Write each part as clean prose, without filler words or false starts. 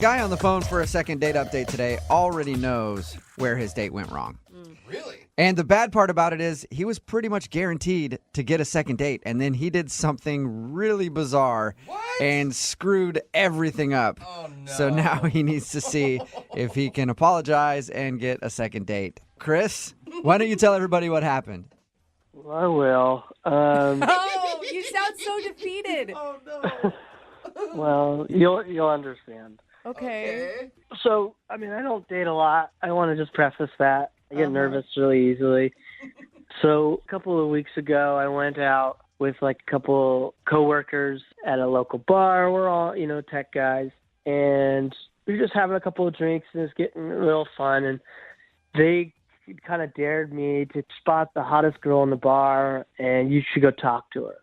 Guy on the phone for a second date update today already knows where his date went wrong. Really? And the bad part about it is he was pretty much guaranteed to get a second date, and then he did something really bizarre and screwed everything up. Oh, no. So now he needs to see if he can apologize and get a second date. Chris, why don't you tell everybody what happened? I will. Oh, you sound so defeated. Oh, no. Well, you'll understand. Okay. So, I mean, I don't date a lot. I want to just preface that. I get nervous really easily. So, a couple of weeks ago, I went out with like a couple coworkers at a local bar. We're all, tech guys. And we were just having a couple of drinks, and it was getting real fun. And they kind of dared me to spot the hottest girl in the bar, and you should go talk to her.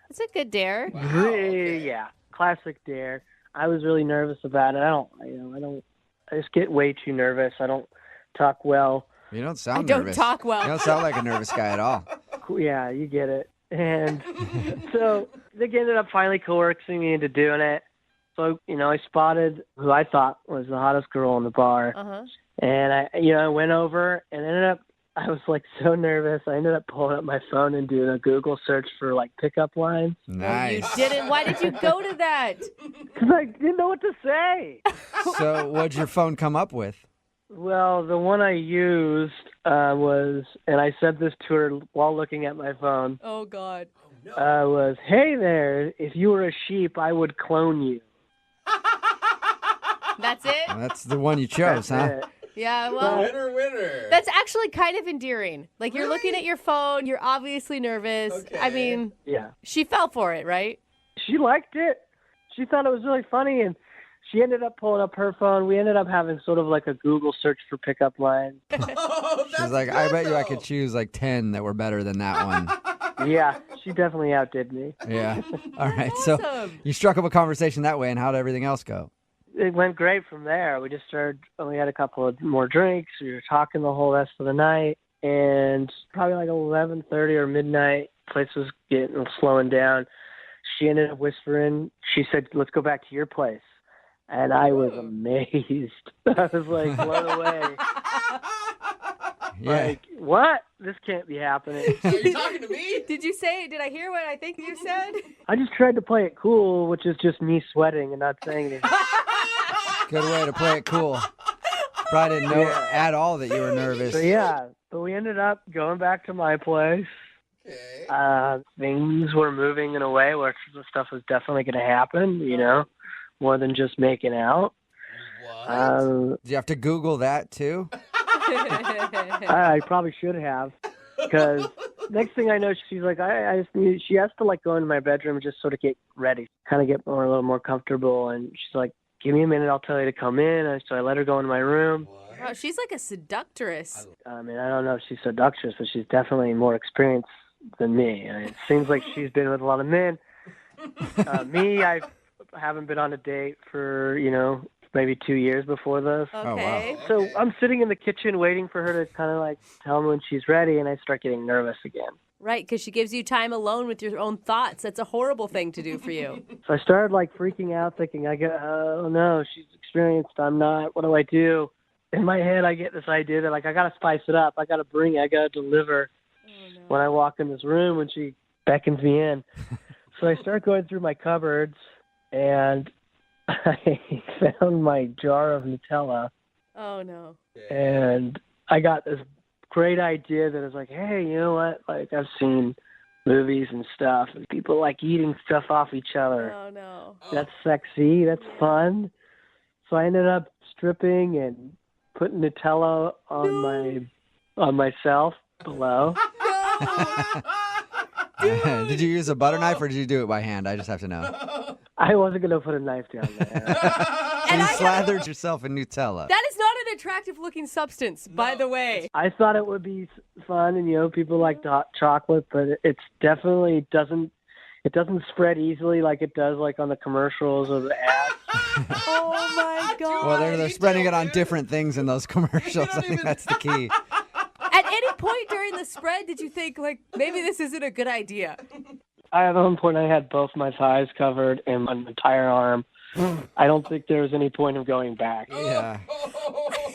That's a good dare. Wow, okay. Yeah, classic dare. I was really nervous about it. I just get way too nervous. I don't talk well. You don't sound I don't nervous. talk well. You don't sound like a nervous guy at all. Yeah, you get it. And so they ended up finally coercing me into doing it. So, I spotted who I thought was the hottest girl in the bar. Uh-huh. And I went over and I was like so nervous. I ended up pulling up my phone and doing a Google search for like pickup lines. Nice. You didn't. Why did you go to that? Because I didn't know what to say. So what'd your phone come up with? Well, the one I used was, and I said this to her while looking at my phone, Oh, God. was, "Hey there, if you were a sheep, I would clone you." That's it? Well, that's the one you chose, huh? That's it. Yeah, well, Winner. that's actually kind of endearing. Like, you're looking at your phone. You're obviously nervous. Okay. I mean, Yeah. she fell for it, right? She liked it. She thought it was really funny, and she ended up pulling up her phone. We ended up having sort of like a Google search for pickup lines. Oh, She's like, I bet you I could choose like 10 that were better than that one. Yeah, she definitely outdid me. Yeah. All right. So Awesome. you struck up a conversation that way, and how'd everything else go? It went great from there. We had a couple of more drinks. We were talking the whole rest of the night, and probably like 11:30 or midnight, place was slowing down. She ended up whispering. She said, "Let's go back to your place." And I was amazed. I was like blown away. Yeah. Like, what? This can't be happening. Are you talking to me? Did you say, did I hear what I think you said? I just tried to play it cool, which is just me sweating and not saying anything. Good way to play it cool. Probably didn't know at all that you were nervous. So yeah, but we ended up going back to my place. Okay. Things were moving in a way where the stuff was definitely going to happen, more than just making out. What? Did you have to Google that too? I probably should have, because next thing I know, she's like, she has to like go into my bedroom and just sort of get ready, kind of get a little more comfortable. And she's like, "Give me a minute, I'll tell you to come in." And so I let her go into my room. Wow, she's like a seductress. I mean, I don't know if she's seductress, but she's definitely more experienced than me. I mean, it seems like she's been with a lot of men. Me, I haven't been on a date for, maybe 2 years before this. Okay. wow. So I'm sitting in the kitchen waiting for her to kind of like tell me when she's ready, and I start getting nervous again. Right, because she gives you time alone with your own thoughts. That's a horrible thing to do for you. So I started like freaking out, thinking, oh no, she's experienced, I'm not. What do I do? In my head, I get this idea that like I gotta spice it up. I gotta deliver when I walk in this room when she beckons me in. So I start going through my cupboards, and I found my jar of Nutella, Oh, no. and I got this great idea that is like, hey, you know what? Like, I've seen movies and stuff, and people like eating stuff off each other. Oh, no. That's sexy. That's fun. So I ended up stripping and putting Nutella on myself below. Did you use a butter knife or did you do it by hand? I just have to know. I wasn't going to put a knife down there. And you slathered yourself in Nutella. That is not an attractive-looking substance, by the way. I thought it would be fun, and people like hot chocolate, but it's definitely doesn't spread easily like it does like on the commercials or the ads. Oh, my God. Well, they're spreading it on different things in those commercials. I think that's the key. At any point during the spread, did you think, like, maybe this isn't a good idea? At one point, I had both my thighs covered and my entire arm I don't think there was any point of going back. Yeah.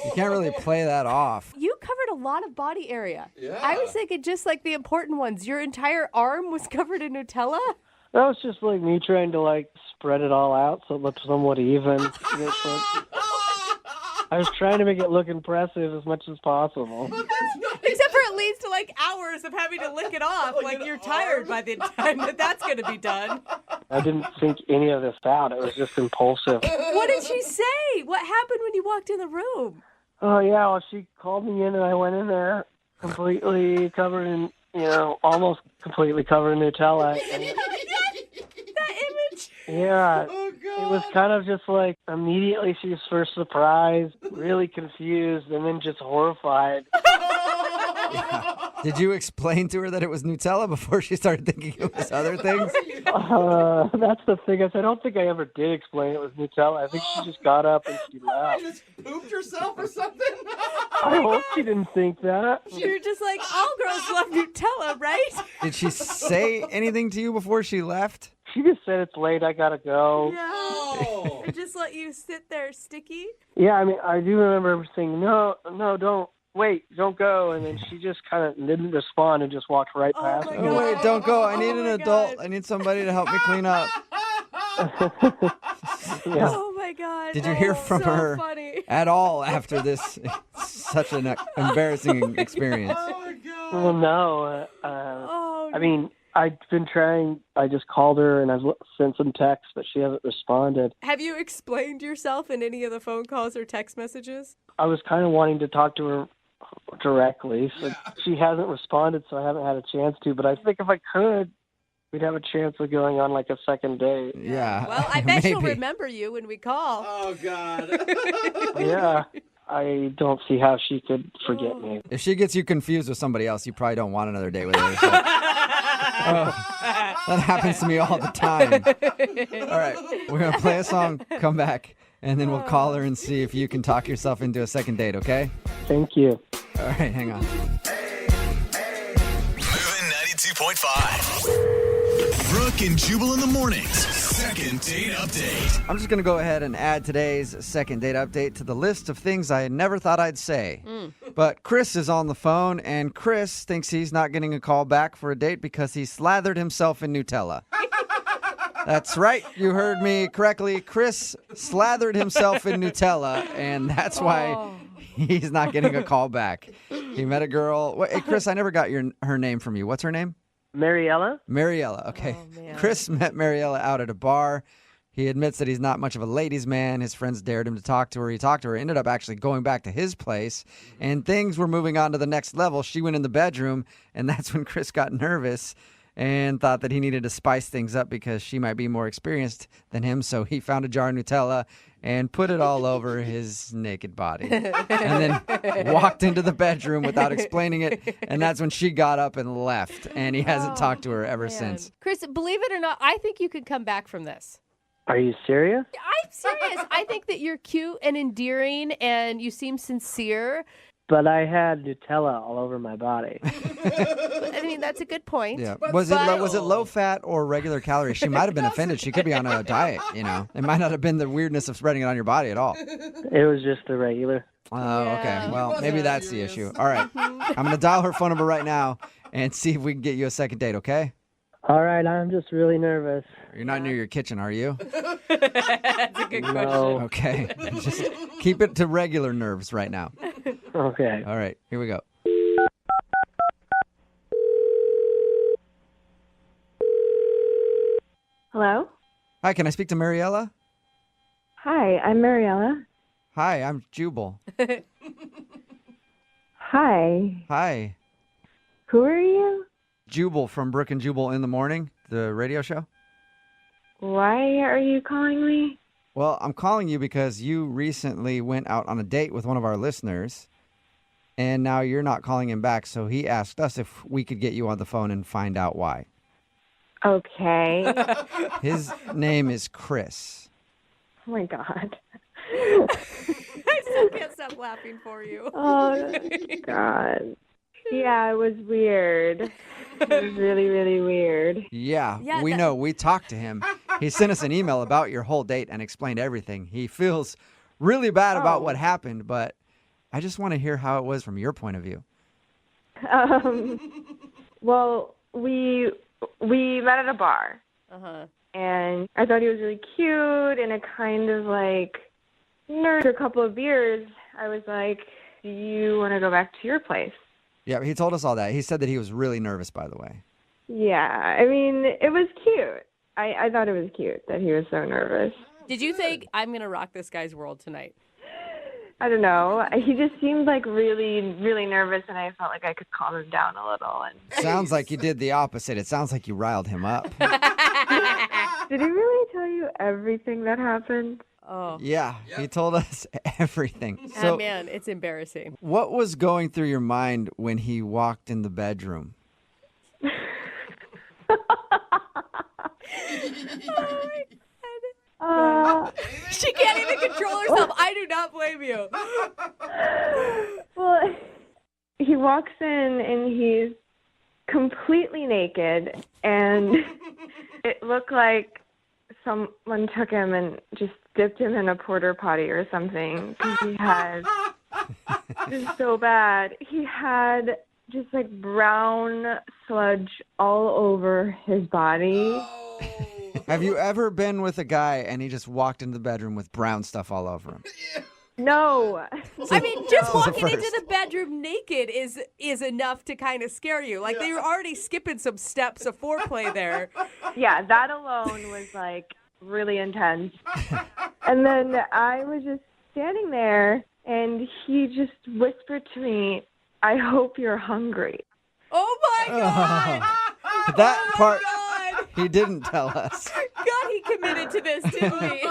You can't really play that off. You covered a lot of body area. Yeah. I was thinking just like the important ones. Your entire arm was covered in Nutella? That was just like me trying to like spread it all out so it looked somewhat even. I was trying to make it look impressive as much as possible. Except for it leads to like hours of having to lick it off. Like you're tired by the time that's going to be done. I didn't think any of this out. It was just impulsive. What did she say? What happened when you walked in the room? Oh, yeah, well, she called me in and I went in there completely covered in, almost completely covered in Nutella. And, That image. yeah, Oh, God. it was kind of just like immediately she was first surprised, really confused, and then just horrified. Did you explain to her that it was Nutella before she started thinking it was other things? That's the thing. I don't think I ever did explain it was Nutella. I think she just got up and she You left. just pooped yourself or something? I hope she didn't think that. You're just like, all girls love Nutella, right? Did she say anything to you before she left? She just said it's late. I gotta go. Yeah. Oh. And just let you sit there sticky? Yeah, I mean, I do remember saying, no, don't. Wait, don't go. And then she just kind of didn't respond and just walked right Oh past my me. Oh, wait, don't go. I need Oh an my adult. God. I need somebody to help me clean up. Yeah. Oh my God. Did you that hear is from so her funny. at all after this such an embarrassing experience? Oh, my God. Well, no. Oh, I mean, I've been trying. I just called her and I've sent some texts, but she hasn't responded. have you explained yourself in any of the phone calls or text messages? I was kind of wanting to talk to her directly. So she hasn't responded, so I haven't had a chance to. But I think if I could, we'd have a chance of going on like a second date. Yeah. Well, I bet she'll maybe. remember you when we call. Oh, God. Yeah. I don't see how she could forget me. If she gets you confused with somebody else, you probably don't want another date with her. So. That happens to me all the time. All right, we're going to play a song, come back, and then we'll call her and see if you can talk yourself into a second date, okay? Thank you. All right, hang on. Moving 92.5. Brooke and Jubal in the mornings. Second date update. I'm just going to go ahead and add today's second date update to the list of things I never thought I'd say. But Chris is on the phone, and Chris thinks he's not getting a call back for a date because he slathered himself in Nutella. That's right. You heard me correctly. Chris slathered himself in Nutella, and that's why he's not getting a call back. He met a girl. Wait, hey, Chris, I never got her name from you. What's her name? Mariella? Mariella. Okay. Oh, man. Chris met Mariella out at a bar. He admits that he's not much of a ladies' man. His friends dared him to talk to her. He talked to her, ended up actually going back to his place, and things were moving on to the next level. She went in the bedroom, and that's when Chris got nervous and thought that he needed to spice things up because she might be more experienced than him. So he found a jar of Nutella and put it all over his naked body and then walked into the bedroom without explaining it. And that's when she got up and left. And he hasn't talked to her ever Man. since. Chris, believe it or not, I think you could come back from this. Are you serious? I'm serious. I think that you're cute and endearing and you seem sincere. But I had Nutella all over my body. I mean, that's a good point. Yeah. Was it low fat or regular calories? She might have been offended. She could be on a diet, It might not have been the weirdness of spreading it on your body at all. It was just the regular. Oh, okay. Yeah. Well, wasn't maybe that's the serious. issue. All right. I'm going to dial her phone number right now and see if we can get you a second date, okay? All right, I'm just really nervous. You're not near your kitchen, are you? That's a good question. No. Okay. Just keep it to regular nerves right now. Okay. All right. Here we go. Hello? Hi, can I speak to Mariella? Hi, I'm Mariella. Hi, I'm Jubal. Hi. Hi. Who are you? Jubal from Brooke and Jubal in the Morning, the radio show. Why are you calling me? Well, I'm calling you because you recently went out on a date with one of our listeners, and now you're not calling him back, so he asked us if we could get you on the phone and find out why. Okay. His name is Chris. Oh my God. I still can't stop laughing for you. Oh God. Yeah, it was weird. It was really, really weird. Yeah, Yeah, we that- know. We talked to him, He sent us an email about your whole date and explained everything. He feels really bad about what happened, but I just want to hear how it was from your point of view. Well, we met at a bar, Uh-huh. and I thought he was really cute, and it kind of like, after a couple of beers, I was like, do you want to go back to your place? Yeah, he told us all that. He said that he was really nervous, by the way. Yeah, I mean, it was cute. I thought it was cute that he was so nervous. Did you think, I'm going to rock this guy's world tonight? I don't know. He just seemed like really, really nervous, and I felt like I could calm him down a little. And Sounds like you did the opposite. It sounds like you riled him up. did he really tell you everything that happened? Oh. Yeah, he told us everything. Ah, So, man, it's embarrassing. what was going through your mind when he walked in the bedroom? She can't even control herself. I do not blame you. Well, he walks in and he's completely naked, and it looked like someone took him and just dipped him in a porta potty or something. 'Cause he had, it was so bad. He had just like brown sludge all over his body. Have you ever been with a guy and he just walked into the bedroom with brown stuff all over him? No. I mean, just No. walking into First. the bedroom naked is enough to kind of scare you. Like, they were already skipping some steps of foreplay there. Yeah, that alone was like really intense. And then I was just standing there, and he just whispered to me, "I hope you're hungry." Oh, my God. That Oh, my part God. he didn't tell us. God, he committed to this, didn't he?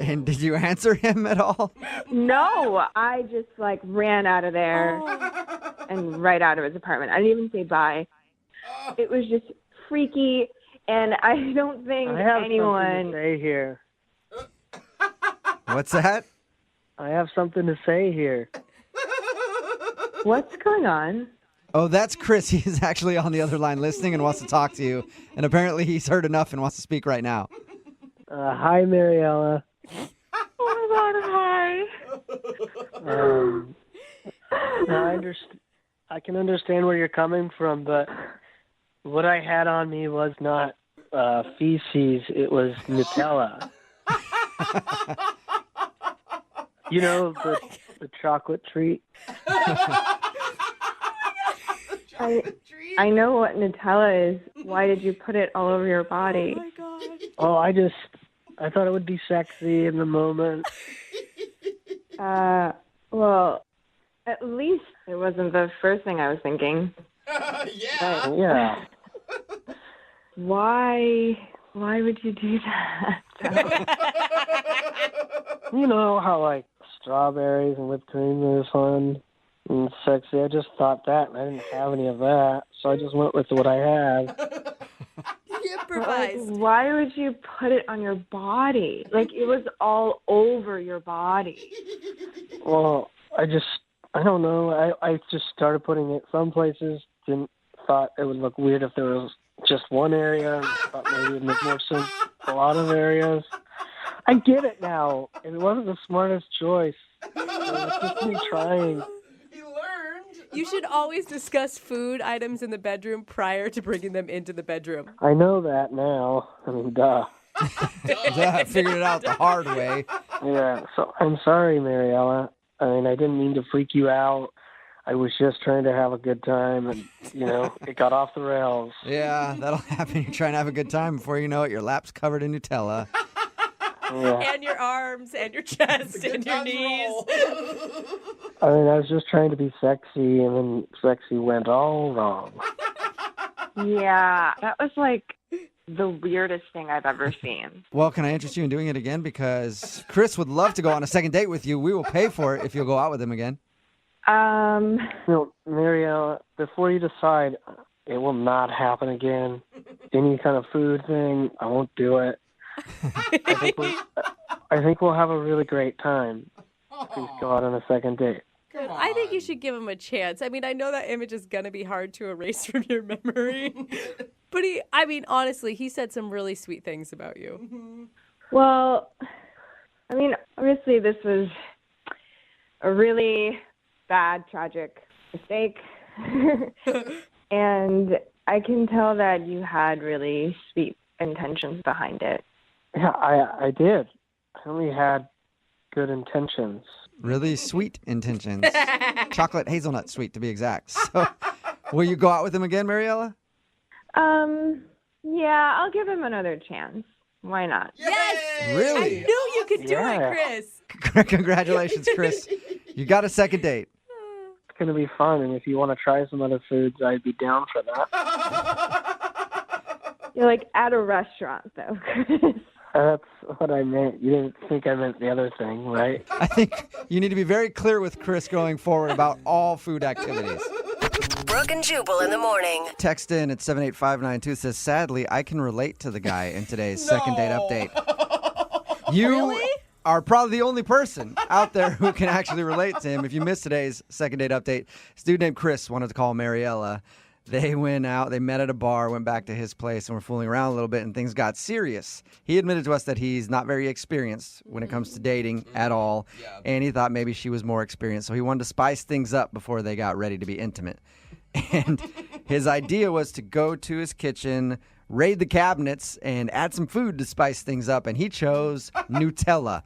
And did you answer him at all? No, I just like ran out of there and right out of his apartment. I didn't even say bye. It was just freaky, and I don't think I have anyone. something to say here. What's that? I have something to say here. What's going on? Oh, that's Chris. He's actually on the other line listening and wants to talk to you. And apparently he's heard enough and wants to speak right now. Hi, Mariella. Oh my God, hi. I can understand where you're coming from, but what I had on me was not feces. It was Nutella. You know, the chocolate treat. I know what Nutella is. Why did you put it all over your body? Oh, my God. Oh, I thought it would be sexy in the moment. Well, at least it wasn't the first thing I was thinking. Yeah. Yeah. Why would you do that? You know how, like, strawberries and whipped cream are fun and sexy? I just thought that, and I didn't have any of that, so I just went with what I had. He Like, improvised. why would you put it on your body? Like, it was all over your body. Well, I don't know. I just started putting it some places, thought it would look weird if there was just one area, thought maybe it would make more sense a lot of areas. I get it now. It wasn't the smartest choice. It was just me trying. He learned. You should always discuss food items in the bedroom prior to bringing them into the bedroom. I know that now. I mean, duh. Yeah, I figured it out the hard way. Yeah, so I'm sorry, Mariella. I mean, I didn't mean to freak you out. I was just trying to have a good time, and, it got off the rails. Yeah, that'll happen. You're trying to have a good time. Before you know it, your lap's covered in Nutella. Yeah. And your arms and your chest and your Times knees. roll. I mean, I was just trying to be sexy, and then sexy went all wrong. Yeah, that was like the weirdest thing I've ever seen. Well, can I interest you in doing it again? Because Chris would love to go on a second date with you. We will pay for it if you'll go out with him again. No, Mariella, before you decide, it will not happen again. Any kind of food thing, I won't do it. I think we'll have a really great time. Please go out on a second date. Come I think you on. should give him a chance. I mean, I know that image is going to be hard to erase from your memory. But honestly, he said some really sweet things about you. Well, obviously this was a really bad, tragic mistake. And I can tell that you had really sweet intentions behind it. Yeah, I did. I only had good intentions. Really sweet intentions. Chocolate hazelnut sweet, to be exact. So, will you go out with him again, Mariella? Yeah, I'll give him another chance. Why not? Yes! Really? I knew you could do it, Chris. Congratulations, Chris. You got a second date. It's going to be fun, and if you want to try some other foods, I'd be down for that. You're like at a restaurant, though, Chris. That's what I meant. You didn't think I meant the other thing, right? I think you need to be very clear with Chris going forward about all food activities. Brooke and Jubal in the morning. Text in at 78592 says, sadly, I can relate to the guy in today's second date update. You are probably the only person out there who can actually relate to him. If you missed today's second date update, this dude named Chris wanted to call Mariella. They went out, they met at a bar, went back to his place, and were fooling around a little bit, and things got serious. He admitted to us that he's not very experienced when it comes to dating at all, and he thought maybe she was more experienced, so he wanted to spice things up before they got ready to be intimate. And his idea was to go to his kitchen, raid the cabinets, and add some food to spice things up. And he chose Nutella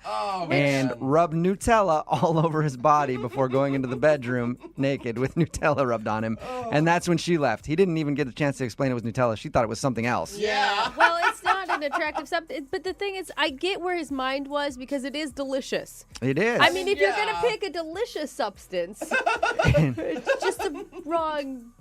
and rubbed Nutella all over his body before going into the bedroom naked with Nutella rubbed on him. And that's when she left. He didn't even get a chance to explain it was Nutella. She thought it was something else. Yeah. Well, it's not an attractive substance. But the thing is, I get where his mind was because it is delicious. It is. I mean, if you're going to pick a delicious substance, it's just the wrong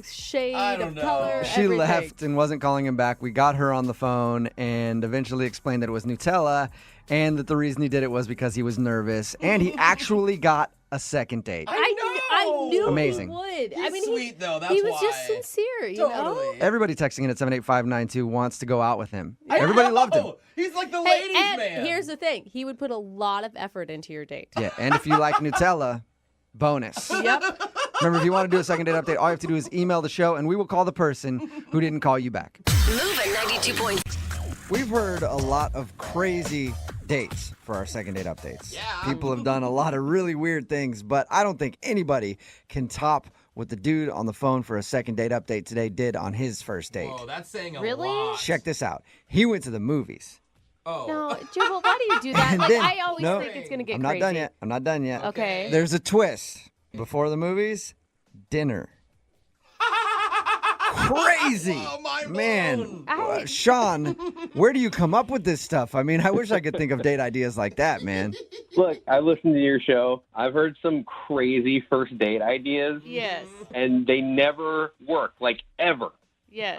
shade of color. She everything. left and wasn't calling him back. We got her on the phone and eventually explained that it was Nutella and that the reason he did it was because he was nervous. And he actually got a second date. I knew Amazing. he would. He's sweet, though. That's he was why. just sincere, you know? Everybody texting in at 78592 wants to go out with him. Everybody loved him. He's like the Hey, ladies' and man. here's the thing. He would put a lot of effort into your date. Yeah, and if you like Nutella, bonus. Yep. Remember, if you want to do a second date update, all you have to do is email the show, and we will call the person who didn't call you back. Moving 92 points. We've heard a lot of crazy dates for our second date updates. Yeah. People have done a lot of really weird things, but I don't think anybody can top what the dude on the phone for a second date update today did on his first date. Whoa, that's saying a Really? lot. Check this out. He went to the movies. Oh. No, Jubal, why do you do that? And Like, then- I always no, think it's going to get I'm not crazy. done yet. I'm not done yet. Okay. There's a twist. Before the movies, dinner. Crazy. Oh, mind Man, blown. Sean, where do you come up with this stuff? I mean, I wish I could think of date ideas like that, man. Look, I listened to your show. I've heard some crazy first date ideas, Yes. and they never work, like ever. Yes.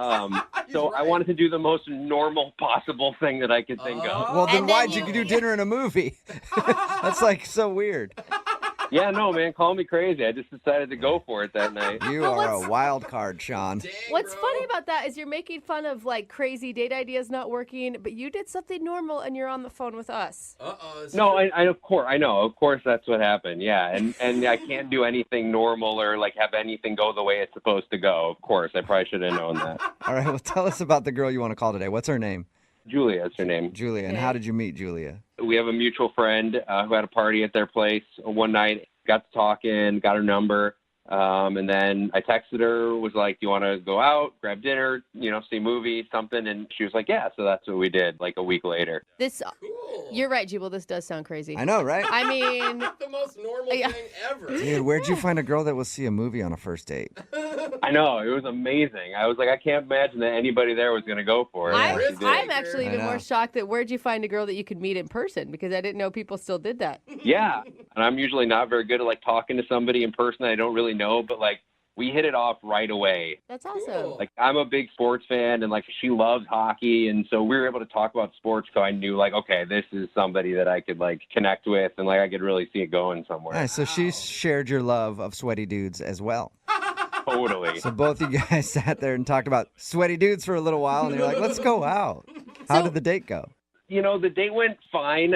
So I wanted to do the most normal possible thing that I could think of. Well, then And then why'd you you- do dinner in a movie? That's like so weird. Yeah, no, man, call me crazy. I just decided to go for it that night. You Well, are what's- a wild card, Sean. What's funny about that is you're making fun of like crazy date ideas not working, but you did something normal and you're on the phone with us. Uh-oh. No, I of course, I know. Of course, that's what happened. Yeah, and I can't do anything normal or like have anything go the way it's supposed to go. Of course, I probably should have known that. All right, well, tell us about the girl you want to call today. What's her name? Julia is her name. Julia. And how did you meet Julia? We have a mutual friend who had a party at their place one night. Got to talking, got her number, and then I texted her, was like, do you want to go out, grab dinner, see a movie, something? And she was like, yeah, so that's what we did like a week later. This, Cool. you're right, Jubal. This does sound crazy. I know, right? I mean, The most normal Yeah. thing ever. Dude, where'd you find a girl that will see a movie on a first date? I know, it was amazing. I was like, I can't imagine that anybody there was going to go for it. I'm, She did. I'm actually I even know. more shocked that where'd you find a girl that you could meet in person? Because I didn't know people still did that. Yeah, and I'm usually not very good at like talking to somebody in person I don't really know, but like we hit it off right away. That's awesome. Cool. Like I'm a big sports fan, and like she loves hockey, and so we were able to talk about sports. So I knew like, okay, this is somebody that I could like connect with, and like I could really see it going somewhere. Nice. So she shared your love of sweaty dudes as well. Totally. So both you guys sat there and talked about sweaty dudes for a little while, and you're like, let's go out. How did the date go? The date went fine.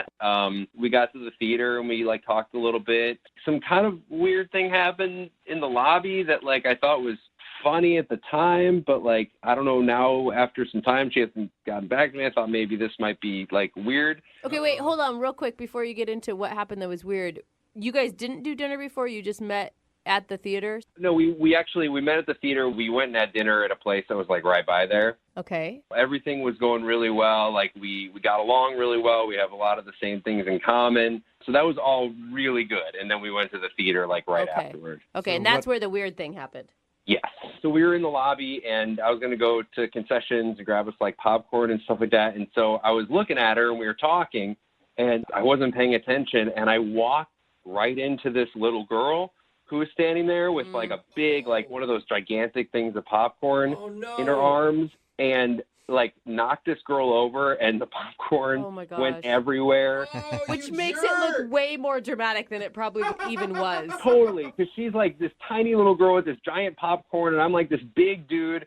We got to the theater and we like talked a little bit. Some kind of weird thing happened in the lobby that like I thought was funny at the time, but like, I don't know, now after some time, she hasn't gotten back to me. I thought maybe this might be like weird. Okay, wait, hold on real quick before you get into what happened that was weird. You guys didn't do dinner before? You just met at the theater? No, we met at the theater. We went and had dinner at a place that was like right by there. Okay. Everything was going really well. Like we got along really well. We have a lot of the same things in common. So that was all really good. And then we went to the theater like right afterwards. Okay, and that's where the weird thing happened. Yes. So we were in the lobby, and I was going to go to concessions and grab us like popcorn and stuff like that. And so I was looking at her, and we were talking, and I wasn't paying attention. And I walked right into this little girl who was standing there with like a big, like one of those gigantic things of popcorn in her arms, and like knocked this girl over, and the popcorn went everywhere. Oh, which makes it look way more dramatic than it probably even was. Totally, because she's like this tiny little girl with this giant popcorn, and I'm like this big dude.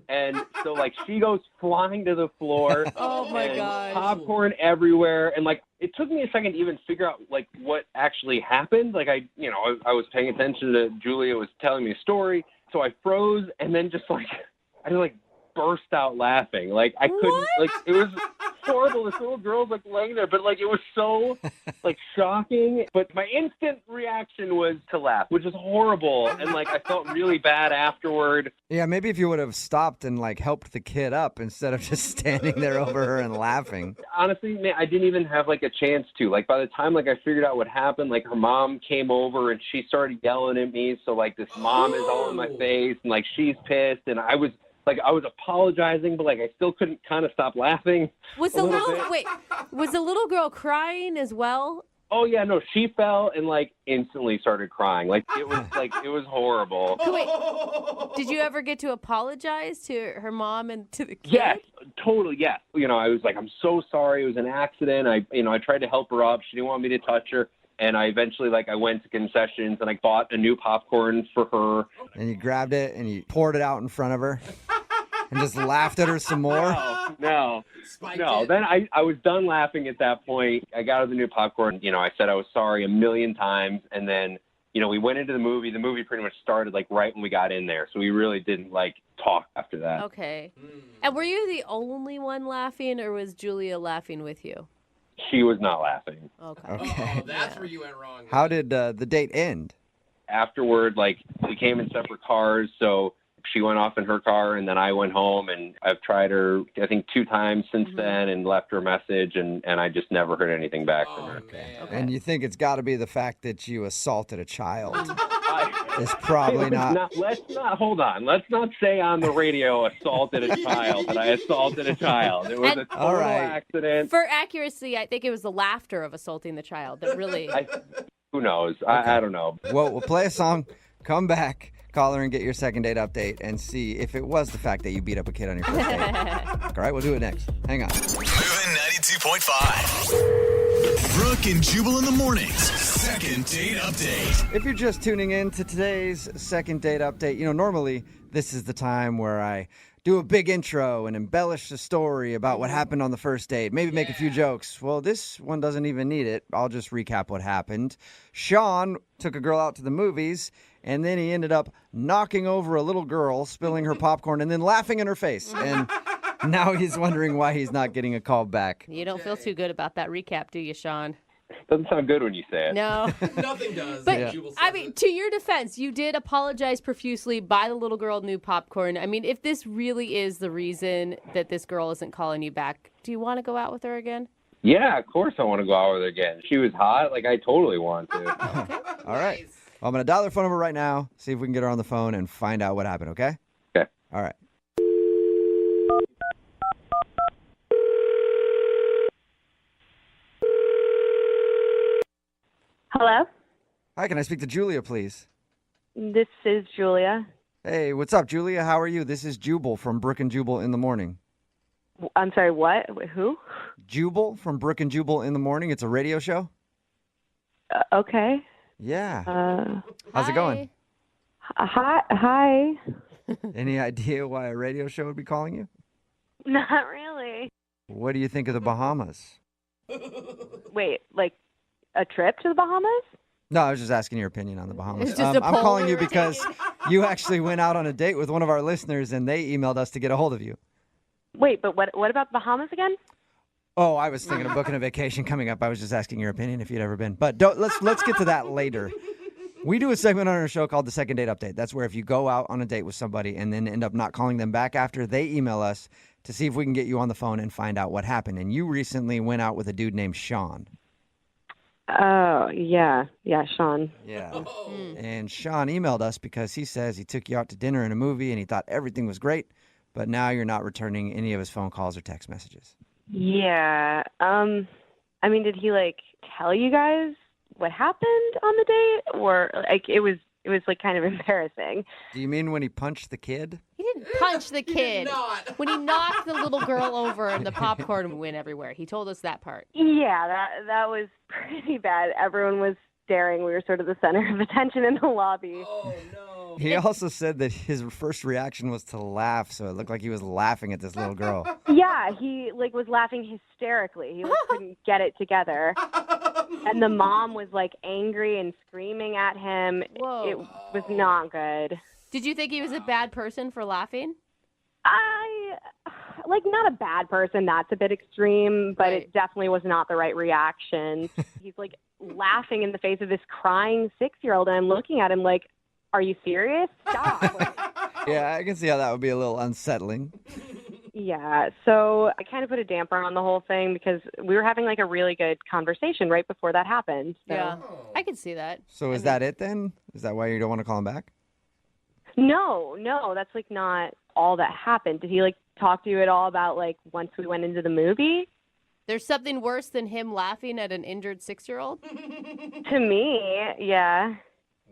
And so, like, she goes flying to the floor. Oh, my and gosh. Popcorn everywhere. And, like, it took me a second to even figure out, like, what actually happened. Like, I was paying attention to Julia was telling me a story. So I froze and then just, like, I just, like, burst out laughing. Like, I couldn't, like, it was horrible. This little girl's, like, laying there. But, like, it was so, like, shocking. But my instant reaction was to laugh, which is horrible. And, like, I felt really bad afterward. Yeah, maybe if you would have stopped and, like, helped the kid up instead of just standing there over her and laughing. Honestly, man, I didn't even have, like, a chance to. Like, by the time, like, I figured out what happened, like, her mom came over and she started yelling at me. So, like, this mom is all in my face and, like, she's pissed. And I was apologizing, but like I still couldn't kind of stop laughing. Was the little girl crying as well? Oh yeah, no, she fell and like instantly started crying. Like it was horrible. Wait, did you ever get to apologize to her mom and to the kid? Yes, totally, yes. I was like, I'm so sorry. It was an accident. I tried to help her up. She didn't want me to touch her. And I eventually, I went to concessions and I bought a new popcorn for her. And you grabbed it and you poured it out in front of her and just laughed at her some more? No. Then I was done laughing at that point. I got her the new popcorn. I said I was sorry a million times. And then, we went into the movie. The movie pretty much started, right when we got in there. So we really didn't, talk after that. Okay. And were you the only one laughing, or was Julia laughing with you? She was not laughing. Okay. Oh, that's where you went wrong. How did the date end? Afterward, we came in separate cars, so she went off in her car, and then I went home, and I've tried her, I think, 2 times since then and left her a message, and I just never heard anything back from her. Man. And you think it's got to be the fact that you assaulted a child? It's probably not. Let's not say on the radio assaulted a child, that I assaulted a child. It was a total accident. For accuracy, I think it was the laughter of assaulting the child that really... Who knows? I don't know. Well, we'll play a song, come back, call her and get your second date update and see if it was the fact that you beat up a kid on your first date. All right, we'll do it next. Hang on. Moving 92.5. Brooke and Jubal in the mornings. Second date update. If you're just tuning in to today's second date update, normally this is the time where I do a big intro and embellish the story about what happened on the first date, maybe make a few jokes. Well, this one doesn't even need it. I'll just recap what happened. Sean took a girl out to the movies, and then he ended up knocking over a little girl, spilling her popcorn, and then laughing in her face. And now he's wondering why he's not getting a call back. You don't feel too good about that recap, do you, Sean? Doesn't sound good when you say it. No. Nothing does. But, to your defense, you did apologize profusely, buy the little girl new popcorn. I mean, if this really is the reason that this girl isn't calling you back, do you want to go out with her again? Yeah, of course I want to go out with her again. She was hot. I totally want to. All right. Well, I'm going to dial her phone number right now, see if we can get her on the phone and find out what happened, okay? Okay. All right. Hello? Hi, can I speak to Julia, please? This is Julia. Hey, what's up, Julia? How are you? This is Jubal from Brooke and Jubal in the morning. I'm sorry, what? Who? Jubal from Brooke and Jubal in the morning. It's a radio show. Okay. Yeah. How's it going? Hi. Any idea why a radio show would be calling you? Not really. What do you think of the Bahamas? Wait, a trip to the Bahamas? No, I was just asking your opinion on the Bahamas. It's just a I'm poll calling we you were because you actually went out on a date with one of our listeners, and they emailed us to get a hold of you. Wait, but what about the Bahamas again? Oh, I was thinking of booking a vacation coming up. I was just asking your opinion if you'd ever been. But let's get to that later. We do a segment on our show called the Second Date Update. That's where if you go out on a date with somebody and then end up not calling them back after, they email us to see if we can get you on the phone and find out what happened. And you recently went out with a dude named Sean. Oh, yeah, Sean. Yeah. And Sean emailed us because he says he took you out to dinner and a movie and he thought everything was great, but now you're not returning any of his phone calls or text messages. Yeah. I mean, did he tell you guys what happened on the date, or it was like kind of embarrassing? Do you mean when he punched the kid? He didn't punch the He kid. did not. When he knocked the little girl over and the popcorn went everywhere. He told us that part. Yeah, that was pretty bad. Everyone was staring. We were sort of the center of attention in the lobby. Oh, no. He also said that his first reaction was to laugh, so it looked like he was laughing at this little girl. Yeah, he was laughing hysterically. He couldn't get it together. And the mom was angry and screaming at him. Whoa. It was not good. Did you think he was a bad person for laughing? Not a bad person. That's a bit extreme, but Right. it definitely was not the right reaction. He's laughing in the face of this crying 6-year-old, and I'm looking at him like, are you serious? Stop. Yeah, I can see how that would be a little unsettling. Yeah, so I kind of put a damper on the whole thing because we were having a really good conversation right before that happened. So. Yeah. I could see that. So is that it then? Is that why you don't want to call him back? No, that's not all that happened. Did he talk to you at all about once we went into the movie? There's something worse than him laughing at an injured 6-year-old? To me, yeah.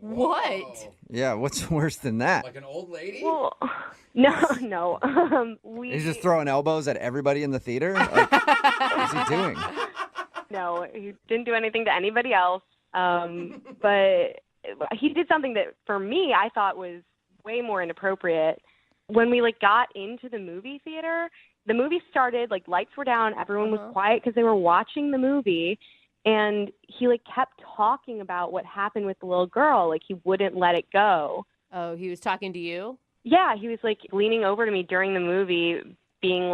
What? Yeah, what's worse than that? Like an old lady? Well, no. He's just throwing elbows at everybody in the theater? What's he doing? No, he didn't do anything to anybody else. But he did something that, for me, I thought was way more inappropriate. When we got into the movie theater, the movie started, lights were down, everyone was quiet because they were watching the movie, and he kept talking about what happened with the little girl. He wouldn't let it go. Oh, he was talking to you? Yeah, he was leaning over to me during the movie, being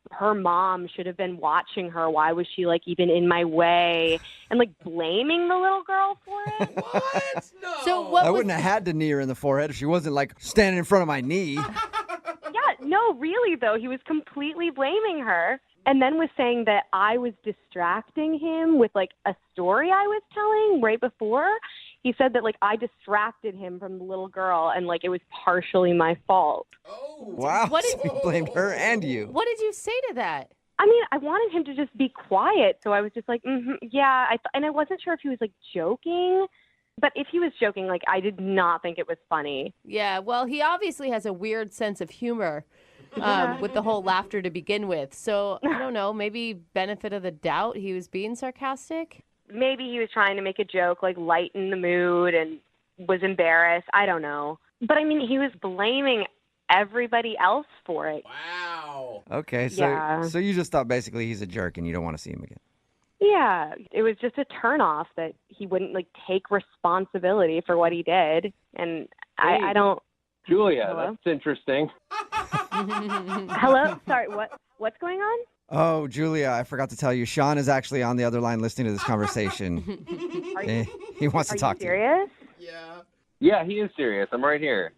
her mom should have been watching her. Why was she even in my way? And blaming the little girl for it. What? No. So what I was... wouldn't have had to knee her in the forehead if she wasn't standing in front of my knee. Yeah, no, really though, he was completely blaming her, and then was saying that I was distracting him with a story I was telling right before. He said that I distracted him from the little girl, and it was partially my fault. Oh. Wow, What so he blamed her and you. What did you say to that? I mean, I wanted him to just be quiet, so I was just yeah. And I wasn't sure if he was joking, but if he was joking, I did not think it was funny. Yeah, well, he obviously has a weird sense of humor with the whole laughter to begin with. So, I don't know, maybe benefit of the doubt, he was being sarcastic? Maybe he was trying to make a joke, lighten the mood, and was embarrassed. I don't know. But, I mean, he was blaming everybody else for it. Wow. Okay, so Yeah. so you just thought basically he's a jerk and you don't want to see him again. Yeah, it was just a turnoff that he wouldn't take responsibility for what he did. And I don't... Julia, Hello? that's interesting. Hello? Sorry, what's going on? Oh, Julia, I forgot to tell you, Sean is actually on the other line listening to this conversation. Are you, He wants to are talk you to you. serious? Yeah. Yeah, he is serious. I'm right here.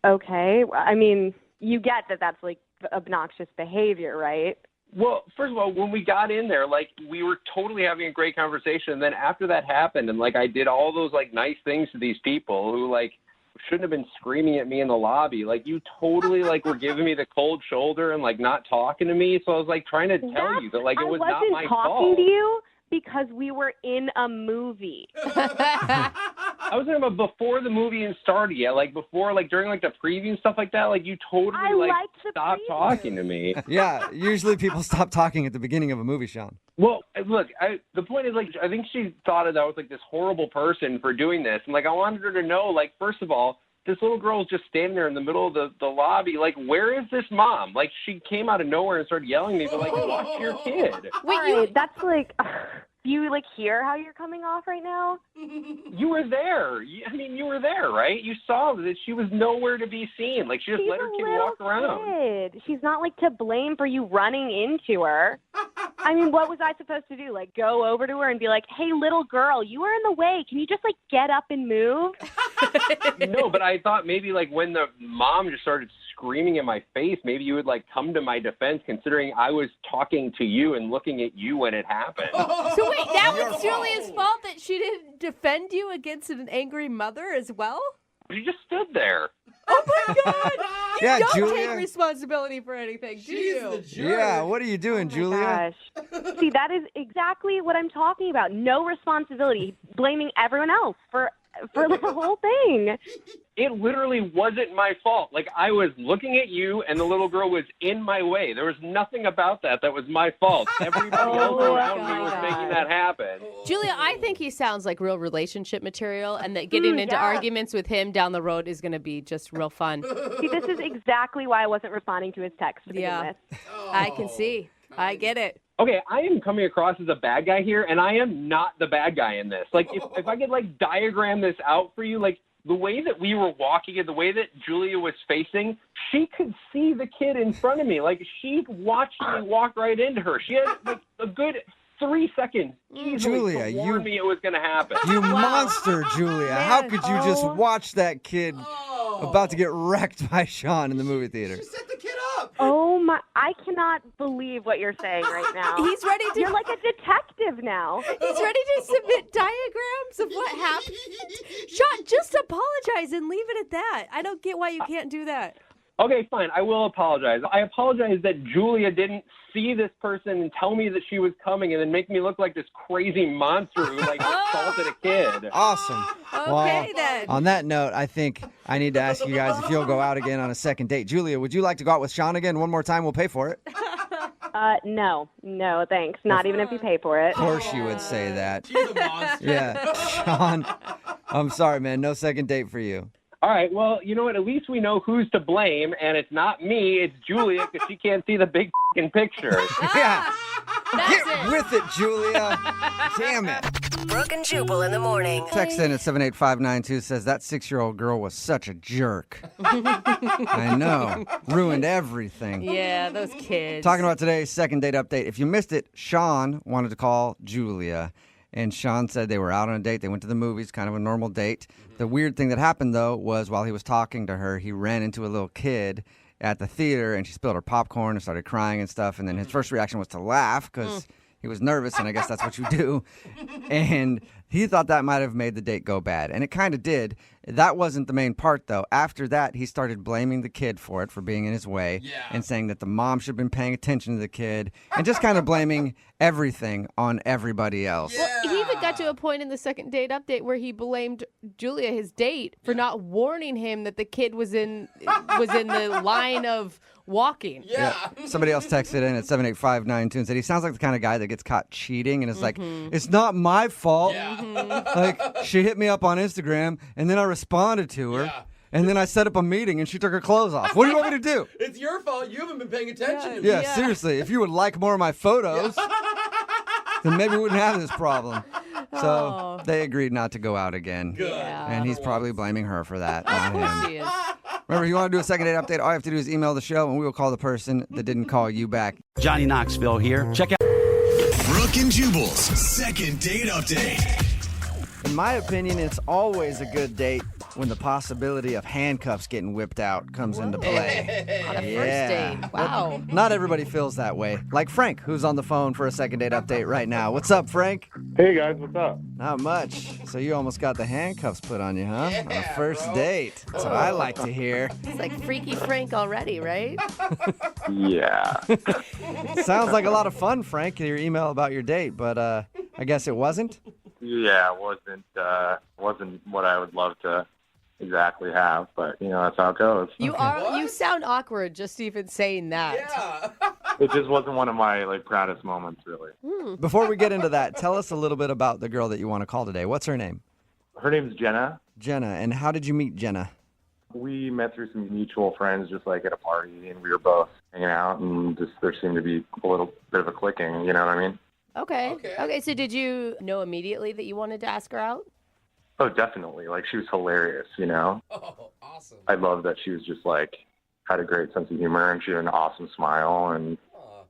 Okay. I mean, you get that that's obnoxious behavior, right? Well, first of all, when we got in there, we were totally having a great conversation. And then after that happened, and I did all those nice things to these people who shouldn't have been screaming at me in the lobby. You totally were giving me the cold shoulder and not talking to me. So I was trying to tell you that it was not my I wasn't fault. talking to you because we were in a movie. I was talking about before the movie even started yet, before, during the preview and stuff like that. You totally I liked the stopped preview. talking to me. Yeah, usually people stop talking at the beginning of a movie, Sean. Well, look, the point is, I think she thought that I was this horrible person for doing this, and I wanted her to know, first of all, this little girl is just standing there in the middle of the lobby. Where is this mom? She came out of nowhere and started yelling at me, but watch your kid. Wait, All right, that's Do you like hear how you're coming off right now? You were there. I mean, you were there, right? You saw that she was nowhere to be seen. Like, she just She's let her a kid little walk around. kid. She's not like to blame for you running into her. I mean, what was I supposed to do? Like, go over to her and be like, "Hey, little girl, you are in the way. Can you just like get up and move?" No, but I thought maybe like when the mom just started screaming in my face, maybe you would like come to my defense, considering I was talking to you and looking at you when it happened. So wait, that was Julia's fault that she didn't defend you against an angry mother as well? She just stood there. Oh my God! You Yeah, don't Julia. take responsibility for anything, do She's you? the jerk. Yeah, what are you doing, Julia? Gosh. See, that is exactly what I'm talking about. No responsibility, blaming everyone else for the whole thing. It literally wasn't my fault. Like, I was looking at you and the little girl was in my way. There was nothing about that was my fault. Everybody else around me was God. making that happen. Julia, I think he sounds like real relationship material, and that getting into yeah. arguments with him down the road is going to be just real fun. See, this is exactly why I wasn't responding to his text to begin Yeah. with. I can see. I get it. Okay, I am coming across as a bad guy here, and I am not the bad guy in this. Like, if I could, like, diagram this out for you, like, the way that we were walking and the way that Julia was facing, she could see the kid in front of me. Like, she watched me walk right into her. She had, like, a good 3 seconds easily Julia, to warn me it was going to happen. You monster, Julia. How could you just watch that kid about to get wrecked by Sean in the movie theater? She set the kid up. Oh my! I cannot believe what you're saying right now. He's ready to. You're like a detective now. He's ready to submit diagrams of what happened. Sean, just apologize and leave it at that. I don't get why you can't do that. Okay, fine. I will apologize. I apologize that Julia didn't see this person and tell me that she was coming and then make me look like this crazy monster who, like, assaulted a kid. Awesome. Okay, then. On that note, I think I need to ask you guys if you'll go out again on a second date. Julia, would you like to go out with Sean again one more time? We'll pay for it. No, thanks. Not even if you pay for it. Of course you would say that. She's a monster. Yeah, Sean, I'm sorry, man. No second date for you. All right, well, you know what? At least we know who's to blame, and it's not me. It's Julia, because she can't see the big f***ing picture. Yeah. That's Get it. with it, Julia. Damn it. Brooke and Jubal in the morning. Text in at 78592 says that 6-year-old girl was such a jerk. I know. Ruined everything. Yeah, those kids. Talking about today's second date update. If you missed it, Sean wanted to call Julia. And Sean said they were out on a date. They went to the movies, kind of a normal date. The weird thing that happened, though, was while he was talking to her, he ran into a little kid at the theater, and she spilled her popcorn and started crying and stuff. And then his first reaction was to laugh because he was nervous, and I guess that's what you do. And he thought that might have made the date go bad. And it kind of did. That wasn't the main part, though. After that, he started blaming the kid for it, for being in his way, and saying that the mom should have been paying attention to the kid, and just kind of blaming everything on everybody else. Well, he even got to a point in the second date update where he blamed Julia, his date, for not warning him that the kid was in the line of walking. Yeah. Somebody else texted in at 78592 and said he sounds like the kind of guy that gets caught cheating and is like, it's not my fault. Yeah. Like, she hit me up on Instagram, and then I responded to her. Yeah. And then I set up a meeting, and she took her clothes off. What do you want me to do? It's your fault. You haven't been paying attention to me. Yeah, seriously. If you would like more of my photos, then maybe we wouldn't have this problem. So they agreed not to go out again. Good. Yeah. And he's probably blaming her for that, not him. She is. Remember, if you want to do a second date update, all you have to do is email the show, and we will call the person that didn't call you back. Johnny Knoxville here. Check out Brooke and Jubal's second date update. In my opinion, it's always a good date when the possibility of handcuffs getting whipped out comes into play. On a first date. Wow. Not everybody feels that way. Like Frank, who's on the phone for a second date update right now. What's up, Frank? Hey guys, what's up? Not much. So you almost got the handcuffs put on you, huh? On a first bro. date. That's what I like to hear. It's like Freaky Frank already, right? Yeah. Sounds like a lot of fun, Frank, your email about your date, but I guess it wasn't? Yeah, it wasn't what I would love to exactly have, but that's how it goes. You sound awkward just even saying that. Yeah. It just wasn't one of my proudest moments, really. Before we get into that, tell us a little bit about the girl that you want to call today. What's her name? Her name's Jenna. Jenna. And how did you meet Jenna? We met through some mutual friends, just at a party, and we were both hanging out, and just there seemed to be a little bit of a clicking. You know what I mean? Okay. Okay, so did you know immediately that you wanted to ask her out? Oh, definitely. Like, she was hilarious, you know? Oh, awesome. I love that she was just, like, had a great sense of humor, and she had an awesome smile, and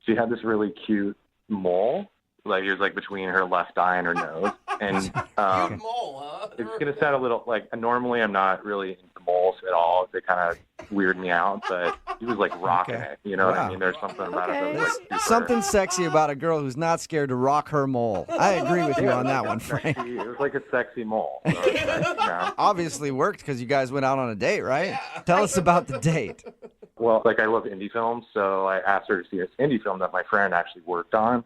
she had this really cute mole. Like, it was, like, between her left eye and her nose. And Cute mole, huh? it's going to sound a little, like, normally I'm not really into moles at all. They kind of weird me out, but she was, like, rocking it. You know what I mean? There's something about it that was, like, super... Something sexy about a girl who's not scared to rock her mole. I agree with you on that one, Frank. It was like a sexy mole. So it was like, you know. Obviously worked because you guys went out on a date, right? Tell us about the date. Well, like, I love indie films, so I asked her to see this indie film that my friend actually worked on.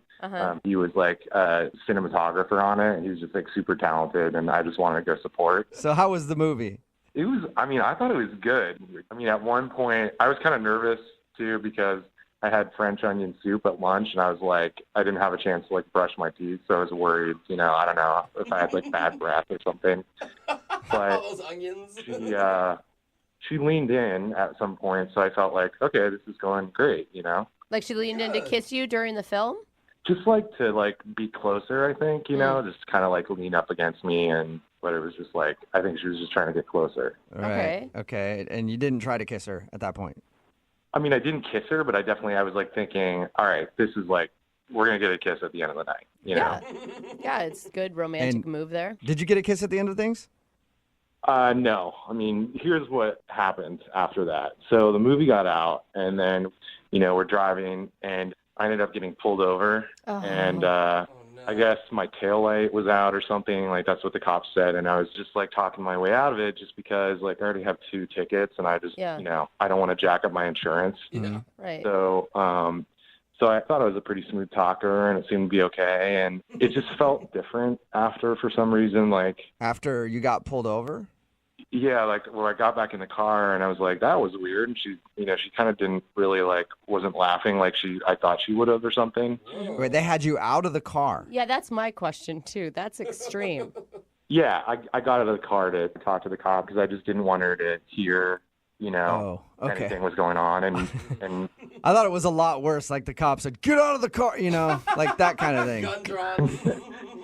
He was, like, a cinematographer on it, and he was just, like, super talented, and I just wanted to go support. So how was the movie? It was, I mean, I thought it was good. I mean, at one point, I was kind of nervous, too, because I had French onion soup at lunch, and I was like, I didn't have a chance to, like, brush my teeth, so I was worried, you know, I don't know, if I had, like, bad breath or something. But All those onions. she leaned in at some point, so I felt like, okay, this is going great, you know? Like she leaned in to kiss you during the film? Just like to, like, be closer, I think, you know? Just kind of, like, lean up against me, but it was just like, I think she was just trying to get closer. Right. Okay. And you didn't try to kiss her at that point? I mean, I didn't kiss her, but I was, like, thinking, all right, this is, like, we're going to get a kiss at the end of the night, you know? Yeah, it's a good romantic move there. Did you get a kiss at the end of things? No. I mean, here's what happened after that. So the movie got out, and then, you know, we're driving, and I ended up getting pulled over, and I guess my taillight was out or something. Like, that's what the cops said, and I was just, like, talking my way out of it just because, like, I already have 2 tickets, and I just, you know, I don't want to jack up my insurance. Yeah. Right. So, so I thought I was a pretty smooth talker, and it seemed to be okay, and it just felt different after, for some reason, like... After you got pulled over? Yeah, like, well, I got back in the car, and I was like, that was weird, and she, you know, she kind of didn't really, like, wasn't laughing like I thought she would have or something. Wait, they had you out of the car? Yeah, that's my question, too. That's extreme. Yeah, I got out of the car to talk to the cop because I just didn't want her to hear, you know, anything was going on, and I thought it was a lot worse, like the cop said, get out of the car, you know, like that kind of thing. Gun drawn.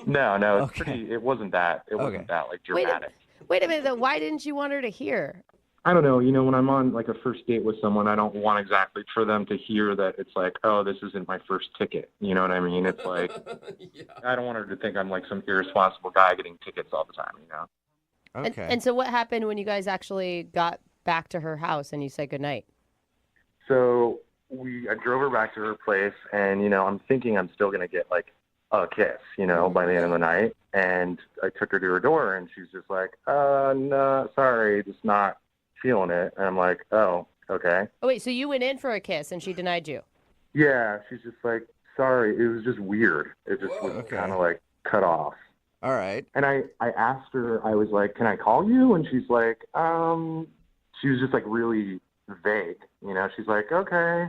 No, it's it wasn't that. It wasn't that, like, dramatic. Wait a minute, though. Why didn't you want her to hear? I don't know. You know, when I'm on, like, a first date with someone, I don't want exactly for them to hear that it's like, oh, this isn't my first ticket. You know what I mean? It's like, I don't want her to think I'm, like, some irresponsible guy getting tickets all the time, you know? Okay. And so what happened when you guys actually got back to her house and you said goodnight? So I drove her back to her place, and, you know, I'm thinking I'm still going to get, like, a kiss, you know, by the end of the night. And I took her to her door, and she's just like, no, sorry, just not feeling it. And I'm like, oh, okay. Oh, wait, so you went in for a kiss and she denied you? Yeah, she's just like, sorry, it was just weird. It just was kind of, like, cut off. All right. And I asked her, I was like, can I call you? And she's like, she was just, like, really vague, you know? She's like, okay.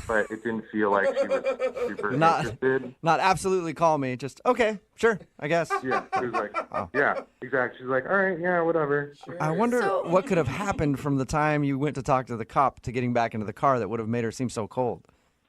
But it didn't feel like she was super interested. Not absolutely call me, just, okay, sure, I guess. Yeah, she was like, yeah, exactly. She's like, all right, yeah, whatever. Sure. I wonder what could have happened from the time you went to talk to the cop to getting back into the car that would have made her seem so cold.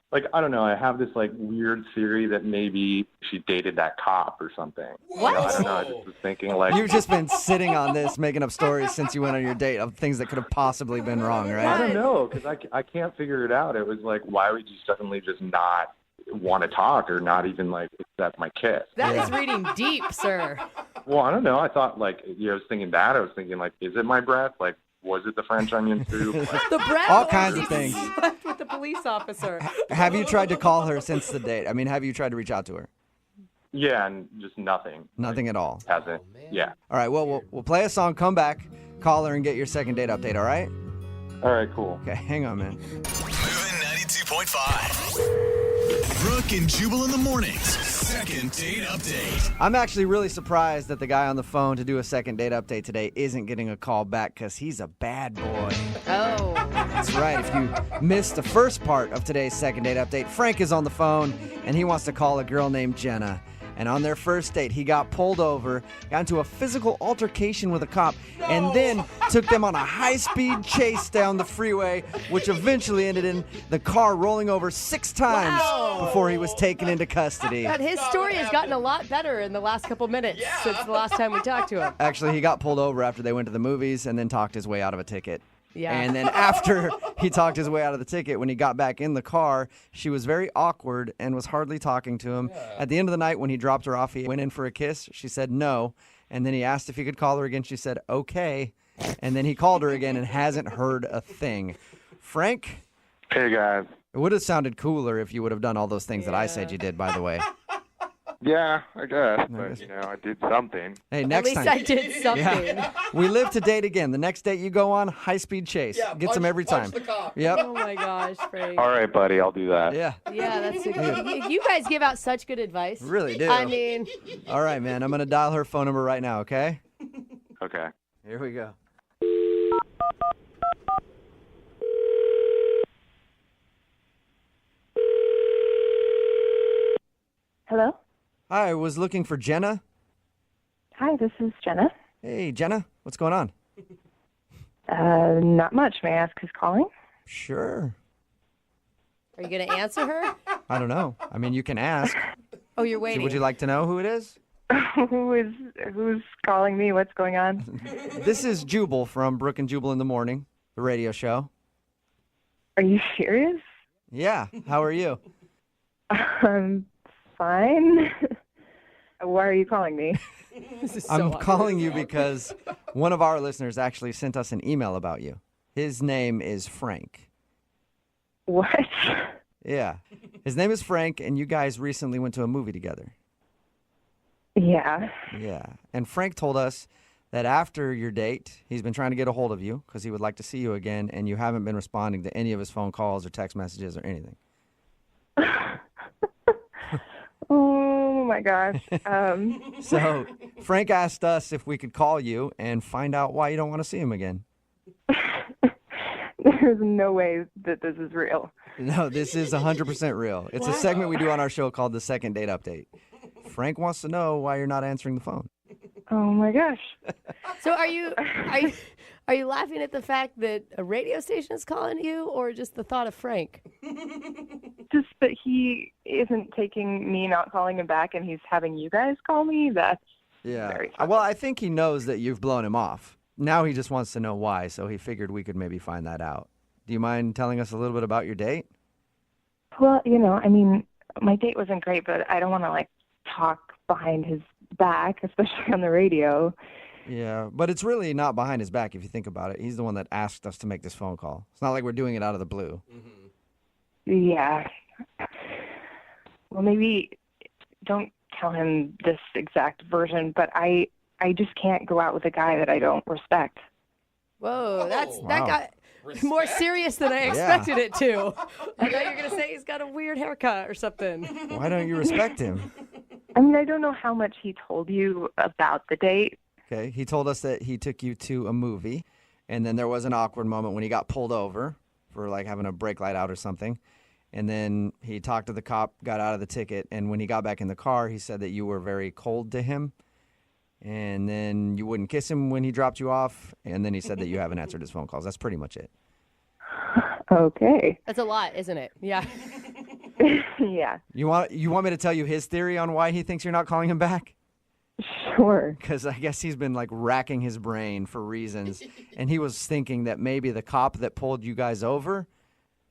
Like, I don't know, I have this, like, weird theory that maybe she dated that cop or something. What? You know, I don't know, I just was thinking, like... You've just been sitting on this, making up stories since you went on your date of things that could have possibly been wrong, I right? don't know, because I can't figure it out. It was like, why would you suddenly just not want to talk or not even, like, accept my kiss? That is reading deep, sir. Well, I don't know. I thought, like, I was thinking that. I was thinking, like, is it my breath? Like, was it the French onion soup? Like, The breath. All kinds of things. Slept with the police officer. Have you tried to call her since the date? I mean, have you tried to reach out to her? yeah, and just nothing. Nothing at all. Hasn't. Yeah. All right, well, we'll play a song, come back, call her, and get your second date update, all right? All right, cool. Okay, hang on, man. Moving 92.5. Brooke and Jubal in the mornings. Second date update. I'm actually really surprised that the guy on the phone to do a second date update today isn't getting a call back because he's a bad boy. Oh. That's right. If you missed the first part of today's second date update, Frank is on the phone, and he wants to call a girl named Jenna. And on their first date, he got pulled over, got into a physical altercation with a cop, and then took them on a high-speed chase down the freeway, which eventually ended in the car rolling over 6 times before he was taken into custody. But his story has gotten a lot better in the last couple minutes since the last time we talked to him. Actually, he got pulled over after they went to the movies and then talked his way out of a ticket. Yeah. And then after he talked his way out of the ticket, when he got back in the car, she was very awkward and was hardly talking to him. At the end of the night, when he dropped her off, he went in for a kiss. She said no. And then he asked if he could call her again. She said, okay. And then he called her again and hasn't heard a thing. Frank? Hey, guys. It would have sounded cooler if you would have done all those things that I said you did, by the way. Yeah, I guess. But, I did something. Hey, next time. At least I did something. Yeah. We live to date again. The next date you go on, high-speed chase. Gets them every time. The cop. Yep. Oh my gosh, Frank. All right, buddy, I'll do that. Yeah. Yeah, that's you guys give out such good advice. Really do. I mean, All right, man. I'm going to dial her phone number right now, okay? Okay. Here we go. Hello? Hi, I was looking for Jenna. Hi, this is Jenna. Hey, Jenna. What's going on? Not much. May I ask who's calling? Sure. are you going to answer her? I don't know. I mean, you can ask. Oh, you're waiting. Would you like to know who it is? Who's calling me? What's going on? This is Jubal from Brooke and Jubal in the Morning, the radio show. Are you serious? Yeah. How are you? Fine. Why are you calling me? This is so I'm awkward. calling you because one of our listeners actually sent us an email about you. His name is Frank. What? Yeah. His name is Frank, and you guys recently went to a movie together. Yeah. Yeah. And Frank told us that after your date, he's been trying to get a hold of you because he would like to see you again, and you haven't been responding to any of his phone calls or text messages or anything. Oh, my gosh. So Frank asked us if we could call you and find out why you don't want to see him again. There's no way that this is real. No, this is 100% real. It's a segment we do on our show called the Second Date Update. Frank wants to know why you're not answering the phone. Oh, my gosh. So are you laughing at the fact that a radio station is calling you, or just the thought of Frank? Just that he isn't taking me not calling him back and he's having you guys call me? That's very funny. Well, I think he knows that you've blown him off. Now he just wants to know why, so he figured we could maybe find that out. Do you mind telling us a little bit about your date? Well, I mean, my date wasn't great, but I don't want to, talk behind his back, especially on the radio. Yeah, but it's really not behind his back if you think about it. He's the one that asked us to make this phone call. It's not like we're doing it out of the blue. Yeah. Well, maybe don't tell him this exact version, but I just can't go out with a guy that I don't respect. Whoa, that Wow. got more serious than I expected it to. I thought you were going to say he's got a weird haircut or something. Why don't you respect him? I mean, I don't know how much he told you about the date. Okay, he told us that he took you to a movie, and then there was an awkward moment when he got pulled over for having a brake light out or something. And then he talked to the cop, got out of the ticket, and when he got back in the car, he said that you were very cold to him. And then you wouldn't kiss him when he dropped you off, and then he said that you haven't answered his phone calls. That's pretty much it. Okay. That's a lot, isn't it? Yeah. Yeah. You want me to tell you his theory on why he thinks you're not calling him back? Sure. Because I guess he's been racking his brain for reasons, and he was thinking that maybe the cop that pulled you guys over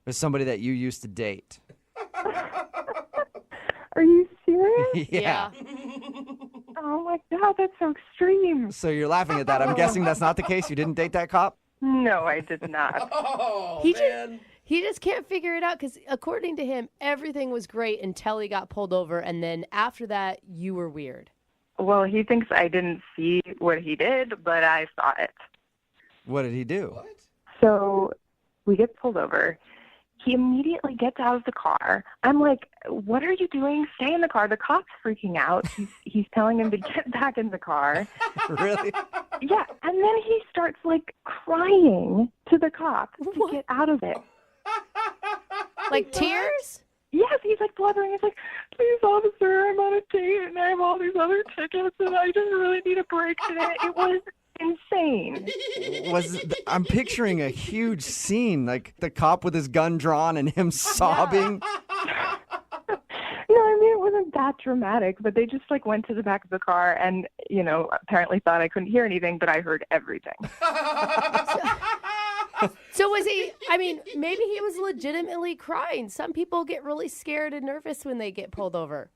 was somebody that you used to date. Are you serious? Yeah. Oh, my God, that's so extreme. So you're laughing at that. I'm guessing that's not the case. You didn't date that cop? No, I did not. Oh, He man. He just can't figure it out because, according to him, everything was great until he got pulled over, and then after that, you were weird. Well, he thinks I didn't see what he did, but I saw it. What did he do? What? So we get pulled over. He immediately gets out of the car. I'm like, what are you doing? Stay in the car. The cop's freaking out. He's telling him to get back in the car. Really? Yeah, and then he starts crying to the cop to get out of it. Like tears? Yes, he's like blubbering. He's like, please, officer, I'm on a date and I have all these other tickets and I just really need a break today. It was insane. I'm picturing a huge scene, like the cop with his gun drawn and him sobbing. No, I mean, it wasn't that dramatic, but they just like went to the back of the car and, apparently thought I couldn't hear anything, but I heard everything. So was he, maybe he was legitimately crying. Some people get really scared and nervous when they get pulled over.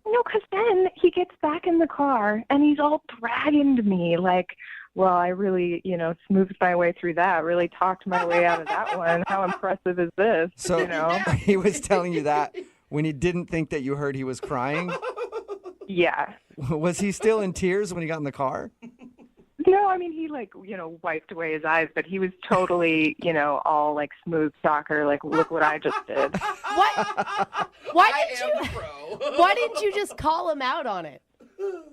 No, because then he gets back in the car and he's all bragging to me like, well, I really, smoothed my way through that, really talked my way out of that one. How impressive is this? So he was telling you that when he didn't think that you heard he was crying? Yeah. Was he still in tears when he got in the car? No, he wiped away his eyes, but he was totally, all like smooth soccer, like, look what I just did. Why didn't you just call him out on it?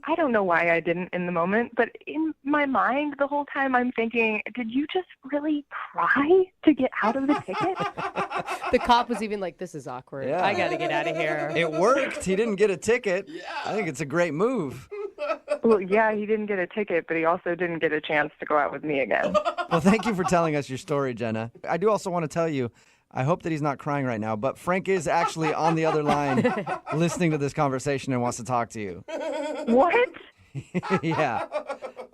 I don't know why I didn't in the moment, but in my mind the whole time I'm thinking, did you just really cry to get out of the ticket? The cop was even like, this is awkward. Yeah. I got to get out of here. It worked. He didn't get a ticket. Yeah. I think it's a great move. Well, yeah, he didn't get a ticket, but he also didn't get a chance to go out with me again. Well, thank you for telling us your story, Jenna. I do also want to tell you, I hope that he's not crying right now, but Frank is actually on the other line listening to this conversation and wants to talk to you. What? Yeah.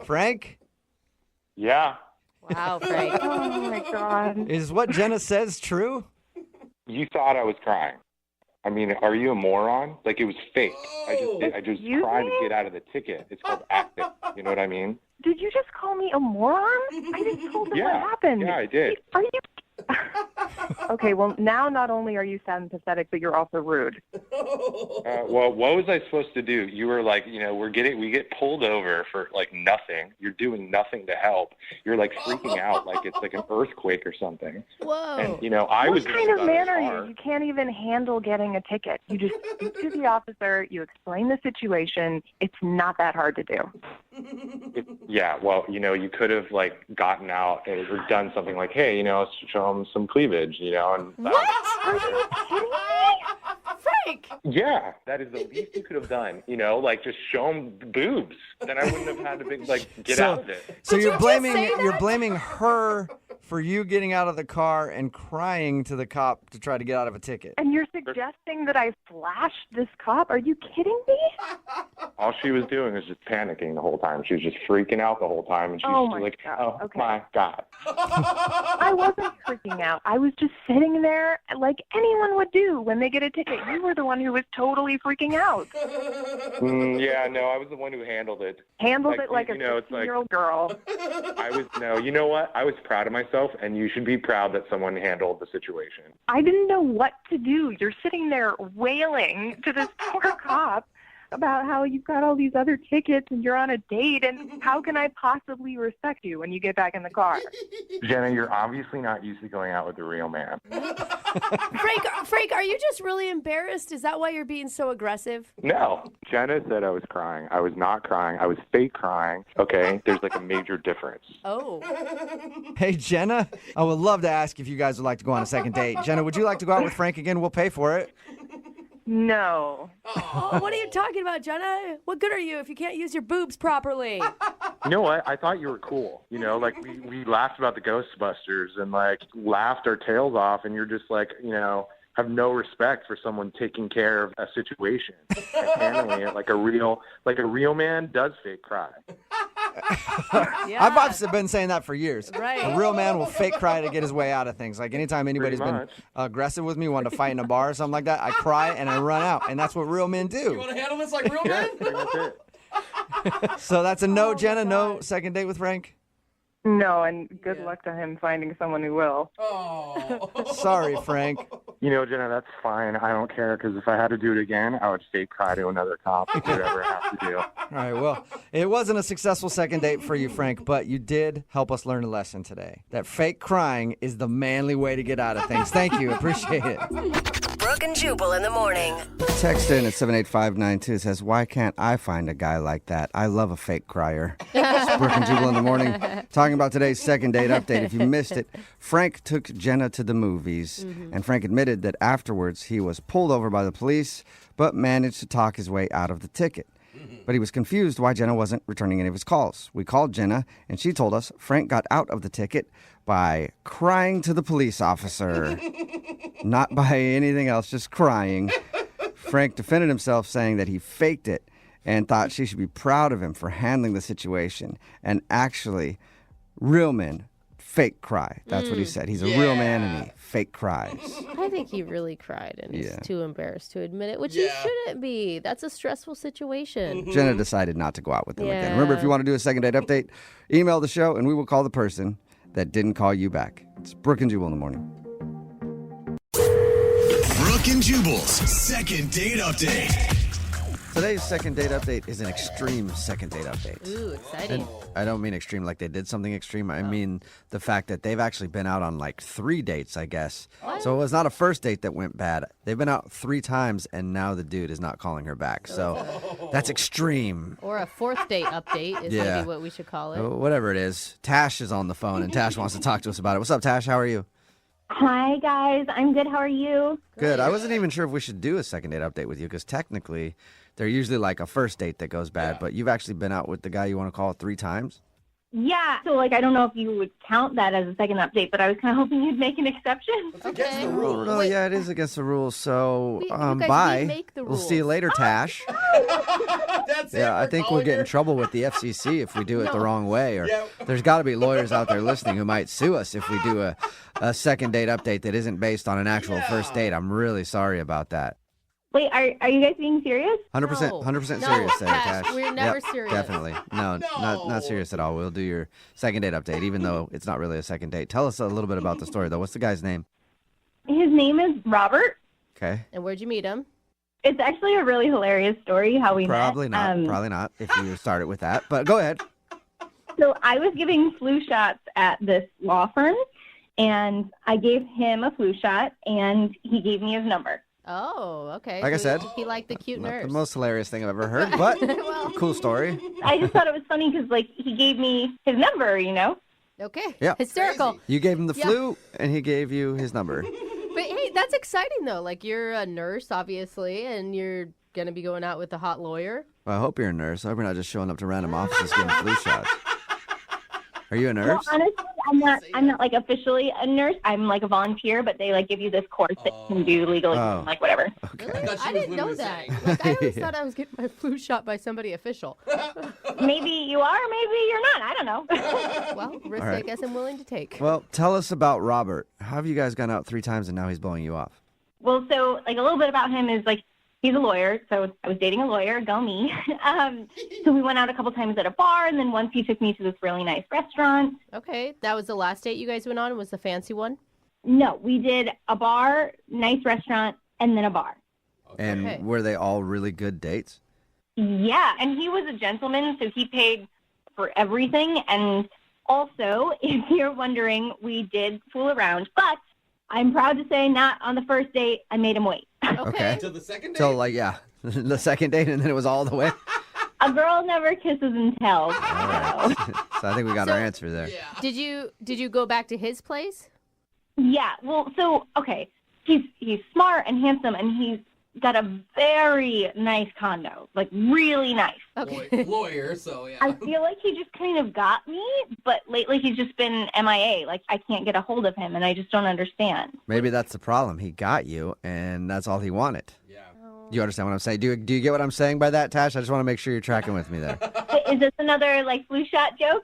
Frank? Yeah. Wow, Frank. Oh, my God. Is what Jenna says true? You thought I was crying. Are you a moron? Like, it was fake. I just Excuse tried me? to get out of the ticket. It's called acting. You know what I mean? Did you just call me a moron? I just told them what Yeah. happened. Yeah, I did. Are you... Okay, well, now not only are you sad and pathetic, but you're also rude. Well, what was I supposed to do? You were like, we get pulled over for like nothing. You're doing nothing to help. You're like freaking out like it's like an earthquake or something. Whoa. And I was. What kind of man are you? You can't even handle getting a ticket. You just speak to the officer, you explain the situation. It's not that hard to do. Yeah, well, you could have like gotten out and or done something like, hey, show them some cleavage, and What? Are you kidding me? Frank! yeah, that is the least you could have done, like just show them boobs. Then I wouldn't have had to get out of it. So Did you're you just blaming say that? you're blaming her for you getting out of the car and crying to the cop to try to get out of a ticket. And you're suggesting that I flashed this cop? Are you kidding me? All she was doing was just panicking the whole time. She was just freaking out the whole time, and she Oh was my like, God. "Oh Okay. my God!" I wasn't freaking out. I was just sitting there like anyone would do when they get a ticket. You were the one who was totally freaking out. Yeah, no, I was the one who handled it. Handled it like a it's like 15-year-old girl. you know what? I was proud of myself, and you should be proud that someone handled the situation. I didn't know what to do. You're sitting there wailing to this poor cop about how you've got all these other tickets and you're on a date, and how can I possibly respect you when you get back in the car? Jenna, you're obviously not used to going out with a real man. Frank, are you just really embarrassed? Is that why you're being so aggressive? No. Jenna said I was crying. I was not crying. I was fake crying. Okay? There's like a major difference. Oh. Hey, Jenna, I would love to ask if you guys would like to go on a second date. Jenna, would you like to go out with Frank again? We'll pay for it. No. Oh, what are you talking about, Jenna? What good are you if you can't use your boobs properly? You know what? I thought you were cool. Like we laughed about the Ghostbusters and like laughed our tails off, and you're just like, have no respect for someone taking care of a situation and handling it like a real man does fake cry. Yeah. I've been saying that for years. Right. A real man will fake cry to get his way out of things. Like anytime anybody's Pretty been much. aggressive with me, wanted to fight in a bar or something like that, I cry and I run out. And that's what real men You do. want to handle this like real Yeah, men? pretty much it. So that's a no, Jenna, no second date with Frank? No, and good luck to him finding someone who will. Oh. Sorry, Frank. Jenna, that's fine. I don't care, because if I had to do it again, I would fake cry to another cop, whatever I have to do. All right, well, it wasn't a successful second date for you, Frank, but you did help us learn a lesson today. That fake crying is the manly way to get out of things. Thank you. Appreciate it. Brooke and Jubal in the morning. Text in at 78592 says, why can't I find a guy like that? I love a fake crier. It's Brooke and Jubal in the morning. Talking about today's second date update. If you missed it, Frank took Jenna to the movies, and Frank admitted that afterwards he was pulled over by the police, but managed to talk his way out of the ticket. But he was confused why Jenna wasn't returning any of his calls. We called Jenna, and she told us Frank got out of the ticket by crying to the police officer. Not by anything else, just crying. Frank defended himself, saying that he faked it and thought she should be proud of him for handling the situation. And actually, real men fake cry. That's what he said. He's a real man and he fake cries. I think he really cried and is too embarrassed to admit it, which he shouldn't be. That's a stressful situation. Jenna decided not to go out with him again. Remember, if you want to do a second date update, email the show and we will call the person that didn't call you back. It's Brooke and Jubal in the morning. Brooke and Jubal's second date update. Today's second date update is an extreme second date update. Ooh, exciting. And I don't mean extreme like they did something extreme. I mean the fact that they've actually been out on like 3 dates, I guess. What? So it was not a first date that went bad. They've been out 3 times, and now the dude is not calling her back. So that's extreme. Or a fourth date update is maybe what we should call it. Whatever it is. Tash is on the phone, and Tash wants to talk to us about it. What's up, Tash? How are you? Hi, guys. I'm good. How are you? Good. I wasn't even sure if we should do a second date update with you because technically they're usually like a first date that goes bad, but you've actually been out with the guy you want to call 3 times? Yeah. So, I don't know if you would count that as a second update, but I was kind of hoping you'd make an exception. It's against the rules. No, yeah, it is against the rules. So, You guys, bye. we make the We'll rules. see you later, Tash. That's it. Yeah, I We're think we'll calling get in her. trouble with the FCC if we do it the wrong way. Or there's got to be lawyers out there listening who might sue us if we do a second date update that isn't based on an actual first date. I'm really sorry about that. Wait, are you guys being serious? 100%, No. 100% No, serious there, Tash, Tash. we're never serious. Definitely. No, not serious at all. We'll do your second date update, even though it's not really a second date. Tell us a little bit about the story, though. What's the guy's name? His name is Robert. Okay. And where'd you meet him? It's actually a really hilarious story how we Probably met. not. Probably not if you started with that. But go ahead. So I was giving flu shots at this law firm, and I gave him a flu shot, and he gave me his number. Oh, okay. Like I So said, he liked the cute Not nurse. the most hilarious thing I've ever heard, but cool story. I just thought it was funny because, he gave me his number, Okay. Yeah. Hysterical. You gave him the Yeah. flu, and he gave you his number. But hey, that's exciting though. Like you're a nurse, obviously, and you're gonna be going out with a hot lawyer. Well, I hope you're a nurse. I hope you're not just showing up to random offices giving flu shots. Are you a Well, nurse? honestly, I'm not officially a nurse. I'm a volunteer, but they give you this course that you can do legally, whatever. Really? I thought she I was didn't know literally that. saying. I always thought I was getting my flu shot by somebody official. Maybe you are, maybe you're not. I don't know. Well, risk All right. I guess I'm willing to take. Well, tell us about Robert. How have you guys gone out 3 times and now he's blowing you off? Well, so a little bit about him is he's a lawyer, so I was dating a lawyer, go me. So we went out a couple times at a bar, and then once he took me to this really nice restaurant. Okay, that was the last date you guys went on. Was the fancy one? No, we did a bar, nice restaurant, and then a bar. And Okay. were they all really good dates? Yeah, and he was a gentleman, so he paid for everything. And also, if you're wondering, we did fool around, but I'm proud to say not on the first date. I made him wait. Okay. Until the second date. So, the second date, and then it was all the way? A girl never kisses and tells. All right. So I think we got our answer there. Did you go back to his place? Yeah, well, so, okay, he's smart and handsome, and he's got a very nice condo, really nice. Okay. Lawyer, so yeah. I feel like he just kind of got me, but lately he's just been MIA. I can't get a hold of him, and I just don't understand. Maybe that's the problem. He got you, and that's all he wanted. Yeah. Do you understand what I'm saying? Do you get what I'm saying by that, Tash? I just want to make sure you're tracking with me there. Is this another, flu shot joke?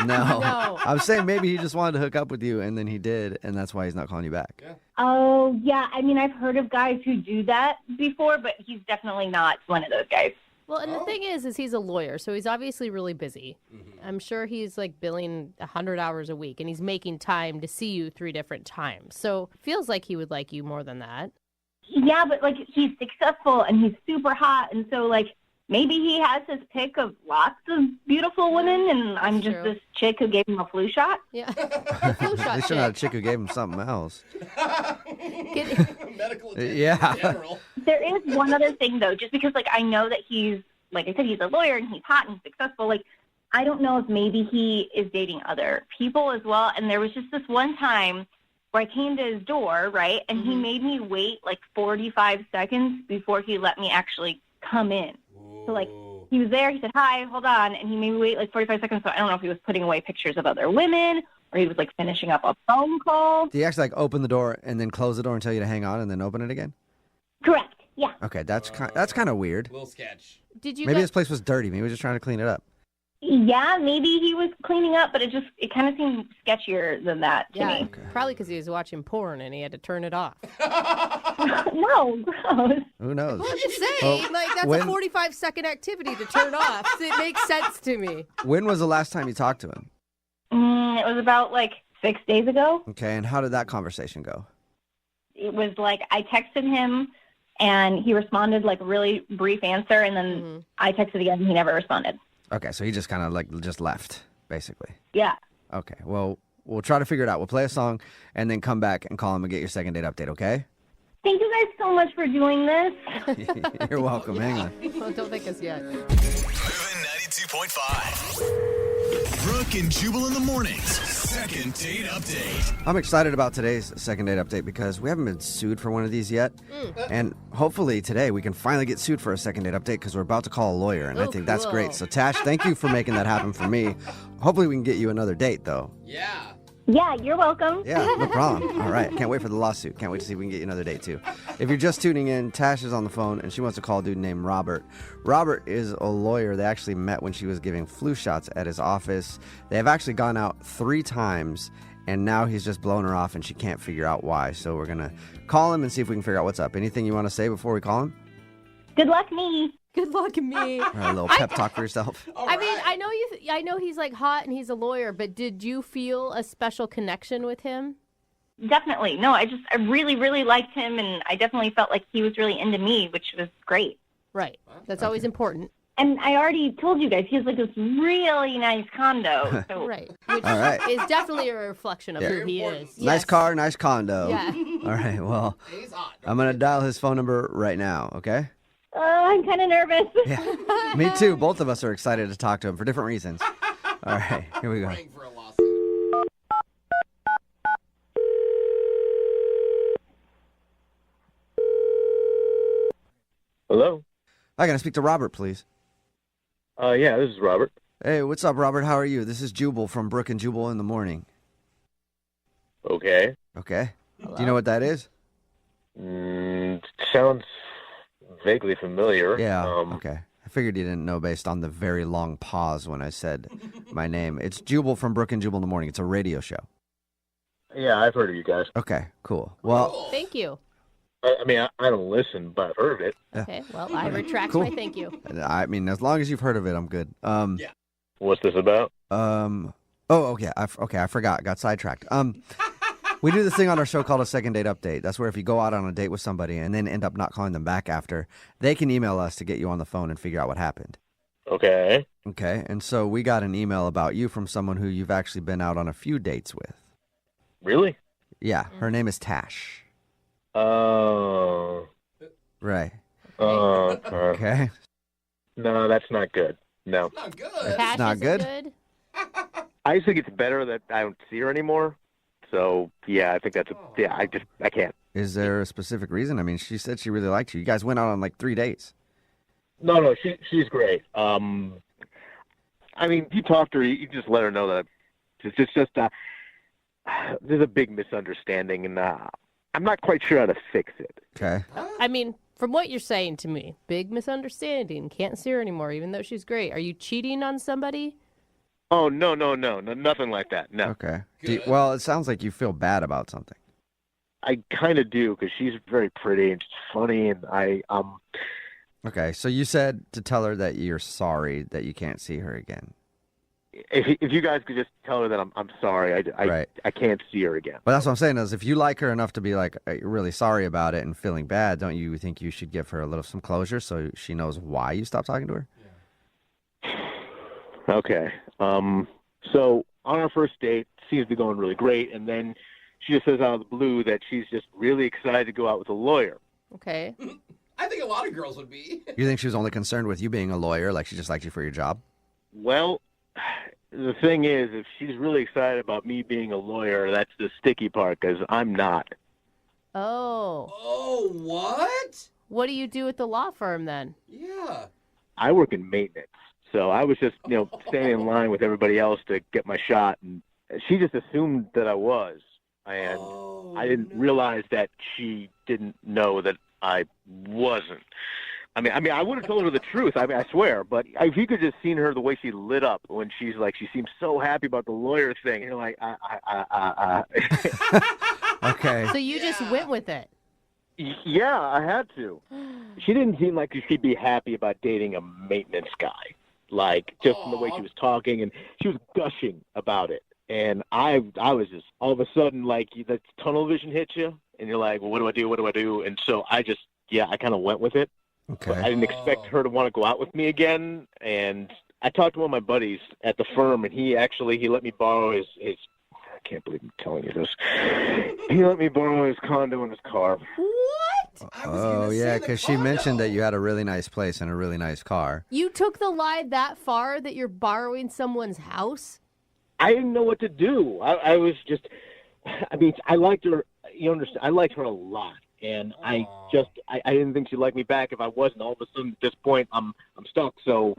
No. No. I'm saying maybe he just wanted to hook up with you, and then he did, and that's why he's not calling you back. Yeah. Oh, yeah, I've heard of guys who do that before, but he's definitely not one of those guys. Well, and the thing is he's a lawyer, so he's obviously really busy. I'm sure he's billing 100 hours a week, and he's making time to see you 3 different times. So feels like he would like you more than that. Yeah, but, he's successful, and he's super hot, and so, maybe he has his pick of lots of beautiful women, and I'm just true. this chick who gave him a flu shot. Yeah, flu At shot least you're not a chick. chick who gave him something else. Medical attention Yeah. in general. There is one other thing, though, just because, like, I know that he's, like I said, he's a lawyer and he's hot and he's successful. Like, I don't know if maybe he is dating other people as well. And there was just this one time where I came to his door, right, and he made me wait, like, 45 seconds before he let me actually come in. So, like, he was there, he said, hi, hold on, and he made me wait, like, 45 seconds. So I don't know if he was putting away pictures of other women or he was, like, finishing up a phone call. Do you actually like open the door and then close the door and tell you to hang on and then open it again? Correct, yeah. Okay, that's kind of weird. Little sketch. Did you? Maybe this place was dirty. Maybe he was just trying to clean it up. Yeah, maybe he was cleaning up, but it kind of seemed sketchier than that to Yeah, me. probably because he was watching porn and he had to turn it off. No, gross. Who knows? I'm just saying, like, that's a 45-second activity to turn off. So it makes sense to me. When was the last time you talked to him? It was about, like, 6 days ago. Okay, and how did that conversation go? It was like I texted him, and he responded, like, a really brief answer, and then I texted again, and he never responded. Okay, so he just kind of like just left, basically. Yeah. Okay, well, we'll try to figure it out. We'll play a song and then come back and call him and get your second date update, okay? Thank you guys so much for doing this. You're welcome. Hang on. Well, don't thank us yet. Moving 92.5. Brooke and Jubal in the mornings. Second date update. I'm excited about today's second date update because we haven't been sued for one of these yet. And hopefully today we can finally get sued for a second date update because we're about to call a lawyer. And I think that's great. So, Tash, thank you for making that happen for me. Hopefully we can get you another date, though. Yeah. Yeah, you're welcome. Yeah, no problem. All right. Can't wait for the lawsuit. Can't wait to see if we can get you another date, too. If you're just tuning in, Tash is on the phone, and she wants to call a dude named Robert. Robert is a lawyer. They actually met when she was giving flu shots at his office. They have actually gone out 3 times, and now he's just blown her off, and she can't figure out why. So we're going to call him and see if we can figure out what's up. Anything you want to say before we call him? Good luck, me. Good luck, me. All right, a little pep talk for yourself. I mean, I know I know he's like hot and he's a lawyer, but did you feel a special connection with him? Definitely. No, I really, really liked him, and I definitely felt like he was really into me, which was great. Right. That's always important. And I already told you guys, he has like this really nice condo. So. Right. Which All right. is definitely a reflection of who he is. Nice car, nice condo. Yeah. All right, well, I'm going to dial his phone number right now, okay? I'm kind of nervous. Yeah. Me too. Both of us are excited to talk to him for different reasons. All right, here we go. For a lawsuit. Hello? I got to speak to Robert, please. Yeah, this is Robert. Hey, what's up, Robert? How are you? This is Jubal from Brooke and Jubal in the morning. Okay. Okay. Do you know what that is? Sounds vaguely familiar. Yeah, okay. I figured you didn't know based on the very long pause when I said my name. It's Jubal from Brooke and Jubal in the morning. It's a radio show. Yeah, I've heard of you guys. Okay, cool. Well, Thank you. I mean, I don't listen, but I've heard of it. Okay, well, I retract Cool. my thank you. I mean, as long as you've heard of it, I'm good. Yeah. What's this about? Oh, okay. I forgot. Got sidetracked. We do this thing on our show called a second date update. That's where if you go out on a date with somebody and then end up not calling them back after, they can email us to get you on the phone and figure out what happened. Okay. Okay. And so we got an email about you from someone who you've actually been out on a few dates with. Really? Yeah. Her name is Tash. Oh. Right. Okay. No, that's not good. No. Not good. It's not good? I just think it's better that I don't see her anymore. So, yeah, I think that's I can't. Is there a specific reason? I mean, she said she really liked you. You guys went out on like 3 dates. No, she's great. I mean, you talk to her, you just let her know that it's just there's a big misunderstanding, and I'm not quite sure how to fix it. Okay. I mean, from what you're saying to me, big misunderstanding. Can't see her anymore, even though she's great. Are you cheating on somebody? Oh, no, nothing like that. No. Okay. Well, it sounds like you feel bad about something. I kind of do, because she's very pretty and she's funny, and Okay, so you said to tell her that you're sorry that you can't see her again. If you guys could just tell her that I'm sorry, Right. I can't see her again. Well, that's what I'm saying is if you like her enough to be like you're really sorry about it and feeling bad, don't you think you should give her some closure so she knows why you stopped talking to her? Okay. So on our first date, seems to be going really great, and then she just says out of the blue that she's just really excited to go out with a lawyer. Okay. I think a lot of girls would be. You think she was only concerned with you being a lawyer, like she just liked you for your job? Well, the thing is, if she's really excited about me being a lawyer, that's the sticky part, because I'm not. Oh. Oh, what? What do you do at the law firm then? Yeah. I work in maintenance, so I was just, standing in line with everybody else to get my shot, and she just assumed that I was, and I didn't realize that she didn't know that I wasn't. I mean, I would have told her the truth. I swear. But if you could just seen her, the way she lit up when she's like, she seemed so happy about the lawyer thing. You're like, Okay. So you just went with it. Yeah, I had to. She didn't seem like she'd be happy about dating a maintenance guy. Like, just from the way she was talking, and she was gushing about it. And I was just, all of a sudden, like, that tunnel vision hits you, and you're like, well, what do I do? What do I do? And so I kind of went with it. Okay. But I didn't expect her to want to go out with me again. And I talked to one of my buddies at the firm, and he let me borrow his I can't believe I'm telling you this. He let me borrow his condo and his car. What? Oh, yeah, because she mentioned that you had a really nice place and a really nice car. You took the lie that far that you're borrowing someone's house? I didn't know what to do. I was just, I liked her, you understand, I liked her a lot. And I didn't think she'd like me back if I wasn't. All of a sudden, at this point, I'm stuck. So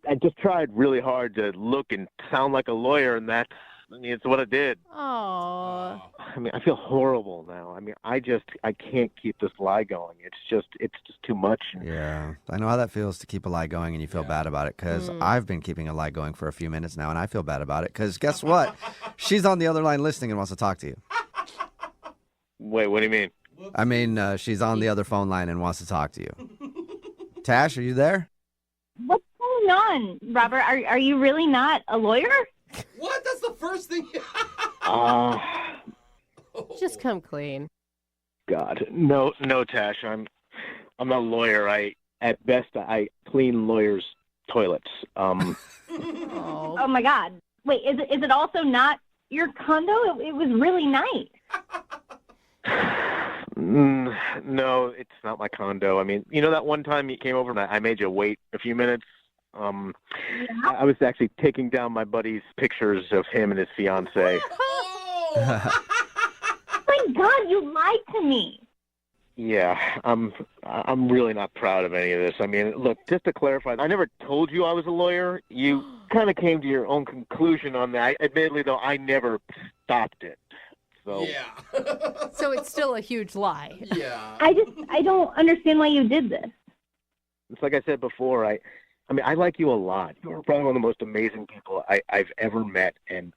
I just tried really hard to look and sound like a lawyer, and it's what I did. Oh. I feel horrible now. I can't keep this lie going. It's just too much. Yeah. I know how that feels to keep a lie going and you feel bad about it, because I've been keeping a lie going for a few minutes now, and I feel bad about it because guess what? She's on the other line listening and wants to talk to you. Wait, what do you mean? She's on the other phone line and wants to talk to you. Tash, are you there? What's going on, Robert? Are you really not a lawyer? What? That's the first thing. Just come clean. God, no, Tash. I'm not a lawyer. At best I clean lawyers' toilets. Oh my God! Wait, is it also not your condo? It was really nice. No, it's not my condo. That one time you came over and I made you wait a few minutes? I was actually taking down my buddy's pictures of him and his fiancée. Oh my God, you lied to me. Yeah, I'm really not proud of any of this. Look, just to clarify, I never told you I was a lawyer. You kind of came to your own conclusion on that. Admittedly, though, I never stopped it. So. Yeah. So it's still a huge lie. Yeah. I don't understand why you did this. It's like I said before, I like you a lot. You're probably one of the most amazing people I've ever met. And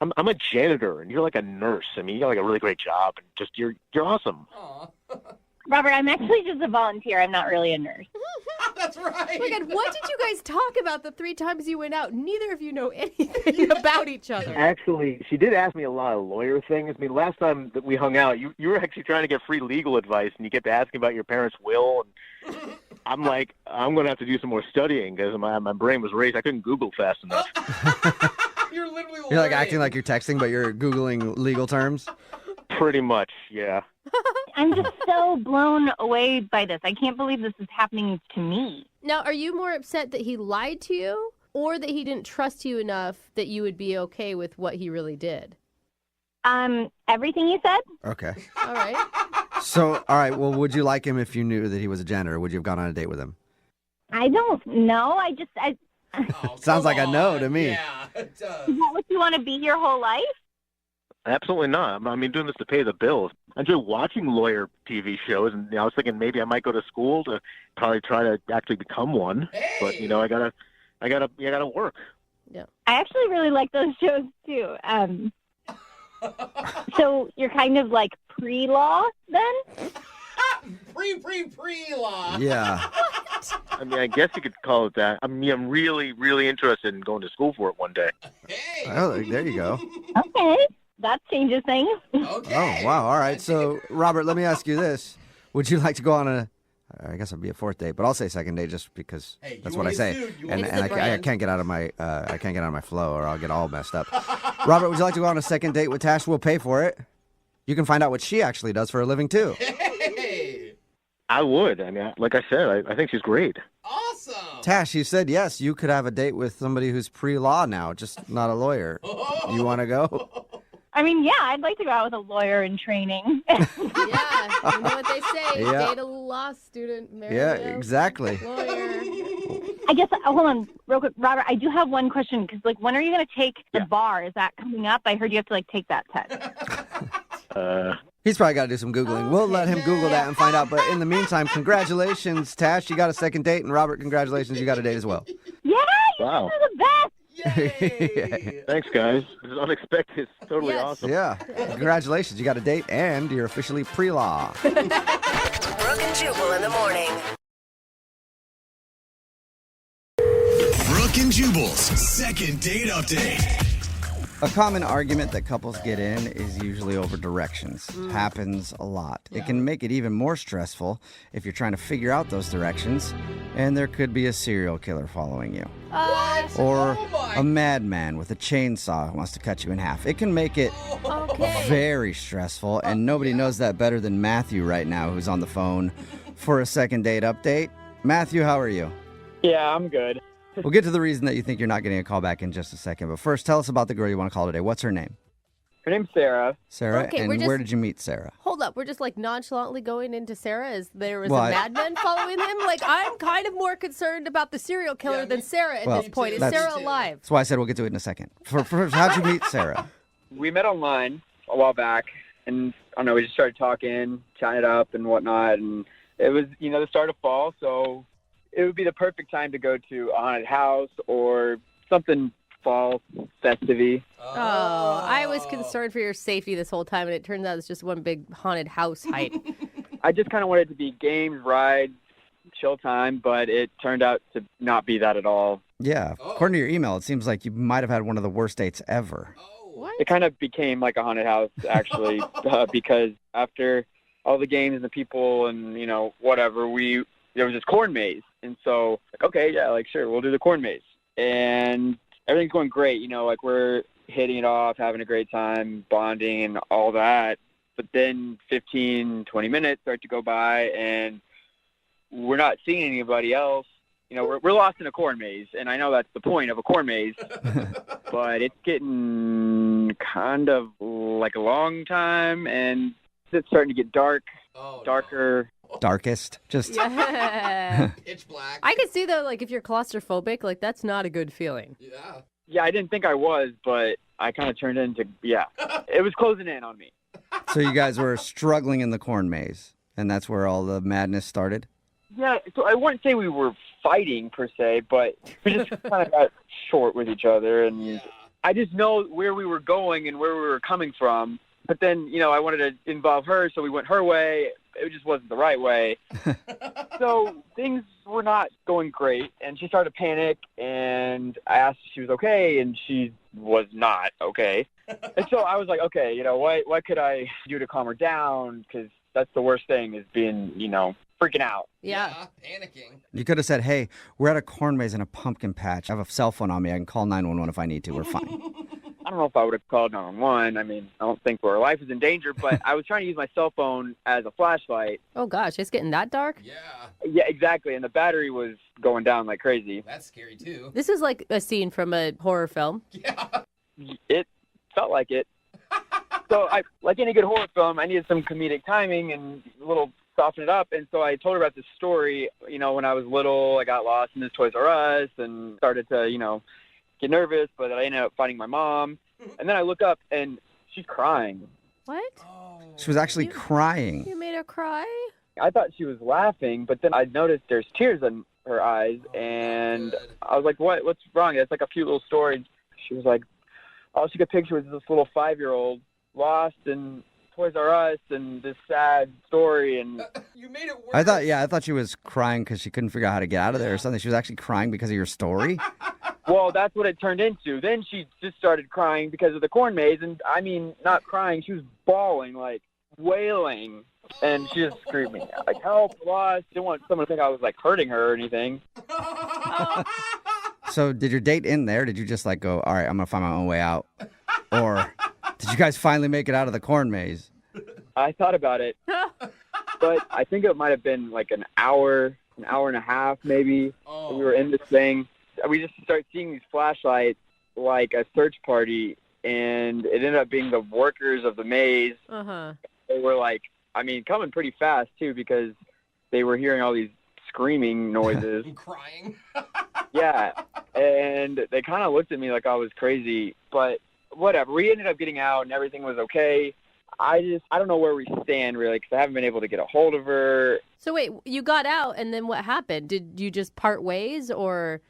I'm a janitor, and you're like a nurse. You got like a really great job, and just you're awesome. Robert, I'm actually just a volunteer. I'm not really a nurse. That's right. Oh my God, what did you guys talk about the 3 times you went out? Neither of you know anything about each other. Actually, she did ask me a lot of lawyer things. Last time that we hung out, you were actually trying to get free legal advice, and you kept asking about your parents' will. And I'm like, I'm going to have to do some more studying because my brain was raised. I couldn't Google fast enough. You're literally You're like acting like you're texting, but you're Googling legal terms? Pretty much, yeah. I'm just so blown away by this. I can't believe this is happening to me. Now, are you more upset that he lied to you or that he didn't trust you enough that you would be okay with what he really did? Everything you said. Okay. All right. So, all right, well, would you like him if you knew that he was a janitor? Would you have gone on a date with him? I don't know. Sounds like a no to me. Yeah, it does. Is that what you want to be your whole life? Absolutely not. Doing this to pay the bills. I enjoy watching lawyer TV shows, and I was thinking maybe I might go to school to probably try to actually become one. Hey! But I gotta work. Yeah. I actually really like those shows too. So you're kind of like pre-law then? Pre-law. Yeah. I guess you could call it that. I'm really, really interested in going to school for it one day. Hey. Oh, there you go. Okay. That changes things. Okay. Oh, wow. All right. So, Robert, let me ask you this. Would you like to go on I guess it'd be a fourth date, but I'll say second date just because Hey, that's you what I always say. do. You And, always and do. I can't get out of my flow, or I'll get all messed up. Robert, would you like to go on a second date with Tash? We'll pay for it. You can find out what she actually does for a living too. Hey, I would. I mean, like I said, I think she's great. awesome. Tash, you said yes. You could have a date with somebody who's pre-law now, just not a lawyer. You want to go? I mean, yeah, I'd like to go out with a lawyer in training. Yeah, you know what they say. Yeah. Date a law student, marry Yeah, a exactly. lawyer. I guess, hold on, real quick, Robert, I do have one question, because, like, when are you going to take the bar? Is that coming up? I heard you have to, like, take that test. He's probably got to do some Googling. We'll let him Google that and find out. But in the meantime, congratulations, Tash. You got a second date. And Robert, congratulations. You got a date as well. Yeah, you Wow. guys are the best. Yay. Thanks, guys. This is unexpected. It's totally Yes. awesome. Yeah. Congratulations. You got a date and you're officially pre-law. Brooke and Jubal in the morning. Brooke and Jubal's second date update. A common argument that couples get in is usually over directions. Happens a lot. It can make it even more stressful if you're trying to figure out those directions, and there could be a serial killer following you. Or a madman with a chainsaw who wants to cut you in half. It can make it very stressful, and nobody knows that better than Matthew right now, who's on the phone for a second date update. Matthew, how are you? Yeah, I'm good. We'll get to the reason that you think you're not getting a call back in just a second. But first, tell us about the girl you want to call today. What's her name? Her name's Sarah. Sarah? Okay, and we're just- where did you meet Sarah? Hold up, we're just like nonchalantly going into Sarah as there was Well, a madman following him. Like, I'm kind of more concerned about the serial killer than Sarah at Well, this point. Is that's- Sarah alive? That's why I said we'll get to it in a second. First, how'd you meet Sarah? We met online a while back, and I don't know, we just started talking, chatting it up and whatnot, and it was, the start of fall, so it would be the perfect time to go to a haunted house or something fall festive-y. Oh, I was concerned for your safety this whole time, and it turns out it's just one big haunted house hike. I just kind of wanted it to be games, rides, chill time, but it turned out to not be that at all. Yeah. According to your email, it seems like you might have had one of the worst dates ever. It kind of became like a haunted house, actually, because after all the games and the people and, whatever, there was this corn maze. And so, okay, yeah, sure, we'll do the corn maze. And everything's going great, we're hitting it off, having a great time, bonding and all that. But then 15, 20 minutes start to go by, and we're not seeing anybody else. We're lost in a corn maze, and I know that's the point of a corn maze, but it's getting kind of like a long time, and it's starting to get darker. Darkest? Just Yeah. Pitch black. I can see, though, if you're claustrophobic, that's not a good feeling. Yeah. Yeah, I didn't think I was, but I kind of turned into, it was closing in on me. So you guys were struggling in the corn maze, and that's where all the madness started? Yeah, so I wouldn't say we were fighting per se, but we just kind of got short with each other, and I just know where we were going and where we were coming from. But then, I wanted to involve her, so we went her way. It just wasn't the right way. So things were not going great, and she started to panic, and I asked if she was okay, and she was not okay. And so I was like, okay, what could I do to calm her down? Because that's the worst thing, is being, freaking out. Yeah. Panicking. You could have said, hey, we're at a corn maze in a pumpkin patch. I have a cell phone on me. I can call 911 if I need to. We're fine. I don't know if I would have called 911. I mean, I don't think our life is in danger, but I was trying to use my cell phone as a flashlight. Oh, gosh, it's getting that dark? Yeah, exactly. And the battery was going down like crazy. That's scary, too. This is like a scene from a horror film. It felt like it. So, like any good horror film, I needed some comedic timing and a little soften it up. And so I told her about this story. When I was little, I got lost in this Toys R Us and started to, get nervous, but I ended up finding my mom. And then I look up, and she's crying. What? She was actually crying. You made her cry? I thought she was laughing, but then I noticed there's tears in her eyes, and I was like, what's wrong? It's like a cute little story. She was like, all she could picture was this little 5-year-old lost in Toys R Us and this sad story. And you made it worse. I thought she was crying because she couldn't figure out how to get out of there or something. She was actually crying because of your story? Well, that's what it turned into. Then she just started crying because of the corn maze. And I mean, not crying. She was bawling, like wailing. And she just screamed me, like, help, lost. Didn't want someone to think I was, like, hurting her or anything. So did your date end there? Did you just like go, all right, I'm going to find my own way out? Or did you guys finally make it out of the corn maze? I thought about it, but I think it might have been like an hour and a half maybe. We were in this thing. We just started seeing these flashlights like a search party, and it ended up being the workers of the maze. Uh-huh. They were like, I mean, coming pretty fast too, because they were hearing all these screaming noises. Crying. Yeah, and they kind of looked at me like I was crazy, but whatever. We ended up getting out, and everything was okay. I don't know where we stand, really, because I haven't been able to get a hold of her. So wait, you got out, and then what happened? Did you just part ways, or?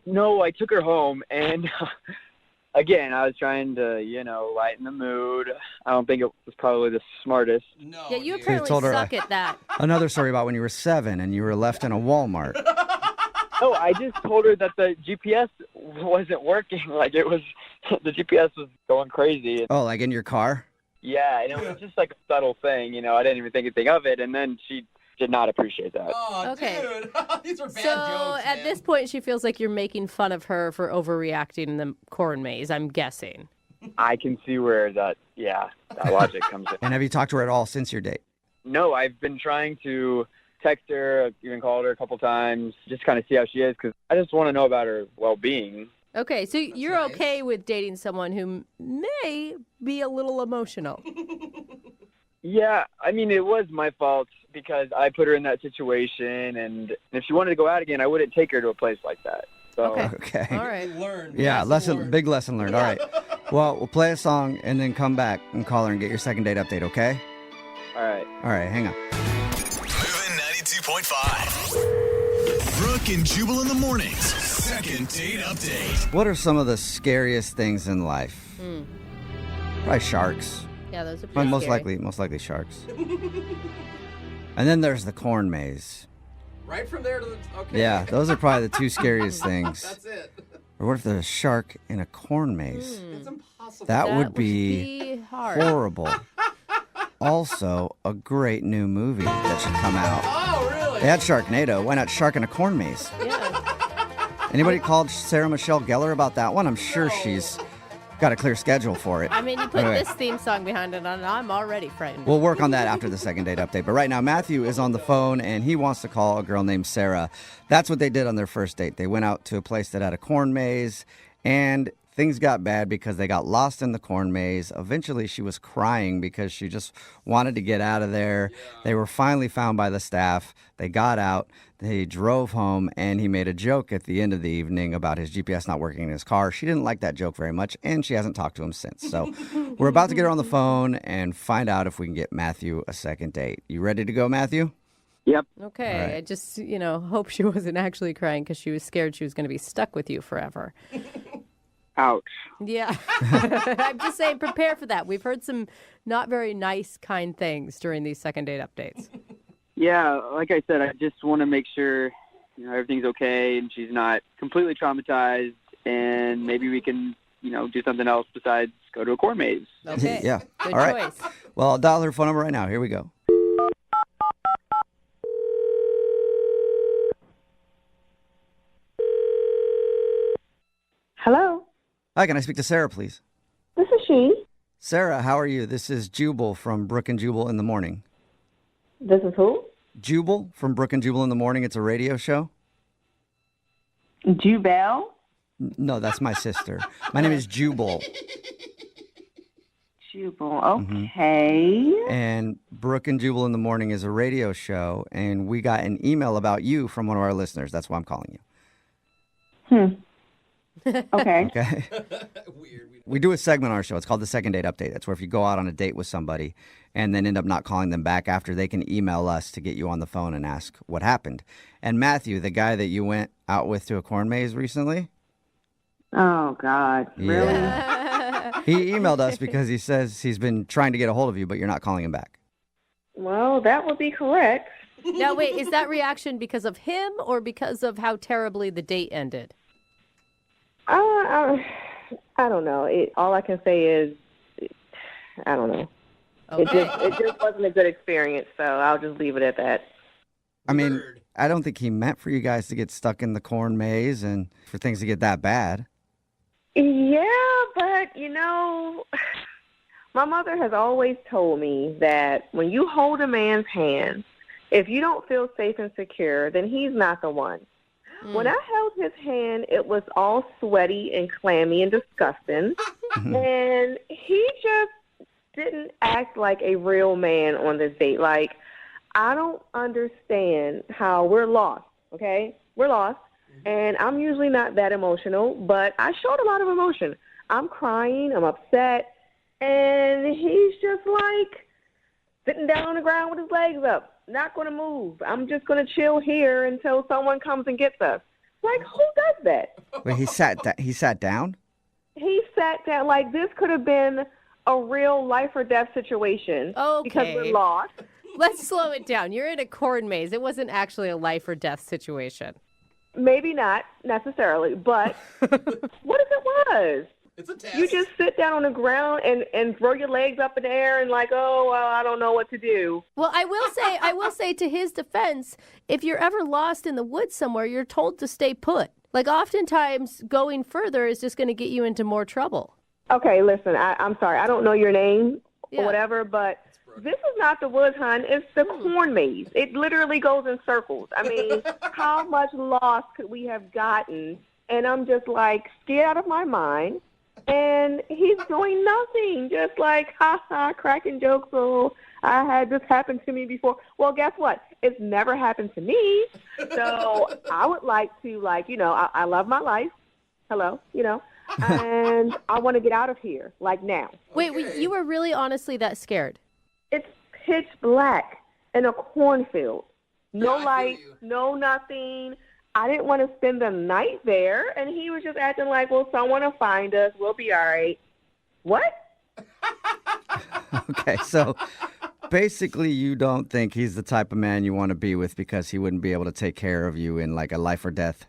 No, I took her home, and again, I was trying to, lighten the mood. I don't think it was probably the smartest. No. Yeah, you dude. apparently told her, suck at that. Another story about when you were 7 and you were left in a Walmart. No, I just told her that the GPS wasn't working. Like, the GPS was going crazy. Oh, like in your car? Yeah, and it was just like a subtle thing, I didn't even think anything of it, and then she did not appreciate that. Oh, Okay. dude. These are bad So jokes, at man. this point, she feels like you're making fun of her for overreacting in the corn maze, I'm guessing. I can see where that logic comes in. And have you talked to her at all since your date? No, I've been trying to text her, I've even called her a couple times, just kind of see how she is, because I just want to know about her well-being. Okay, so you're nice. okay with dating someone who may be a little emotional. Yeah, I mean, it was my fault because I put her in that situation, and if she wanted to go out again, I wouldn't take her to a place like that. So, Okay. All right. Learn. Yeah, Lesson big lesson learned. All right. Well, we'll play a song and then come back and call her and get your second date update, okay? all right. All right, hang on. Moving 92.5. Brooke and Jubal in the mornings. Second date update. What are some of the scariest things in life? Probably sharks. Yeah, those are Well, pretty most likely sharks. And then there's the corn maze. Right from there to the... Okay. Yeah, those are probably the two scariest things. That's it. Or what if there's a shark in a corn maze? It's impossible. That would be hard. horrible. Also, a great new movie that should come out. Oh, really? They had Sharknado. Why not Shark in a Corn Maze? Yeah. Anybody called Sarah Michelle Gellar about that one? I'm sure she's got a clear schedule for it. I mean, you put Anyway. this theme song behind it, and I'm already frightened. We'll work on that after the second date update. But right now, Matthew is on the phone, and he wants to call a girl named Sarah. That's what they did on their first date. They went out to a place that had a corn maze, and things got bad because they got lost in the corn maze. Eventually, she was crying because she just wanted to get out of there. Yeah. They were finally found by the staff. They got out. They drove home, and he made a joke at the end of the evening about his GPS not working in his car. She didn't like that joke very much, and she hasn't talked to him since. So we're about to get her on the phone and find out if we can get Matthew a second date. You ready to go, Matthew? Yep. Okay, All right. I just, hope she wasn't actually crying because she was scared she was going to be stuck with you forever. Ouch. Yeah. I'm just saying, prepare for that. We've heard some not very nice, kind things during these second date updates. Yeah, like I said, I just want to make sure everything's okay and she's not completely traumatized, and maybe we can, do something else besides go to a corn maze. Okay. Yeah. Good All right. choice. Well, I'll dial her phone number right now. Here we go. Hello, Hi, can I speak to Sarah, please? this is she. Sarah, how are you? This is Jubal from Brooke and Jubal in the Morning. This is who? Jubal from Brooke and Jubal in the Morning. It's a radio show. Jubal. No, that's my sister. My name is Jubal. Jubal. Okay. And Brooke and Jubal in the Morning is a radio show, and we got an email about you from one of our listeners. That's why I'm calling you. Okay. Okay. Weird. We do a segment on our show. It's called the Second Date Update. That's where if you go out on a date with somebody and then end up not calling them back after, they can email us to get you on the phone and ask what happened. And Matthew, the guy that you went out with to a corn maze recently, Oh God. Really? he emailed us because he says he's been trying to get a hold of you, but you're not calling him back. Well, that would be correct. Now, wait, is that reaction because of him or because of how terribly the date ended? I don't know. All I can say is, I don't know. It just wasn't a good experience, so I'll just leave it at that. I mean, I don't think he meant for you guys to get stuck in the corn maze and for things to get that bad. Yeah, but, my mother has always told me that when you hold a man's hand, if you don't feel safe and secure, then he's not the one. When I held his hand, it was all sweaty and clammy and disgusting, and he just didn't act like a real man on this date. Like, I don't understand how we're lost, okay? We're lost, and I'm usually not that emotional, but I showed a lot of emotion. I'm crying, I'm upset, and he's just like sitting down on the ground with his legs up. Not going to move. I'm just going to chill here until someone comes and gets us. Like, who does that? Wait, he sat down? He sat down. Like, this could have been a real life or death situation because we're lost. Let's slow it down. You're in a corn maze. It wasn't actually a life or death situation. Maybe not necessarily, but what if it was? It's a test. You just sit down on the ground and throw your legs up in the air and like, oh, well, I don't know what to do. Well, I will say to his defense, if you're ever lost in the woods somewhere, you're told to stay put. Like, oftentimes going further is just going to get you into more trouble. Okay, listen, I'm sorry. I don't know your name or whatever, but this is not the woods, hon. It's the corn maze. It literally goes in circles. I mean, how much lost could we have gotten? And I'm just like scared out of my mind. And he's doing nothing, just like, cracking jokes. Oh, I had this happen to me before. Well, guess what? It's never happened to me. So I would like to, I love my life. Hello, and I want to get out of here, like now. Wait, you were really honestly that scared? It's pitch black in a cornfield. No light, no nothing. I didn't want to spend the night there, and he was just acting like, well, someone will find us. We'll be all right. What? Okay, so basically you don't think he's the type of man you want to be with because he wouldn't be able to take care of you in like a life or death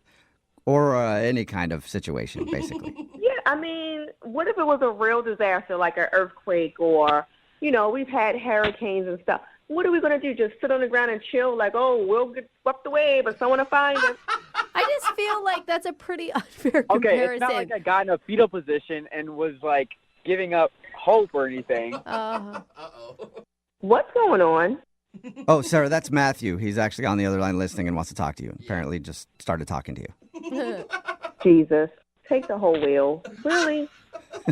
or any kind of situation, basically. Yeah, I mean, what if it was a real disaster, like an earthquake or, we've had hurricanes and stuff. What are we going to do? Just sit on the ground and chill like, oh, we'll get swept away, but someone will find us? I just feel like that's a pretty unfair comparison. Okay, it's not like I got in a fetal position and was like giving up hope or anything. What's going on? Oh, Sarah, that's Matthew. He's actually on the other line listening and wants to talk to you. Apparently just started talking to you. Jesus, take the whole wheel. Really?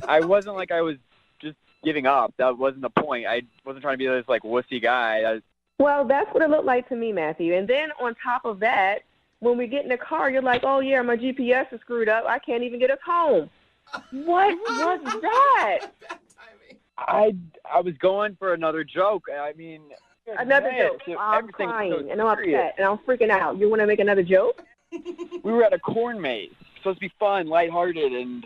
I wasn't like I was just giving up. That wasn't the point. I wasn't trying to be this like wussy guy. Well, that's what it looked like to me, Matthew. And then on top of that, when we get in the car, you're like, oh, yeah, my GPS is screwed up. I can't even get us home. What was that? I was going for another joke. I mean, another joke. I'm crying and I'm upset and I'm freaking out. You want to make another joke? We were at a corn maze. It's supposed to be fun, lighthearted, and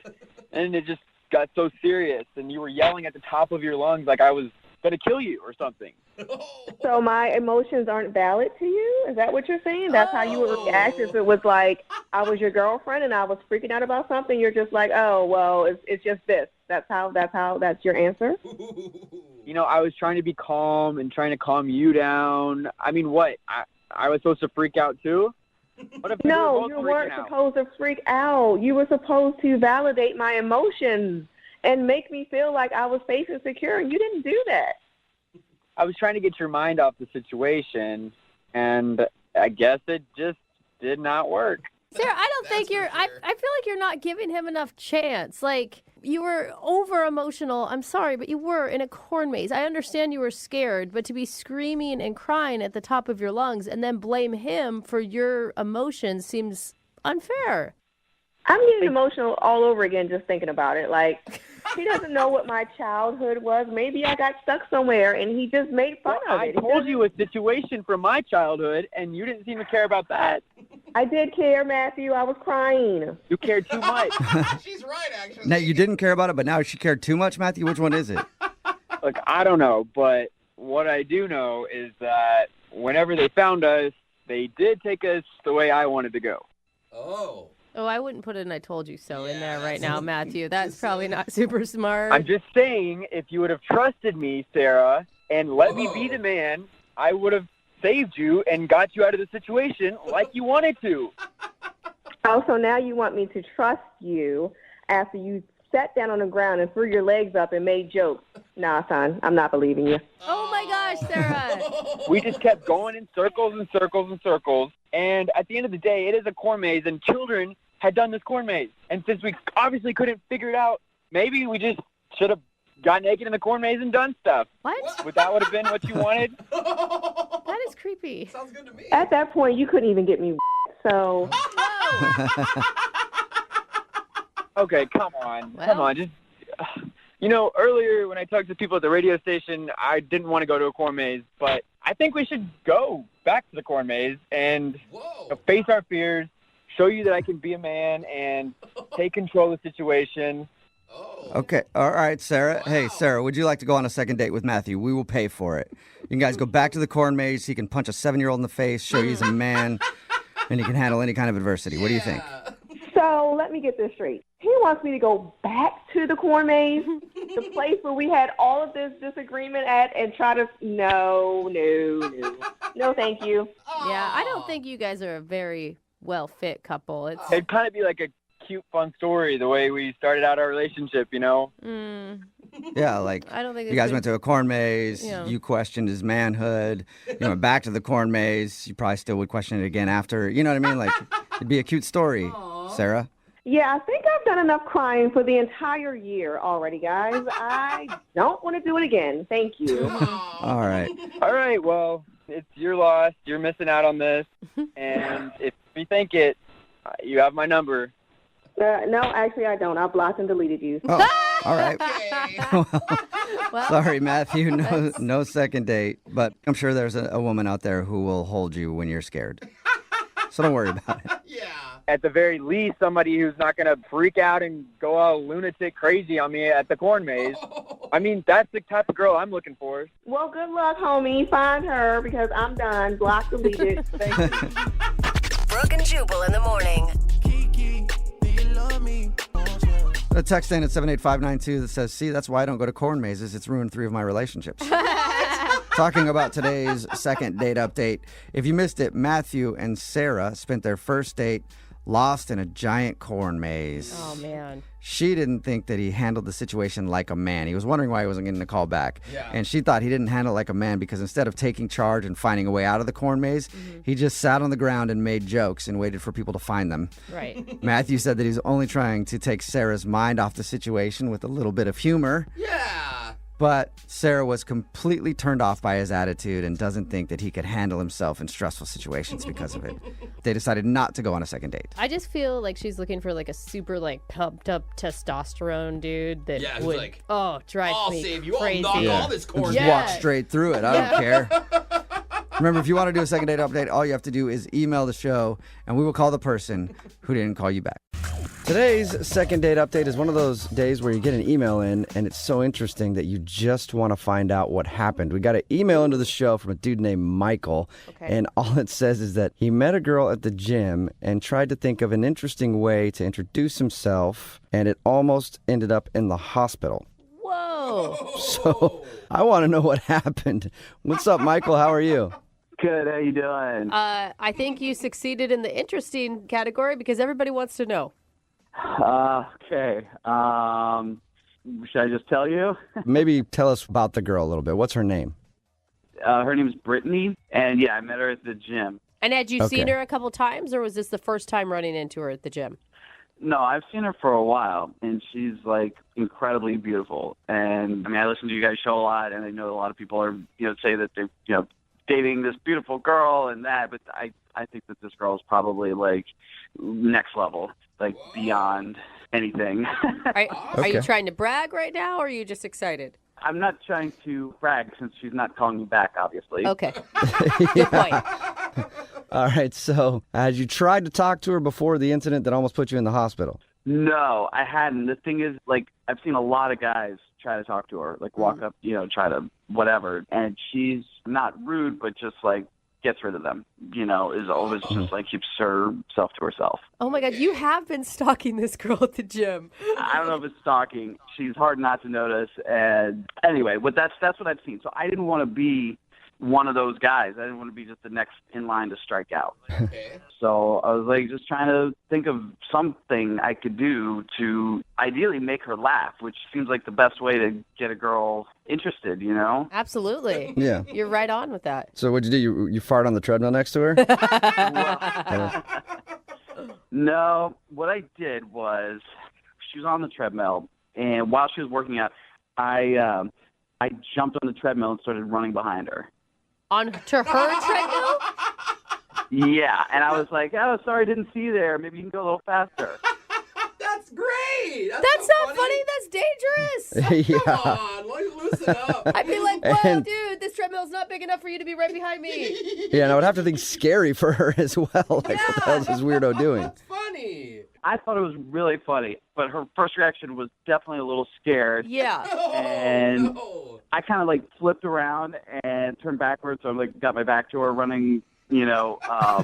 it just got so serious. And you were yelling at the top of your lungs like I was going to kill you or something. So my emotions aren't valid to you? Is that what you're saying? That's how you would react if it was like I was your girlfriend and I was freaking out about something. You're just like, oh, well, it's just this. That's your answer? I was trying to be calm and trying to calm you down. I mean, what? I was supposed to freak out too? What if no, you weren't supposed to freak out. You were supposed to validate my emotions and make me feel like I was safe and secure, and you didn't do that. I was trying to get your mind off the situation, and I guess it just did not work. Sarah, I don't think I feel like you're not giving him enough chance. Like, you were over emotional. I'm sorry, but you were in a corn maze. I understand you were scared, but to be screaming and crying at the top of your lungs and then blame him for your emotions seems unfair. I'm getting emotional all over again just thinking about it. Like, he doesn't know what my childhood was. Maybe I got stuck somewhere, and he just made fun of it. I told you a situation from my childhood, and you didn't seem to care about that. I did care, Matthew. I was crying. You cared too much. She's right, actually. Now, you didn't care about it, but now she cared too much, Matthew? Which one is it? Look, I don't know, but what I do know is that whenever they found us, they did take us the way I wanted to go. Oh, I wouldn't put an I told you so in there right now, Matthew. That's probably not super smart. I'm just saying, if you would have trusted me, Sarah, and let me be the man, I would have saved you and got you out of the situation like you wanted to. Oh, so now you want me to trust you after you sat down on the ground and threw your legs up and made jokes. Nah, son, I'm not believing you. Oh my gosh, Sarah. We just kept going in circles and circles and circles. And at the end of the day, it is a corn maze, and children had done this corn maze. And since we obviously couldn't figure it out, maybe we just should have got naked in the corn maze and done stuff. What? Would that would have been what you wanted? That is creepy. Sounds good to me. At that point, you couldn't even get me so... Okay, come on. Well. Come on. Just, earlier when I talked to people at the radio station, I didn't want to go to a corn maze, but I think we should go back to the corn maze and face our fears, show you that I can be a man and take control of the situation. Okay. All right, Sarah. Wow. Hey, Sarah, would you like to go on a second date with Matthew? We will pay for it. You can guys go back to the corn maze. He can punch a 7-year-old in the face, show you he's a man, and he can handle any kind of adversity. What do you think? So let me get this straight. He wants me to go back to the corn maze, the place where we had all of this disagreement at, and try to... No, thank you. Yeah, I don't think you guys are a very well-fit couple. It'd kind of be like a cute, fun story, the way we started out our relationship, Yeah, like I don't think you guys went to a corn maze, you questioned his manhood, you went back to the corn maze, you probably still would question it again after, you know what I mean? Like, it'd be a cute story, Sarah. Yeah, I think I've done enough crying for the entire year already, guys. I don't want to do it again. Thank you. All right. All right, well, it's your loss. You're missing out on this. And if you think it, you have my number. No, actually, I don't. I blocked and deleted you. Oh, all right. Well, sorry, Matthew. No second date. But I'm sure there's a woman out there who will hold you when you're scared. So don't worry about it. Yeah. At the very least, somebody who's not going to freak out and go all lunatic crazy on me at the corn maze. I mean, that's the type of girl I'm looking for. Well, good luck, homie. Find her because I'm done. Blocked, deleted. Thank you. Brooke and Jubal in the morning. A text in at 78592 that says, see, that's why I don't go to corn mazes. It's ruined 3 of my relationships. Talking about today's second date update. If you missed it, Matthew and Sarah spent their first date lost in a giant corn maze. Oh, man. She didn't think that he handled the situation like a man. He was wondering why he wasn't getting a call back. Yeah. And she thought he didn't handle it like a man because instead of taking charge and finding a way out of the corn maze, he just sat on the ground and made jokes and waited for people to find them. Right. Matthew said that he's only trying to take Sarah's mind off the situation with a little bit of humor. Yeah. But Sarah was completely turned off by his attitude and doesn't think that he could handle himself in stressful situations because of it. They decided not to go on a second date. I just feel like she's looking for like a super pumped up testosterone dude that would like, drive I'll me save you. crazy. I'll knock all this corn. Just walk straight through it. I don't care. Remember, if you want to do a second date update, all you have to do is email the show, and we will call the person who didn't call you back. Today's second date update is one of those days where you get an email in, and it's so interesting that you just want to find out what happened. We got an email into the show from a dude named Michael, and all it says is that he met a girl at the gym and tried to think of an interesting way to introduce himself, and it almost ended up in the hospital. Whoa. So I want to know what happened. What's up, Michael? How are you? Good. How you doing? I think you succeeded in the interesting category because everybody wants to know. Okay. Should I just tell you? Maybe tell us about the girl a little bit. What's her name? Her name is Brittany, and I met her at the gym. And had you seen her a couple times, or was this the first time running into her at the gym? No, I've seen her for a while, and she's incredibly beautiful. And I listen to you guys show a lot, and I know a lot of people are say that they're dating this beautiful girl and that, but I think that this girl is probably next level, beyond anything. Are you trying to brag right now, or are you just excited? I'm not trying to brag since she's not calling me back, obviously. Okay. Good point. All right, so had you tried to talk to her before the incident that almost put you in the hospital? No, I hadn't. The thing is, I've seen a lot of guys try to talk to her, walk up, try to whatever. And she's not rude, but just gets rid of them, is always just like keeps herself to herself. Oh my God, you have been stalking this girl at the gym. I don't know if it's stalking. She's hard not to notice. And anyway, that's what I've seen. So I didn't want to be one of those guys. I didn't want to be just the next in line to strike out. Okay. So I was like just trying to think of something I could do to ideally make her laugh, which seems like the best way to get a girl interested, Absolutely. Yeah. You're right on with that. So what'd you do? You fart on the treadmill next to her? No, what I did was she was on the treadmill, and while she was working out, I jumped on the treadmill and started running behind her. To her treadmill? Yeah, and I was like, oh, sorry, didn't see you there. Maybe you can go a little faster. That's great. That's not funny. That's dangerous. Yeah. Come on, loosen up. I'd be like, whoa, And- dude, this treadmill's not big enough for you to be right behind me. Yeah, and I would have to think scary for her as well. Like, what the hell is this weirdo doing? That's funny. I thought it was really funny, but her first reaction was definitely a little scared. Yeah. And No. I kind of like flipped around and turned backwards. So I like got my back to her running, and I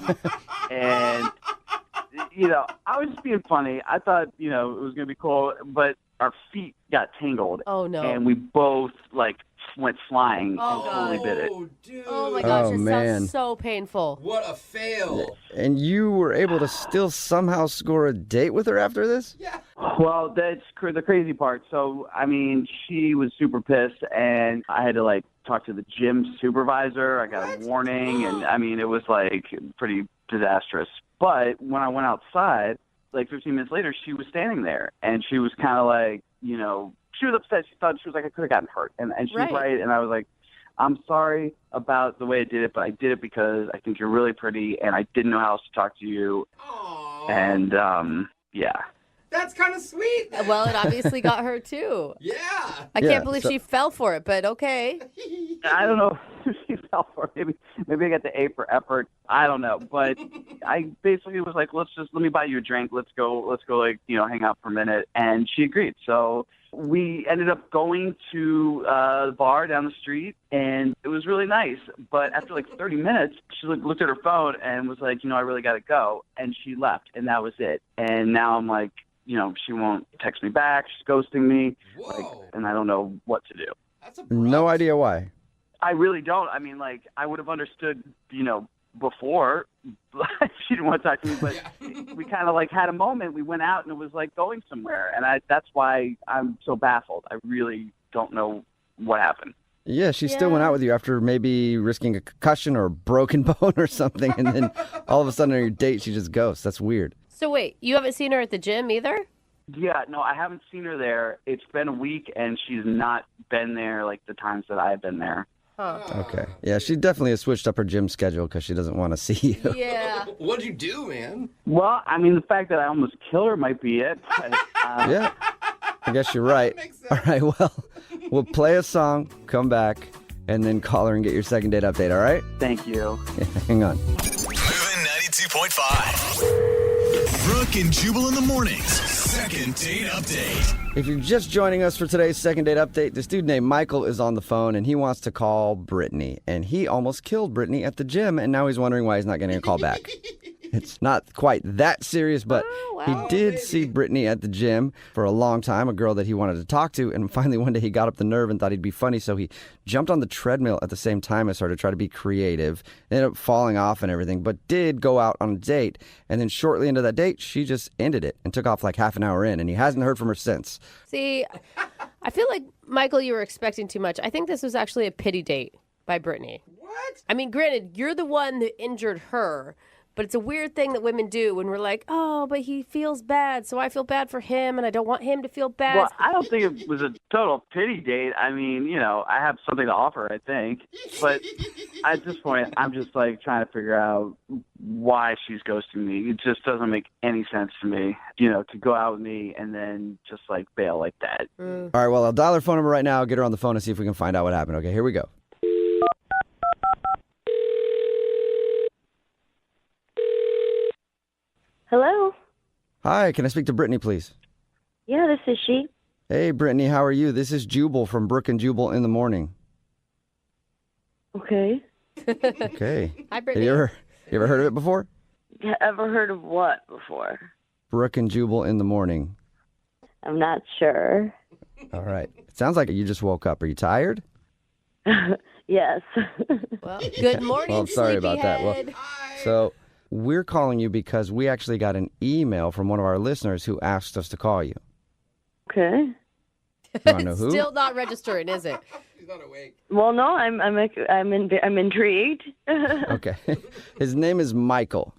was just being funny. I thought, it was going to be cool, but our feet got tangled. Oh, no. And we both like went flying Oh, and totally bit it. Oh, dude. Oh my gosh, Oh, it man. sounds so painful. What a fail. And you were able to still somehow score a date with her after this? Yeah. Well, that's the crazy part. So, I mean, she was super pissed, and I had to, like, talk to the gym supervisor. I got a warning, and, I mean, it was, like, pretty disastrous. But when I went outside, like, 15 minutes later, she was standing there, and she was kind of like, she was upset. She thought, she was like, I could have gotten hurt. And she was right, and I was like, I'm sorry about the way I did it, but I did it because I think you're really pretty, and I didn't know how else to talk to you. Aww. And, yeah. That's kind of sweet. Then. Well, it obviously got her too. Yeah. I can't believe she fell for it, but okay. I don't know if she fell for it. Maybe I got the A for effort. I don't know. But I basically was like, let me buy you a drink. Let's go like, hang out for a minute. And she agreed. So we ended up going to the bar down the street, and it was really nice. But after like 30 minutes, she looked at her phone and was like, I really got to go. And she left, and that was it. And now I'm like, she won't text me back. She's ghosting me. Whoa. And I don't know what to do. That's No idea why. I really don't. I mean, like, I would have understood, before she didn't want to talk to me, but we kind of like had a moment. We went out and it was like going somewhere. And that's why I'm so baffled. I really don't know what happened. Yeah, she still went out with you after maybe risking a concussion or a broken bone or something. And then all of a sudden on your date, she just ghosts. That's weird. So wait, you haven't seen her at the gym either? Yeah, no, I haven't seen her there. It's been a week, and she's not been there like the times that I've been there. Huh. Okay. Yeah, she definitely has switched up her gym schedule because she doesn't want to see you. Yeah. What'd you do, man? Well, I mean, the fact that I almost killed her might be it. But, Yeah, I guess you're right. All right, well, we'll play a song, come back, and then call her and get your second date update, all right? Thank you. Yeah, hang on. Moving 92.5. Brooke and Jubal in the mornings. Second date update. If you're just joining us for today's second date update, this dude named Michael is on the phone, and he wants to call Brittany. And he almost killed Brittany at the gym, and now he's wondering why he's not getting a call back. It's not quite that serious, but he did see Brittany at the gym for a long time, a girl that he wanted to talk to. And finally, one day he got up the nerve and thought he'd be funny, so he jumped on the treadmill at the same time as her to try to be creative. Ended up falling off and everything, but did go out on a date. And then shortly into that date, she just ended it and took off like half an hour in, and he hasn't heard from her since. See, I feel like, Michael, you were expecting too much. I think this was actually a pity date by Brittany. What? I mean, granted, you're the one that injured her, but it's a weird thing that women do when we're like, oh, but he feels bad, so I feel bad for him, and I don't want him to feel bad. Well, I don't think it was a total pity date. I mean, I have something to offer, I think. But at this point, I'm just, like, trying to figure out why she's ghosting me. It just doesn't make any sense to me, to go out with me and then just, like, bail like that. All right, well, I'll dial her phone number right now, get her on the phone, and see if we can find out what happened. Okay, here we go. Hello? Hi, can I speak to Brittany, please? Yeah, this is she. Hey, Brittany, how are you? This is Jubal from Brooke and Jubal in the morning. Okay. Okay. Hi, Have Brittany. you ever heard of it before? Ever heard of what before? Brooke and Jubal in the morning. I'm not sure. All right. It sounds like you just woke up. Are you tired? Yes. Well, good morning, Well, I'm sorry about that. Well, sleepyhead. so we're calling you because we actually got an email from one of our listeners who asked us to call you. Okay. You want to know who? Still not registering, is it? Well, no, I'm intrigued. Okay. His name is Michael.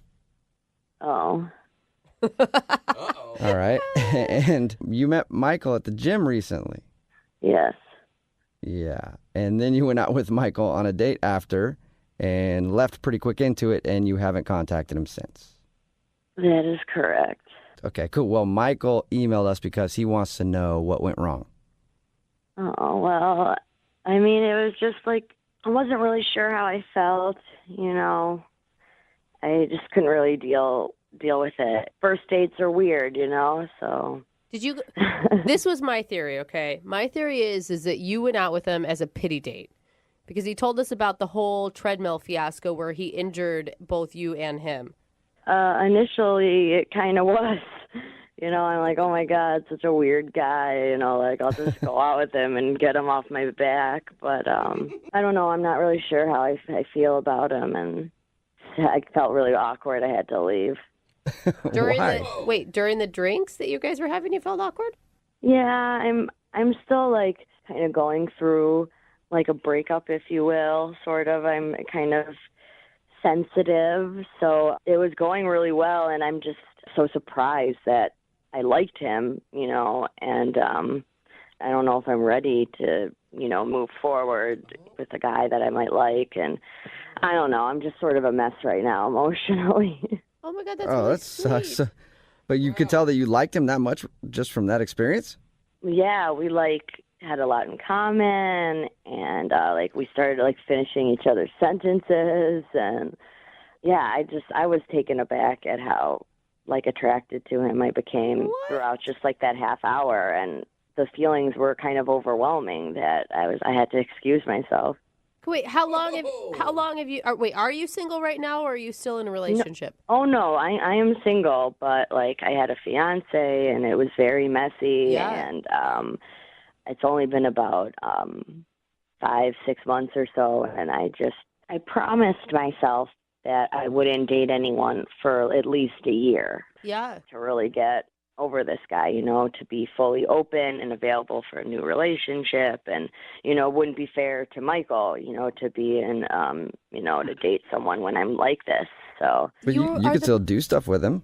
Oh. All right. And you met Michael at the gym recently. Yes. Yeah. And then you went out with Michael on a date after and left pretty quick into it, and you haven't contacted him since. That is correct. Okay, cool. Well, Michael emailed us because he wants to know what went wrong. Oh, well, I mean, it was just like, I wasn't really sure how I felt, you know. I just couldn't really deal with it. First dates are weird, you know, so. Did you? This was my theory, okay? My theory is that you went out with him as a pity date because he told us about the whole treadmill fiasco where he injured both you and him. Initially, it kind of was. You know, I'm like, oh my God, such a weird guy. You know, like I'll just go out with him and get him off my back. But I don't know. I'm not really sure how I feel about him, and I felt really awkward. I had to leave. During the drinks that you guys were having, you felt awkward? Yeah, I'm still like kind of going through like a breakup, if you will, sort of. I'm kind of sensitive, so it was going really well, and I'm just so surprised that I liked him, you know, and I don't know if I'm ready to, you know, move forward with a guy that I might like, and I don't know. I'm just sort of a mess right now emotionally. Oh my God, that's Oh, really that sucks. But you could tell that you liked him that much just from that experience? Yeah, we like had a lot in common, and like we started like finishing each other's sentences, and yeah, I was taken aback at how like attracted to him I became throughout just like that half hour, and the feelings were kind of overwhelming that I had to excuse myself. Wait, how long have you? Are you single right now, or are you still in a relationship? No, I am single, but like I had a fiance, and it was very messy, and it's only been about 5-6 months or so, and I promised myself that I wouldn't date anyone for at least a year. Yeah. To really get over this guy, you know, to be fully open and available for a new relationship. And, you know, it wouldn't be fair to Michael, you know, to be in, you know, to date someone when I'm like this. So. But you could still do stuff with him.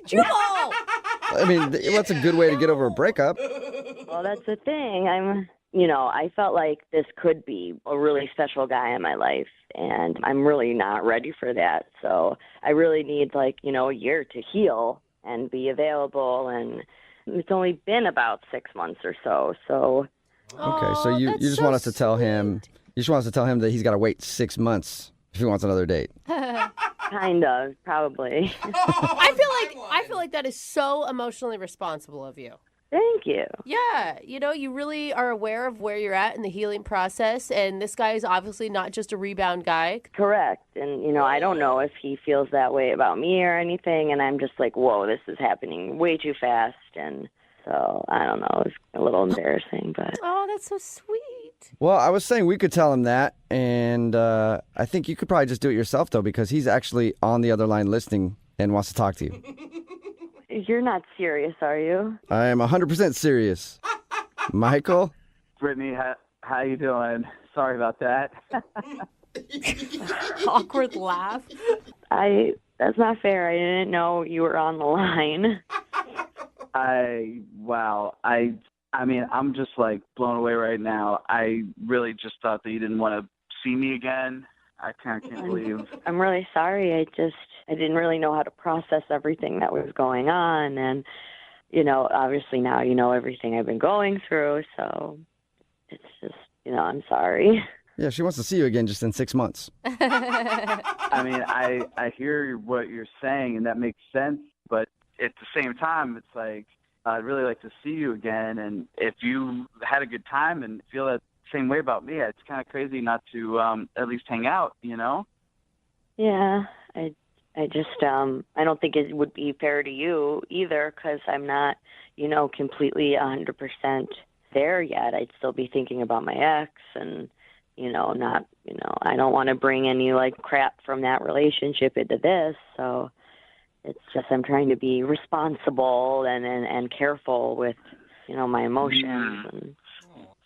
Jubal! I mean, what's a good way to get over a breakup? Well, that's the thing. I felt like this could be a really special guy in my life, and I'm really not ready for that. So I really need, like, you know, a year to heal and be available, and it's only been about 6 months or so. So. Okay, so you just want us to tell him. You just want us to tell him that he's got to wait 6 months if he wants another date. Kind of, probably. I feel like that is so emotionally responsible of you. Thank you. Yeah, you know, you really are aware of where you're at in the healing process, and this guy is obviously not just a rebound guy. Correct. And, you know, I don't know if he feels that way about me or anything, and I'm just like, whoa, this is happening way too fast, and so, I don't know, it's a little embarrassing, but... Oh, that's so sweet. Well, I was saying we could tell him that, and I think you could probably just do it yourself, though, because he's actually on the other line listening and wants to talk to you. You're not serious, are you? I am 100% serious. Michael? Brittany, how you doing? Sorry about that. Awkward laugh. That's not fair. I didn't know you were on the line. I mean, I'm just like blown away right now. I really just thought that you didn't want to see me again. I can't believe. I'm really sorry. I didn't really know how to process everything that was going on. And, you know, obviously now you know everything I've been going through. So it's just, you know, I'm sorry. Yeah, she wants to see you again just in 6 months. I mean, I hear what you're saying, and that makes sense. But at the same time, it's like, I'd really like to see you again. And if you had a good time and feel that same way about me. It's kind of crazy not to at least hang out, you know? Yeah, I just I don't think it would be fair to you either, because I'm not, completely 100% there yet. I'd still be thinking about my ex, and not, I don't want to bring any like crap from that relationship into this. So it's just I'm trying to be responsible and careful with my emotions. And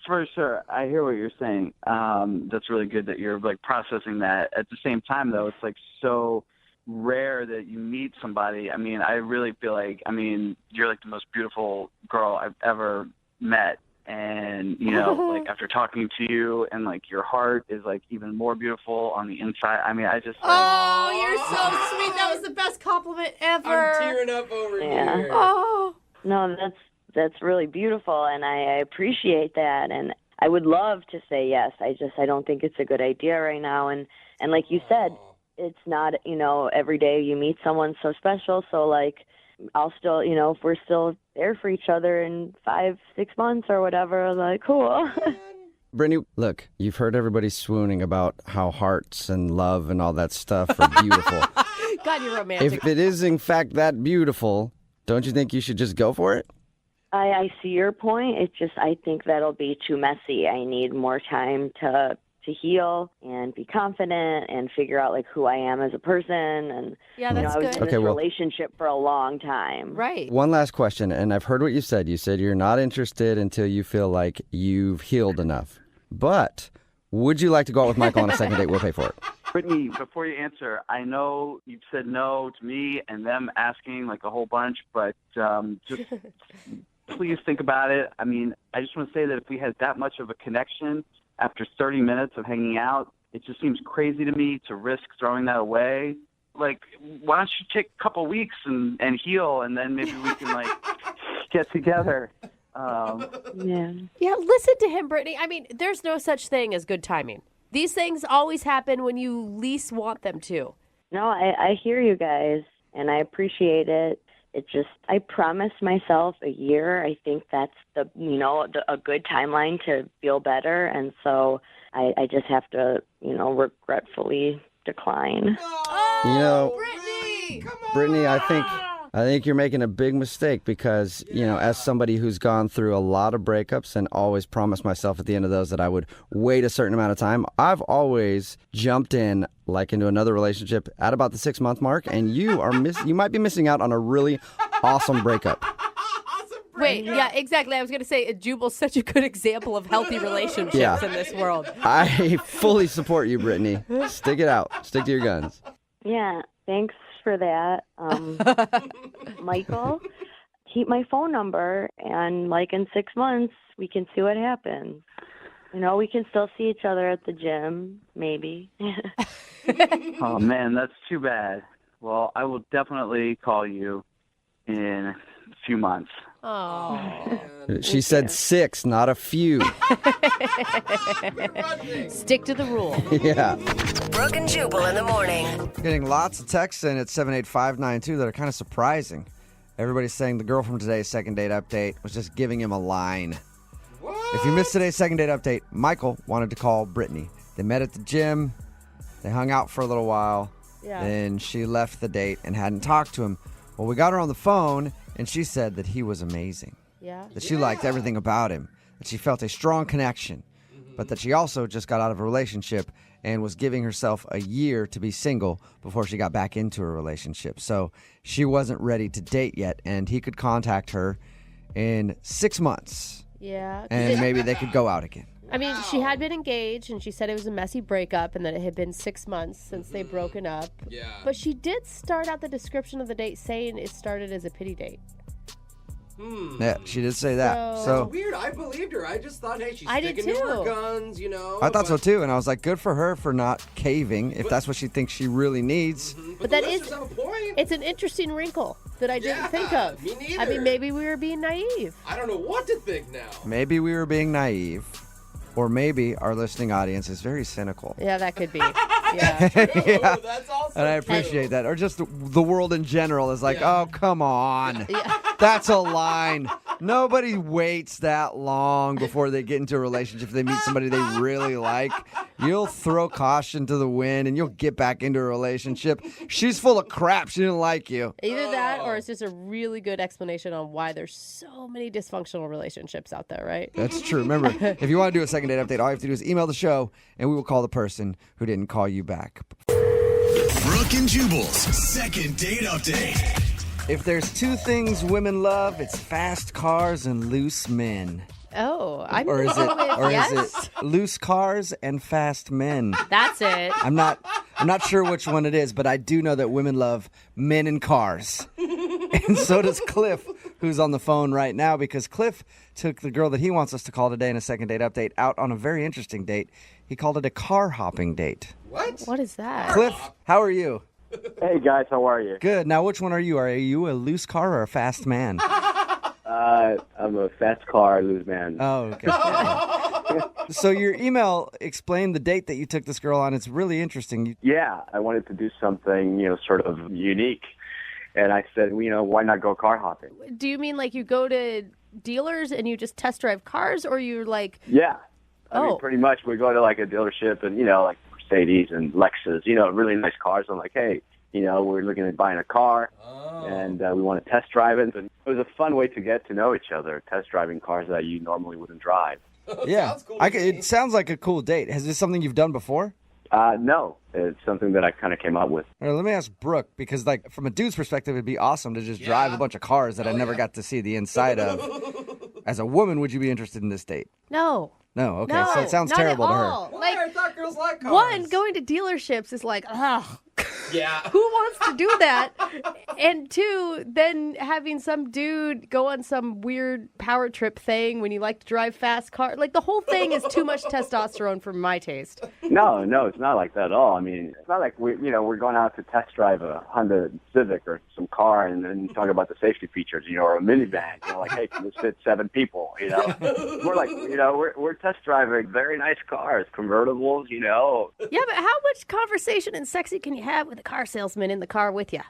For sure. I hear what you're saying. That's really good that you're like processing that. At the same time, though, it's like so rare that you meet somebody. I mean, I really feel like, you're like the most beautiful girl I've ever met. And, like after talking to you, and like your heart is like even more beautiful on the inside. I just. Oh, you're so sweet. That was the best compliment ever. I'm tearing up over here. Oh. No, that's really beautiful, and I appreciate that, and I would love to say yes. I don't think it's a good idea right now, and like you said, it's not, every day you meet someone so special, so like I'll still, if we're still there for each other in 5-6 months or whatever, like cool. Brittany, look, you've heard everybody swooning about how hearts and love and all that stuff are beautiful. God, you're romantic. If it is in fact that beautiful, don't you think you should just go for it? I see your point. It's just I think that'll be too messy. I need more time to heal and be confident and figure out like who I am as a person. And yeah, that's I was good. in this relationship for a long time. Right. One last question, and I've heard what you said. You said you're not interested until you feel like you've healed enough. But would you like to go out with Michael on a second date? We'll pay for it. Brittany, before you answer, I know you've said no to me and them asking like a whole bunch, but just please think about it. I just want to say that if we had that much of a connection after 30 minutes of hanging out, it just seems crazy to me to risk throwing that away. Like, why don't you take a couple weeks and heal, and then maybe we can like get together. Yeah, listen to him, Brittany. There's no such thing as good timing. These things always happen when you least want them to. No, I hear you guys, and I appreciate it. It just, I promised myself a year. I think that's a good timeline to feel better. And so I just have to, regretfully decline. Brittany, I think you're making a big mistake because, as somebody who's gone through a lot of breakups and always promised myself at the end of those that I would wait a certain amount of time, I've always jumped in like into another relationship at about the 6-month mark, and you might be missing out on a really awesome breakup. Wait, yeah, exactly. I was going to say, Jubal's such a good example of healthy relationships in this world. I fully support you, Brittany. Stick it out. Stick to your guns. Yeah, thanks for that. Michael, keep my phone number, and like in 6 months, we can see what happens. We can still see each other at the gym, maybe. Oh, man, that's too bad. Well, I will definitely call you in a few months. Oh. She said 6, not a few. Stick to the rule. Yeah. Brooke and Jubal in the morning. Getting lots of texts in at 78592 that are kind of surprising. Everybody's saying the girl from today's second date update was just giving him a line. What? If you missed today's second date update, Michael wanted to call Brittany. They met at the gym. They hung out for a little while. Yeah. Then she left the date and hadn't talked to him. Well, we got her on the phone, and she said that he was amazing. Yeah. That she liked everything about him. That she felt a strong connection. But that she also just got out of a relationship and was giving herself a year to be single before she got back into a relationship. So she wasn't ready to date yet, and he could contact her in 6 months. Yeah. And maybe they could go out again. She had been engaged, and she said it was a messy breakup and that it had been 6 months since they'd broken up. Yeah. But she did start out the description of the date saying it started as a pity date. Yeah, she did say that. So weird. I believed her. I just thought, hey, she's I did sticking to her too. guns, I thought so too, and I was like, good for her for not caving if that's what she thinks she really needs. But that is, it's an interesting wrinkle that I didn't think of. Me neither. Maybe we were being naive. I don't know what to think now. Maybe we were being naive, or maybe our listening audience is very cynical. Yeah, that could be. Yeah. Yeah. That's also And I appreciate that. Or just the world in general is like, oh, come on. That's a line. Nobody waits that long before they get into a relationship. If they meet somebody they really like, you'll throw caution to the wind and you'll get back into a relationship. She's full of crap. She didn't like you. Either that or it's just a really good explanation on why there's so many dysfunctional relationships out there, right? That's true. Remember, if you want to do a second date update, all you have to do is email the show and we will call the person who didn't call you back. Brooke and Jubal's second date update. If there's two things women love, it's fast cars and loose men. Oh, I'm Or is it yes. is it loose cars and fast men? That's it. I'm not sure which one it is, but I do know that women love men and cars. And so does Cliff, who's on the phone right now, because Cliff took the girl that he wants us to call today in a second date update out on a very interesting date. He called it a car hopping date. What? What is that? Cliff, how are you? Hey guys, how are you? Good. Now, which one are you? Are you a loose car or a fast man? I'm a fast car loose man. Oh, okay. So your email explained the date that you took this girl on. It's really interesting. Yeah, I wanted to do something, sort of unique. And I said, why not go car hopping? Do you mean like you go to dealers and you just test drive cars, or you're like... Yeah. I Oh. mean, pretty much we go to like a dealership and, like Mercedes and Lexus, really nice cars. I'm like, hey, we're looking at buying a car and we want to test drive it. And it was a fun way to get to know each other, test driving cars that you normally wouldn't drive. Yeah. It sounds like a cool date. Is this something you've done before? No, it's something that I kind of came up with. All right, let me ask Brooke, because like from a dude's perspective, it'd be awesome to just drive a bunch of cars that I never got to see the inside of. As a woman, would you be interested in this date? No. No, okay. No, So it sounds not terrible at to her. all. Why? Like, I thought girls like cars. one, going to dealerships is like, ugh. Yeah. Who wants to do that? And two, then having some dude go on some weird power trip thing when you like to drive fast cars. Like, the whole thing is too much testosterone for my taste. No, it's not like that at all. I mean, it's not like we're going out to test drive a Honda Civic or some car and then talk about the safety features, or a minivan. Like, hey, can this fit 7 people? We're like, we're test driving very nice cars, convertibles. Yeah, but how much conversation and sexy can you have with a car salesman in the car with you?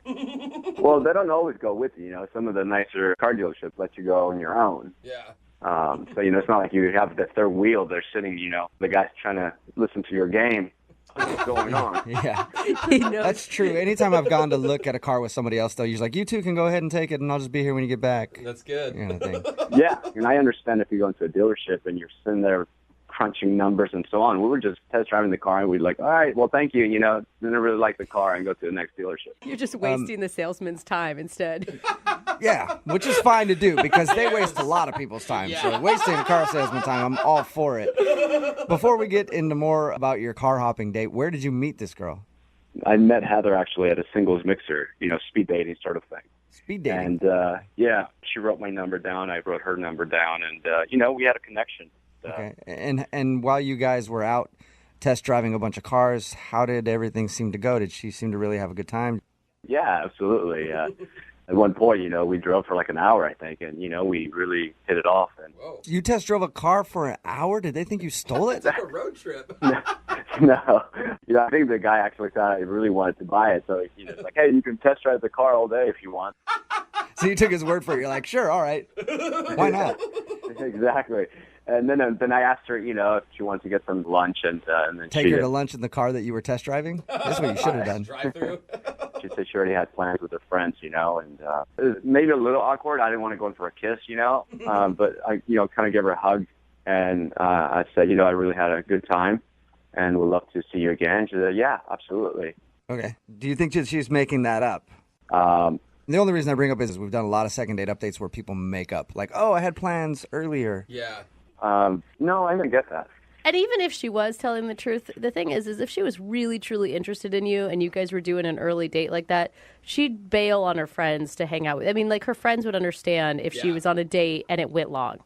Well, they don't always go with you. Some of the nicer car dealerships let you go on your own. Yeah. So it's not like you have the third wheel. They're sitting, the guy's trying to listen to your game. What's going on? Yeah. That's true. Anytime I've gone to look at a car with somebody else, though, you're like, you two can go ahead and take it, and I'll just be here when you get back. That's good. Kind of thing. Yeah, and I understand if you go into a dealership and you're sitting there crunching numbers and so on. We were just test driving the car and we'd like, all right, well, thank you. Didn't really like the car and go to the next dealership. You're just wasting the salesman's time instead. Yeah, which is fine to do because they waste a lot of people's time. Yeah. So wasting a car salesman time, I'm all for it. Before we get into more about your car hopping date, where did you meet this girl? I met Heather actually at a singles mixer, speed dating sort of thing. Speed dating? And, she wrote my number down. I wrote her number down. And, we had a connection. Okay. And while you guys were out test driving a bunch of cars, how did everything seem to go? Did she seem to really have a good time? Yeah, absolutely. At one point, we drove for like an hour, I think, and, we really hit it off. And You test drove a car for an hour? Did they think you stole it? It's like a road trip. No. I think the guy actually thought I really wanted to buy it. So, it's like, hey, you can test drive the car all day if you want. So you took his word for it. You're like, sure, all right. Why not? Exactly. And then I asked her, if she wanted to get some lunch, and then Take she her did. to lunch in the car that you were test driving? That's what you should have done. Drive-through. She said she already had plans with her friends, and it was maybe a little awkward. I didn't want to go in for a kiss, but I, kind of gave her a hug, and I said, I really had a good time, and would love to see you again. She said, yeah, absolutely. Okay. Do you think that she's making that up? The only reason I bring up is we've done a lot of second date updates where people make up. Like, oh, I had plans earlier. Yeah. No, I didn't get that. And even if she was telling the truth, the thing is if she was really, truly interested in you and you guys were doing an early date like that, she'd bail on her friends to hang out with. I mean, like, her friends would understand if she was on a date and it went long.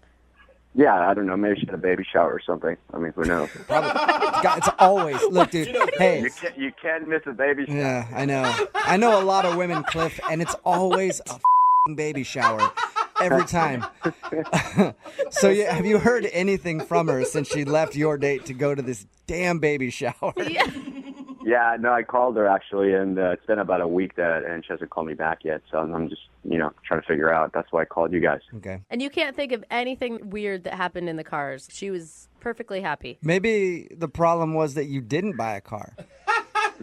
Yeah, I don't know. Maybe she had a baby shower or something. I mean, who knows? It's always, look, dude, hey. You can't miss a baby shower. Yeah, I know. I know a lot of women, Cliff, and it's always a f***ing baby shower. Every time. So have you heard anything from her since she left your date to go to this damn baby shower? Yeah. Yeah, no, I called her actually, and it's been about a week and she hasn't called me back yet. So I'm just, trying to figure out. That's why I called you guys. Okay. And you can't think of anything weird that happened in the cars. She was perfectly happy. Maybe the problem was that you didn't buy a car.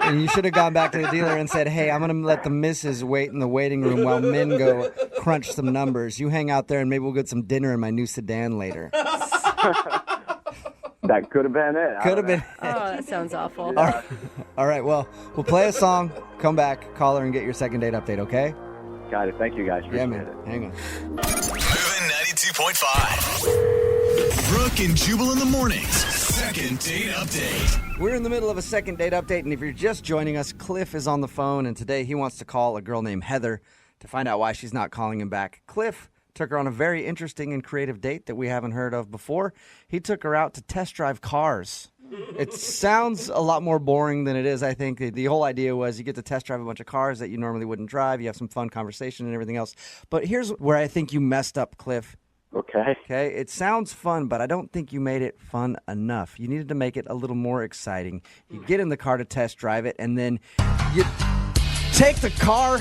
And you should have gone back to the dealer and said, hey, I'm going to let the missus wait in the waiting room while men go crunch some numbers. You hang out there and maybe we'll get some dinner in my new sedan later. That could have been it. Could have been. Oh, that sounds awful. Yeah. All right, well, we'll play a song, come back, call her, and get your second date update, okay? Got it. Thank you, guys. Yeah, man. Hang on. Moving 92.5. Brooke and Jubal in the mornings. Second date update. We're in the middle of a second date update, and if you're just joining us, Cliff is on the phone, and today he wants to call a girl named Heather to find out why she's not calling him back. Cliff took her on a very interesting and creative date that we haven't heard of before. He took her out to test drive cars. It sounds a lot more boring than it is, I think. The whole idea was you get to test drive a bunch of cars that you normally wouldn't drive. You have some fun conversation and everything else. But here's where I think you messed up, Cliff. Okay. Okay, it sounds fun, but I don't think you made it fun enough. You needed to make it a little more exciting. You get in the car to test drive it, and then you take the car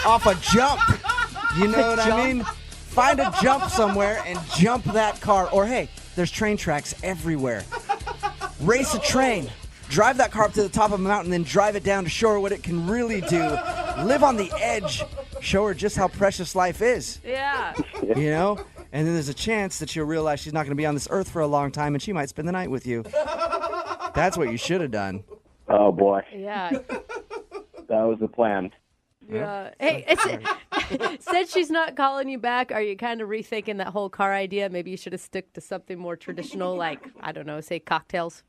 off a jump. You know what I mean? Find a jump somewhere and jump that car. Or, hey, there's train tracks everywhere. Race a train. Drive that car up to the top of a mountain, then drive it down to show her what it can really do. Live on the edge. Show her just how precious life is. Yeah. You know? And then there's a chance that she'll realize she's not going to be on this earth for a long time, and she might spend the night with you. That's what you should have done. Oh, boy. Yeah. That was the plan. Yeah. Hey, since she's not calling you back, are you kind of rethinking that whole car idea? Maybe you should have stuck to something more traditional, like, I don't know, say cocktails.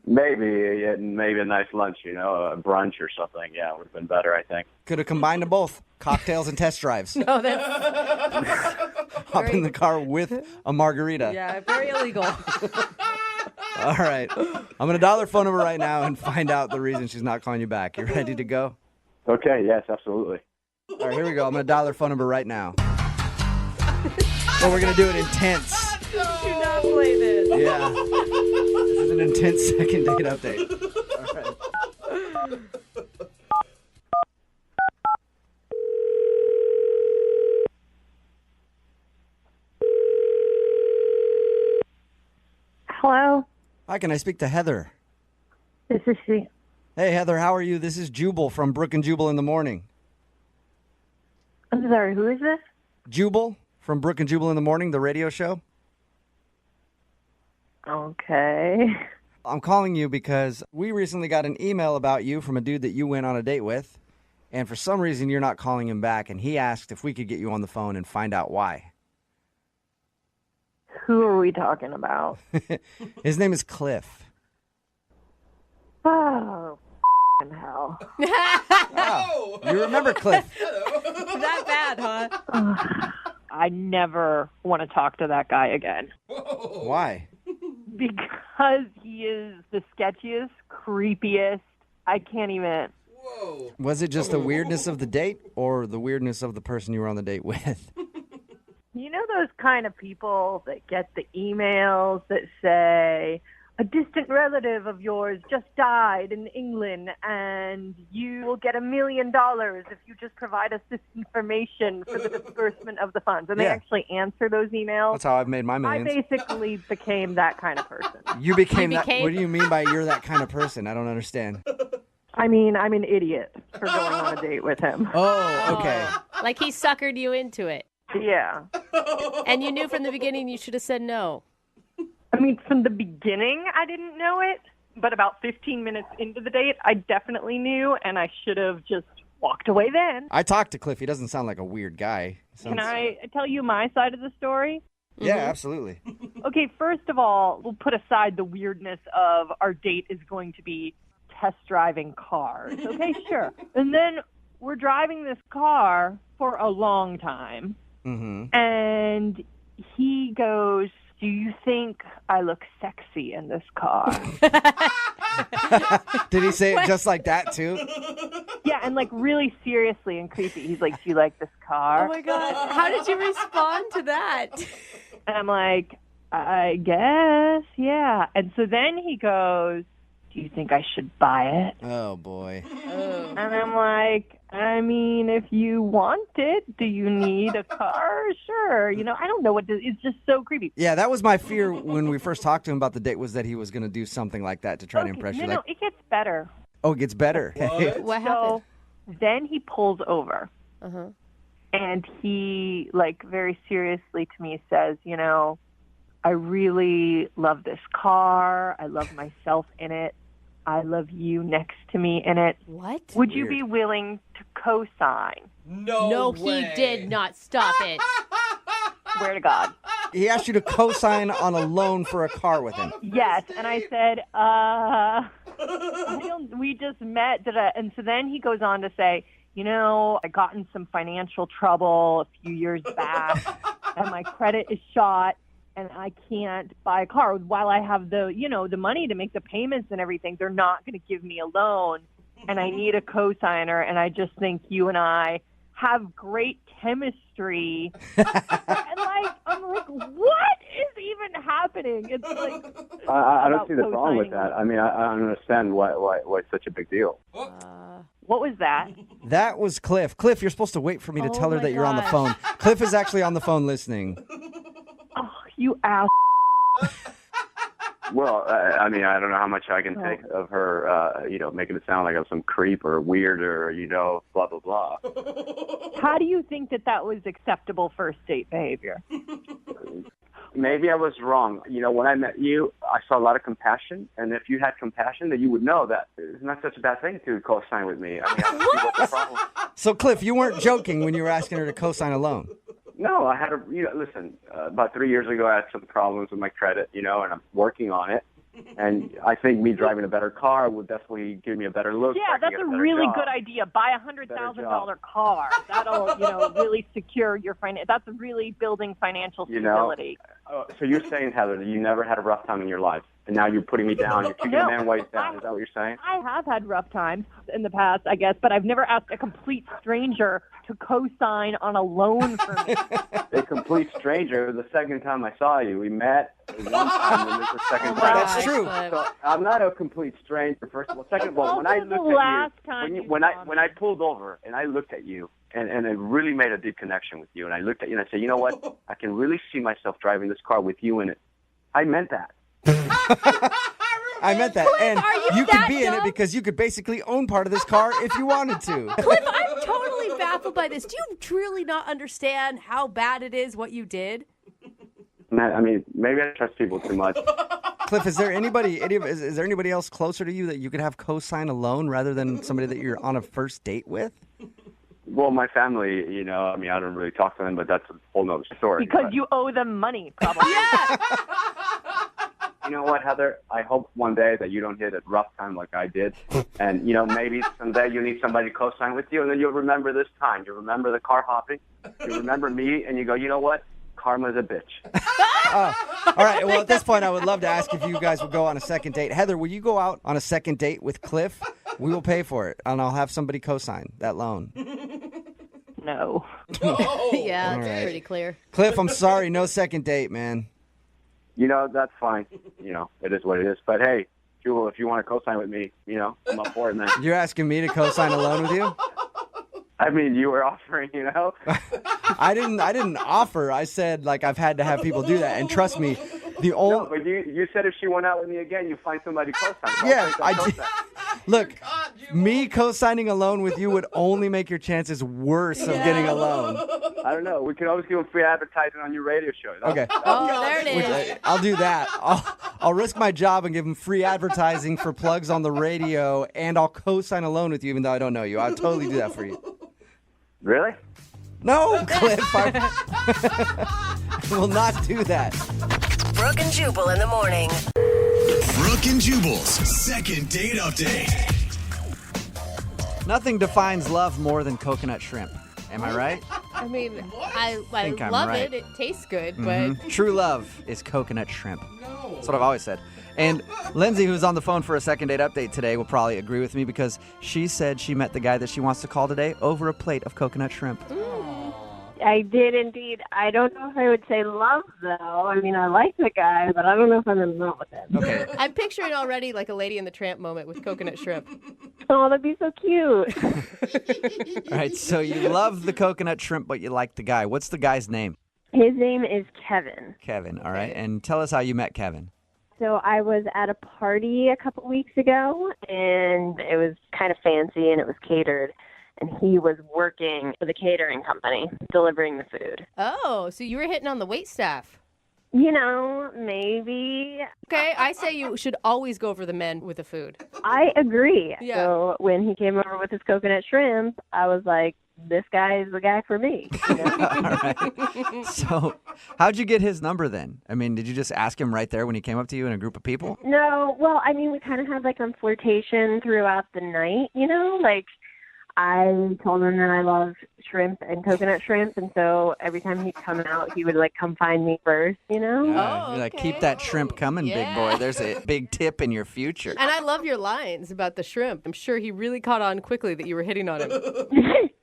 Maybe a nice lunch, a brunch or something. Yeah, would have been better, I think. Could have combined them both, cocktails and test drives. No, that's Hop in the car with a margarita. Yeah, very illegal. All right. I'm going to dial her phone number right now and find out the reason she's not calling you back. You ready to go? Okay, yes, absolutely. All right, here we go. I'm going to dial her phone number right now. Well, we're going to do it intense. Do not play this. Yeah. This is an intense second date update. All right. Hello, Hi, can I speak to Heather? this is she. Hey, Heather, how are you? This is Jubal from Brooke and Jubal in the morning. I'm sorry, who is this? Jubal from Brooke and Jubal in the morning, the radio show. Okay. I'm calling you because we recently got an email about you from a dude that you went on a date with, and for some reason you're not calling him back, and he asked if we could get you on the phone and find out why. Who are we talking about? His name is Cliff. Oh, hell. Wow. You remember Cliff? That bad, huh? I never want to talk to that guy again. Why? Because he is the sketchiest, creepiest. I can't even. Was it just the weirdness of the date or the weirdness of the person you were on the date with? You know those kind of people that get the emails that say, a distant relative of yours just died in England and you will get $1 million if you just provide us this information for the disbursement of the funds. And they Yeah. actually answer those emails. That's how I've made my I millions. basically became that kind of person. You became that. What do you mean by you're that kind of person? I don't understand. I mean, I'm an idiot for going on a date with him. Oh, okay. Like he suckered you into it. Yeah. And you knew from the beginning you should have said no. I mean, from the beginning, I didn't know it, but about 15 minutes into the date, I definitely knew, and I should have just walked away then. I talked to Cliff. He doesn't sound like a weird guy. Can I tell you my side of the story? Yeah, absolutely. Okay, first of all, we'll put aside the weirdness of our date is going to be test driving cars. Okay, sure. And then we're driving this car for a long time, and he goes, do you think I look sexy in this car? Did he say it just like that, too? Yeah, and like really seriously and creepy. He's like, do you like this car? Oh, my God. How did you respond to that? And I'm like, I guess, yeah. And so then he goes, do do you think I should buy it? Oh, boy. And I'm like, I mean, if you want it, do you need a car? Sure. I don't know what to, it's just so creepy. Yeah, that was my fear when we first talked to him about the date, was that he was going to do something like that to try to impress you. No, it gets better. Oh, it gets better. What happened? Then he pulls over. Uh-huh. And he, very seriously to me says, I really love this car. I love myself in it. I love you next to me in it. What? Would you be willing to co-sign? No, he did not. Stop it. Swear to God. He asked you to co-sign on a loan for a car with him. Yes, and I said, we just met. And so then he goes on to say, I got in some financial trouble a few years back, and my credit is shot, and I can't buy a car. While I have the money to make the payments and everything, they're not going to give me a loan, and I need a co-signer, and I just think you and I have great chemistry. And I'm like, what is even happening? It's like I don't see the problem with that. I mean, I don't understand why it's such a big deal. What was that? That was Cliff. Cliff, you're supposed to wait for me to tell her my that you're on the gosh. phone. Cliff is actually on the phone listening. Oh, you ass. Well, I mean, I don't know how much I can take of her, making it sound like I'm some creep or weird or, blah, blah, blah. How do you think that was acceptable first date behavior? Maybe I was wrong. When I met you, I saw a lot of compassion. And if you had compassion, then you would know that it's not such a bad thing to co-sign with me. I mean, I don't see what's the problem. So, Cliff, you weren't joking when you were asking her to co-sign a loan. No, I had listen, about 3 years ago, I had some problems with my credit, and I'm working on it. And I think me driving a better car would definitely give me a better look. Yeah, that's a really good idea. Buy a $100,000 car. That'll, really secure your finance. That's really building financial stability. So you're saying, Heather, that you never had a rough time in your life, and now you're putting me down. You're kicking a man ways down. Is that what you're saying? I have had rough times in the past, I guess, but I've never asked a complete stranger to co-sign on a loan for me. A complete stranger. The second time I saw you, we met one time, and this is the second time. That's true. So I'm not a complete stranger. First of all, second of all, when I looked at you, when I pulled over and I looked at you, and I really made a deep connection with you, and I looked at you and I said, you know what? I can really see myself driving this car with you in it. I meant that. I meant that. And you could be in it because you could basically own part of this car if you wanted to. Cliff, I'm totally baffled by this. Do you truly not understand how bad it is what you did? I mean, maybe I trust people too much. Cliff, is there anybody else closer to you that you could have co-sign a loan rather than somebody that you're on a first date with? Well, my family, I mean, I don't really talk to them, but that's a whole nother story. Because you owe them money, probably. Yeah. You know what, Heather? I hope one day that you don't hit a rough time like I did. And, maybe someday you need somebody to co-sign with you, and then you'll remember this time. You'll remember the car hopping. You'll remember me, and you go, you know what? Karma's a bitch. All right. Well, at this point, I would love to ask if you guys would go on a second date. Heather, will you go out on a second date with Cliff? We will pay for it, and I'll have somebody co-sign that loan. No. Yeah, it's right. pretty clear. Cliff, I'm sorry. No second date, man. That's fine. It is what it is. But, hey, Jubal, if you want to co-sign with me, I'm up for it, man. You're asking me to co-sign a loan with you? I mean, you were offering, I didn't offer. I said, I've had to have people do that. And trust me, No, but you said if she went out with me again, you find somebody co-sign. Yeah, I did. Look, me co-signing a loan with you would only make your chances worse of getting a loan. I don't know. We can always give them free advertising on your radio show. Okay. Oh, there it is. I'll do that. I'll risk my job and give them free advertising for plugs on the radio, and I'll co-sign a loan with you even though I don't know you. I'll totally do that for you. Really? No, Cliff. I will not do that. Brooke and Jubal in the morning. Brooke and Jubal's second date update. Nothing defines love more than coconut shrimp. Am I right? I mean, I think I'm love right. it. It tastes good, but Mhm. True love is coconut shrimp. That's what I've always said. And Lindsay, who's on the phone for a second date update today, will probably agree with me because she said she met the guy that she wants to call today over a plate of coconut shrimp. I did indeed. I don't know if I would say love, though. I mean, I like the guy, but I don't know if I'm in love with him. Okay. I'm picturing already like a Lady and the Tramp moment with coconut shrimp. Oh, that'd be so cute. All right, so you love the coconut shrimp, but you like the guy. What's the guy's name? His name is Kevin. Kevin, all right. And tell us how you met Kevin. So I was at a party a couple weeks ago, and it was kind of fancy, and it was catered. And he was working for the catering company, delivering the food. Oh, so you were hitting on the wait staff. You know, maybe. Okay, I say you should always go for the men with the food. I agree. Yeah. So when he came over with his coconut shrimp, I was like, this guy is the guy for me. You know? All right. So how'd you get his number then? I mean, did you just ask him right there when he came up to you in a group of people? No, well, I mean, we kind of had like a flirtation throughout the night, you know, like I told him that I love shrimp and coconut shrimp, and so every time he'd come out, he would like come find me first, you know? You're like, keep that shrimp coming, big boy. There's a big tip in your future. And I love your lines about the shrimp. I'm sure he really caught on quickly that you were hitting on him.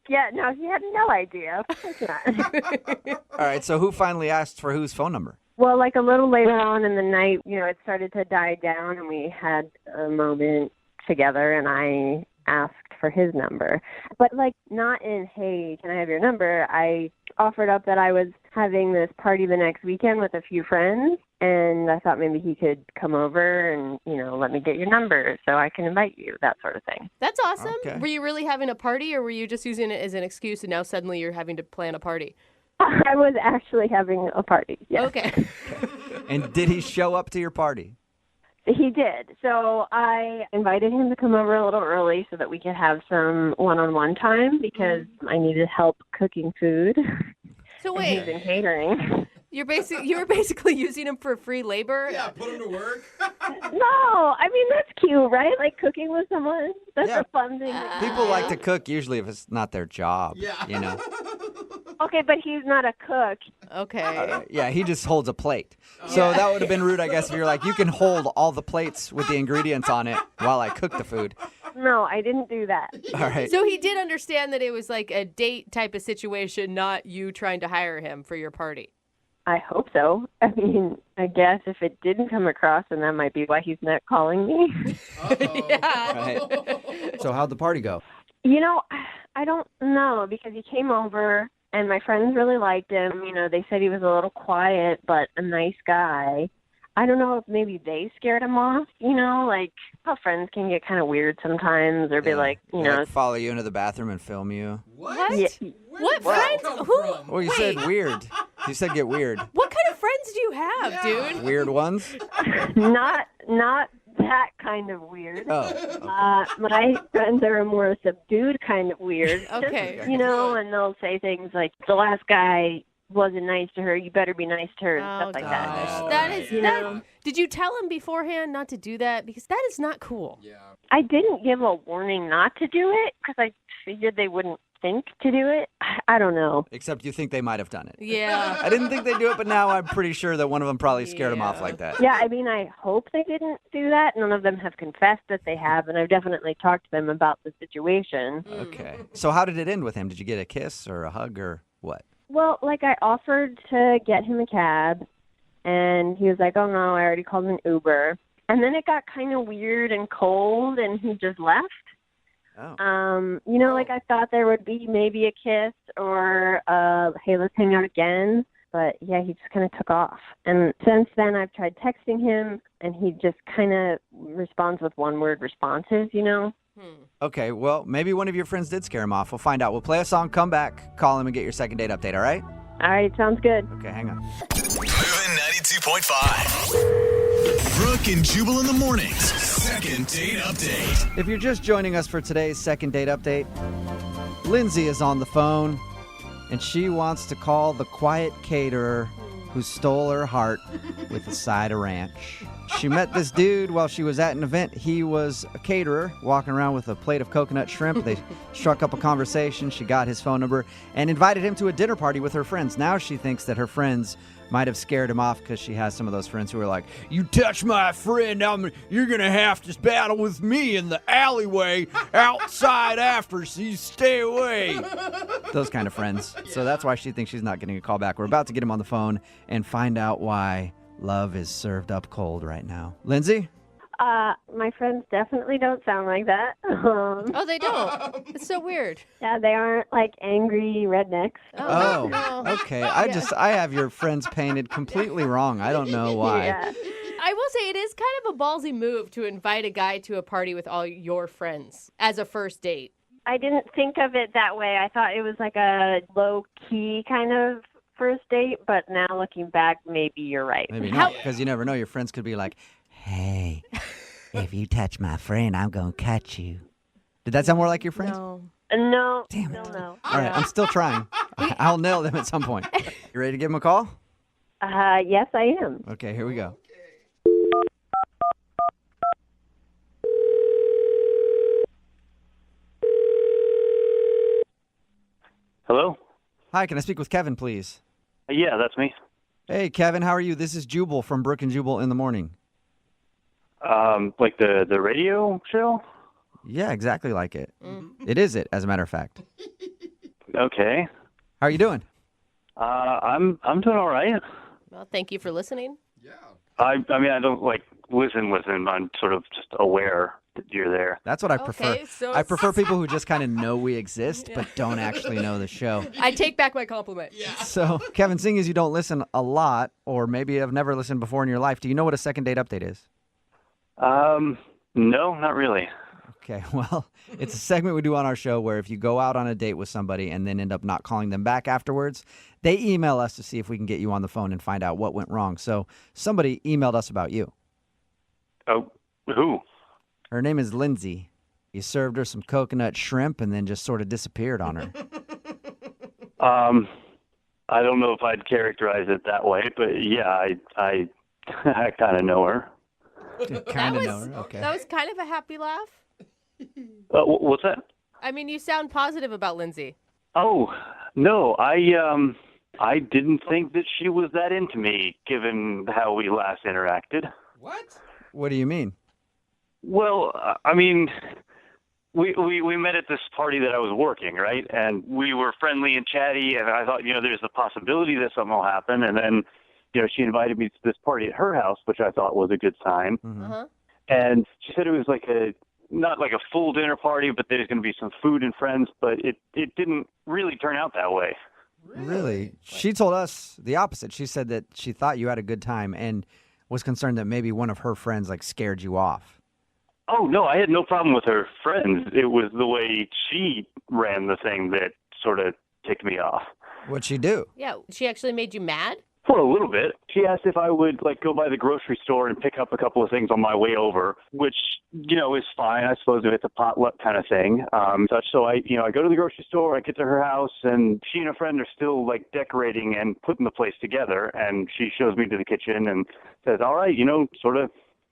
Yeah, no, he had no idea. Of course not. All right, so who finally asked for whose phone number? Well, like a little later on in the night, you know, it started to die down, and we had a moment together, and I asked for his number. But, like, not in, hey, can I have your number? I offered up that I was having this party the next weekend with a few friends, and I thought maybe he could come over and, you know, let me get your number so I can invite you, that sort of thing. That's awesome. Okay. Were you really having a party, or were you just using it as an excuse and now suddenly you're having to plan a party? I was actually having a party, yes. Okay. And did he show up to your party? He did. So I invited him to come over a little early so that we could have some one-on-one time because I needed help cooking food. So And he's wait, in catering. you were basically using him for free labor? Yeah, put him to work. No, I mean, that's cute, right? Like cooking with someone. That's Yeah. a fun thing. People like to cook usually if it's not their job, you know? Okay, but he's not a cook. Okay. Yeah, he just holds a plate. So that would have been rude, I guess, if you're like, you can hold all the plates with the ingredients on it while I cook the food. No, I didn't do that. All right. So he did understand that it was like a date type of situation, not you trying to hire him for your party. I hope so. I mean, I guess if it didn't come across, then that might be why he's not calling me. Yeah. Right. So how'd the party go? You know, I don't know because he came over and my friends really liked him. You know, they said he was a little quiet, but a nice guy. I don't know if maybe they scared him off, you know, like how friends can get kind of weird sometimes or be like, you know. Like follow you into the bathroom and film you. What? Yeah. What friends? Who? Well, you said weird. You said get weird. What kind of friends do you have, dude? Weird ones? Not that kind of weird. Oh. My friends are a more subdued kind of weird. Okay. Just, you know, and they'll say things like, the last guy wasn't nice to her, you better be nice to her, and stuff like that. That is, You know? did you tell him beforehand not to do that? Because that is not cool. Yeah. I didn't give a warning not to do it because I figured they wouldn't think to do it. I don't know. Except you think they might have done it. Yeah. I didn't think they'd do it, but now I'm pretty sure that one of them probably scared him off like that. Yeah, I mean, I hope they didn't do that. None of them have confessed that they have, and I've definitely talked to them about the situation. Okay. So how did it end with him? Did you get a kiss or a hug or what? Well, like I offered to get him a cab, and he was like, oh, no, I already called an Uber. And then it got kind of weird and cold, and he just left. Oh. You know, like I thought there would be maybe a kiss or, hey, let's hang out again. But, yeah, he just kind of took off. And since then, I've tried texting him, and he just kind of responds with one-word responses, you know? Okay, well, maybe one of your friends did scare him off. We'll find out. We'll play a song, come back, call him, and get your second date update, all right? All right, sounds good. Okay, hang on. Moving 92.5. Brooke and Jubal in the mornings. Second date update. If you're just joining us for today's second date update, Lindsay is on the phone, and she wants to call the quiet caterer who stole her heart with a side of ranch. She met this dude while she was at an event. He was a caterer walking around with a plate of coconut shrimp. They struck up a conversation. She got his phone number and invited him to a dinner party with her friends. Now she thinks that her friends might have scared him off because she has some of those friends who are like, you touch my friend, you're going to have to battle with me in the alleyway outside after, so you stay away. Those kind of friends. So that's why she thinks she's not getting a call back. We're about to get him on the phone and find out why love is served up cold right now. Lindsay? My friends definitely don't sound like that. Oh, they don't. It's so weird. Yeah, they aren't like angry rednecks. Oh, okay. I have your friends painted completely wrong. I don't know why. Yeah. I will say it is kind of a ballsy move to invite a guy to a party with all your friends as a first date. I didn't think of it that way. I thought it was like a low-key kind of first date, but now looking back, maybe you're right. Maybe not, because you never know. Your friends could be like, hey, if you touch my friend, I'm going to cut you. Did that sound more like your friends? No. Damn it. No. All right, I'm still trying. I'll nail them at some point. You ready to give them a call? Yes, I am. Okay, here we go. Hello? Hi, can I speak with Kevin, please? Yeah, that's me. Hey, Kevin, how are you? This is Jubal from Brooke and Jubal in the morning. Like the radio show? Yeah, exactly like it. It is it, as a matter of fact. Okay. How are you doing? I'm doing all right. Well, thank you for listening. I mean, I don't like listen. I'm sort of just aware that you're there. That's what I prefer. Okay, so I prefer people who just kind of know we exist, but don't actually know the show. I take back my compliment. So, Kevin, seeing as you don't listen a lot, or maybe have never listened before in your life, do you know what a second date update is? No, not really. Okay, well, it's a segment we do on our show where if you go out on a date with somebody and then end up not calling them back afterwards, they email us to see if we can get you on the phone and find out what went wrong. So somebody emailed us about you. Oh, who? Her name is Lindsay. You served her some coconut shrimp and then just sort of disappeared on her. I don't know if I'd characterize it that way, but yeah, I kind of know her. Kind of know her. Okay. That was kind of a happy laugh. What's that? I mean, you sound positive about Lindsay. Oh, no, I didn't think that she was that into me, given how we last interacted. What? What do you mean? Well, I mean, we met at this party that I was working, right? And we were friendly and chatty, and I thought, there's the possibility that something will happen. And then, she invited me to this party at her house, which I thought was a good sign. Uh-huh. And she said it was like not like a full dinner party, but there's going to be some food and friends, but it didn't really turn out that way. Really? She told us the opposite. She said that she thought you had a good time and was concerned that maybe one of her friends scared you off. Oh, no, I had no problem with her friends. It was the way she ran the thing that sort of ticked me off. What'd she do? Yeah, she actually made you mad? For a little bit. She asked if I would go by the grocery store and pick up a couple of things on my way over, which, is fine. I suppose if it's a potluck kind of thing. So I go to the grocery store, I get to her house, and she and a friend are still decorating and putting the place together. And she shows me to the kitchen and says, all right, sort of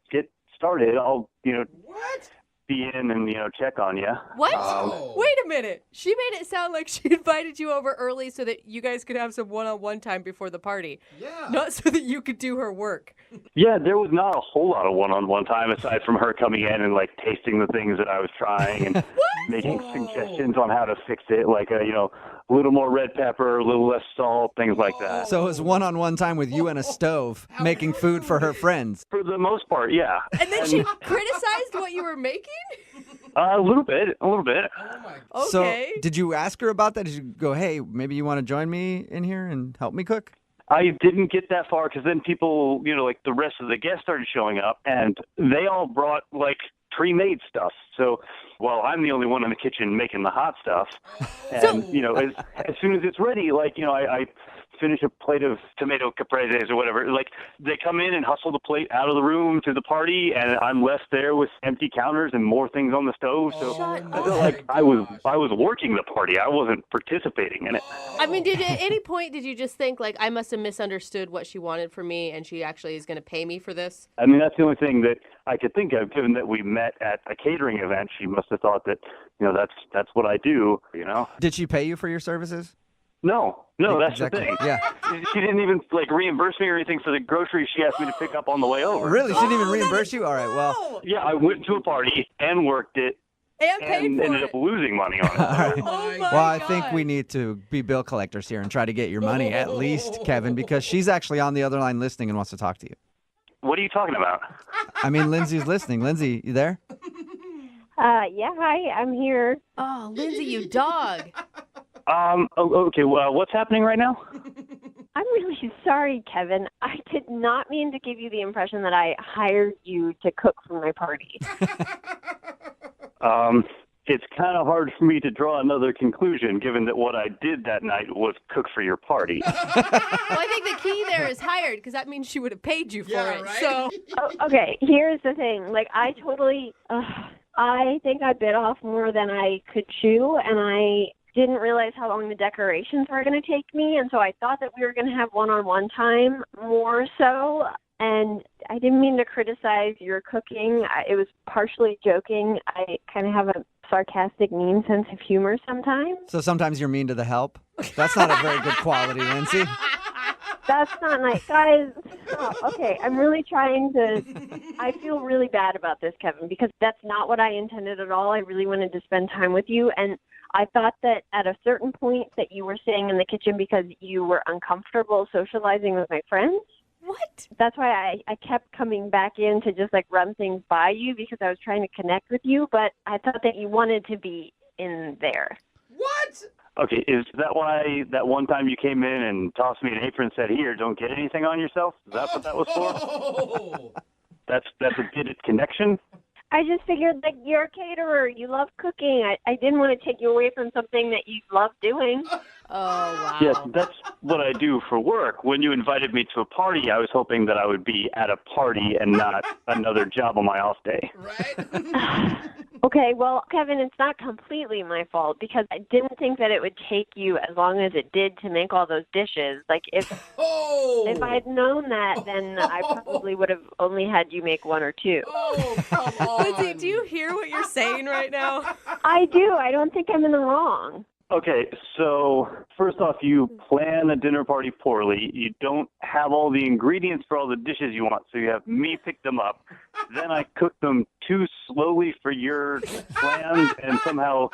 get started. I'll, What? be in and, check on you. What? Wait a minute. She made it sound like she invited you over early so that you guys could have some one-on-one time before the party. Yeah. Not so that you could do her work. Yeah, there was not a whole lot of one-on-one time aside from her coming in and tasting the things that I was trying and making suggestions on how to fix it, a little more red pepper, a little less salt, things like that. So it was one-on-one time with you and a stove making food for her friends. For the most part, yeah. And then she criticized what you were making? A little bit. Okay. So did you ask her about that? Did you go, hey, maybe you want to join me in here and help me cook? I didn't get that far because then people, the rest of the guests started showing up, and they all brought, pre-made stuff. So, I'm the only one in the kitchen making the hot stuff. And, as soon as it's ready, I finish a plate of tomato capreses or whatever. Like, they come in and hustle the plate out of the room to the party, and I'm left there with empty counters and more things on the stove. So I felt like I was working the party. I wasn't participating in it. I mean, at any point did you just think, like, I must have misunderstood what she wanted from me and she actually is going to pay me for this? I mean, that's the only thing that I could think of, given that we met at a catering event. She must have thought that, that's what I do, Did she pay you for your services? No, that's Exactly. the thing. Yeah. She didn't even reimburse me or anything for the groceries she asked me to pick up on the way over. Really? She didn't even reimburse you? All right, well. Yeah, I went to a party and worked it and ended up losing money on it. All right. Well, I think we need to be bill collectors here and try to get your money at least, Kevin, because she's actually on the other line listening and wants to talk to you. What are you talking about? I mean, Lindsay's listening. Lindsay, you there? Yeah, hi, I'm here. Oh, Lindsay, you dog. Okay, well, what's happening right now? I'm really sorry, Kevin. I did not mean to give you the impression that I hired you to cook for my party. It's kind of hard for me to draw another conclusion, given that what I did that night was cook for your party. Well, I think the key there is hired, because that means she would have paid you for it. Right? So, Okay, here's the thing. I totally, I think I bit off more than I could chew, and I didn't realize how long the decorations were going to take me, and so I thought that we were going to have one-on-one time more so, and I didn't mean to criticize your cooking. It was partially joking. I kind of have a sarcastic, mean sense of humor sometimes. So sometimes you're mean to the help? That's not a very good quality, Lindsay. That's not nice. Guys, okay, I'm really trying to, I feel really bad about this, Kevin, because that's not what I intended at all. I really wanted to spend time with you, and I thought that at a certain point that you were staying in the kitchen because you were uncomfortable socializing with my friends. What? That's why I kept coming back in to just run things by you because I was trying to connect with you, but I thought that you wanted to be in there. What? Okay, is that why that one time you came in and tossed me an apron and said, "Here, don't get anything on yourself"? Is that what that was for? Oh. That's a bit of connection? I just figured you're a caterer. You love cooking. I didn't want to take you away from something that you love doing. Oh, wow. Yes, that's what I do for work. When you invited me to a party, I was hoping that I would be at a party and not another job on my off day. Right? Okay, well, Kevin, it's not completely my fault because I didn't think that it would take you as long as it did to make all those dishes. If I had known that, then I probably would have only had you make one or two. Oh, come on. Lindsay, do you hear what you're saying right now? I do. I don't think I'm in the wrong. Okay, so first off, you plan a dinner party poorly. You don't have all the ingredients for all the dishes you want, so you have me pick them up. Then I cook them too slowly for your plans, and somehow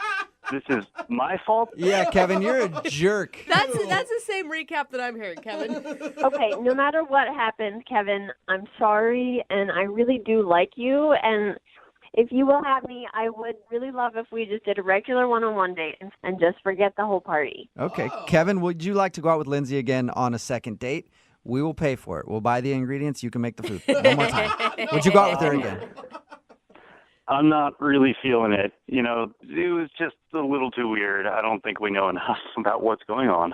this is my fault? Yeah, Kevin, you're a jerk. That's the same recap that I'm hearing, Kevin. Okay, no matter what happens, Kevin, I'm sorry, and I really do like you, and if you will have me, I would really love if we just did a regular one-on-one date and just forget the whole party. Okay. Kevin, would you like to go out with Lindsay again on a second date? We will pay for it. We'll buy the ingredients. You can make the food. One more time. Would you go out with her again? I'm not really feeling it. It was just a little too weird. I don't think we know enough about what's going on.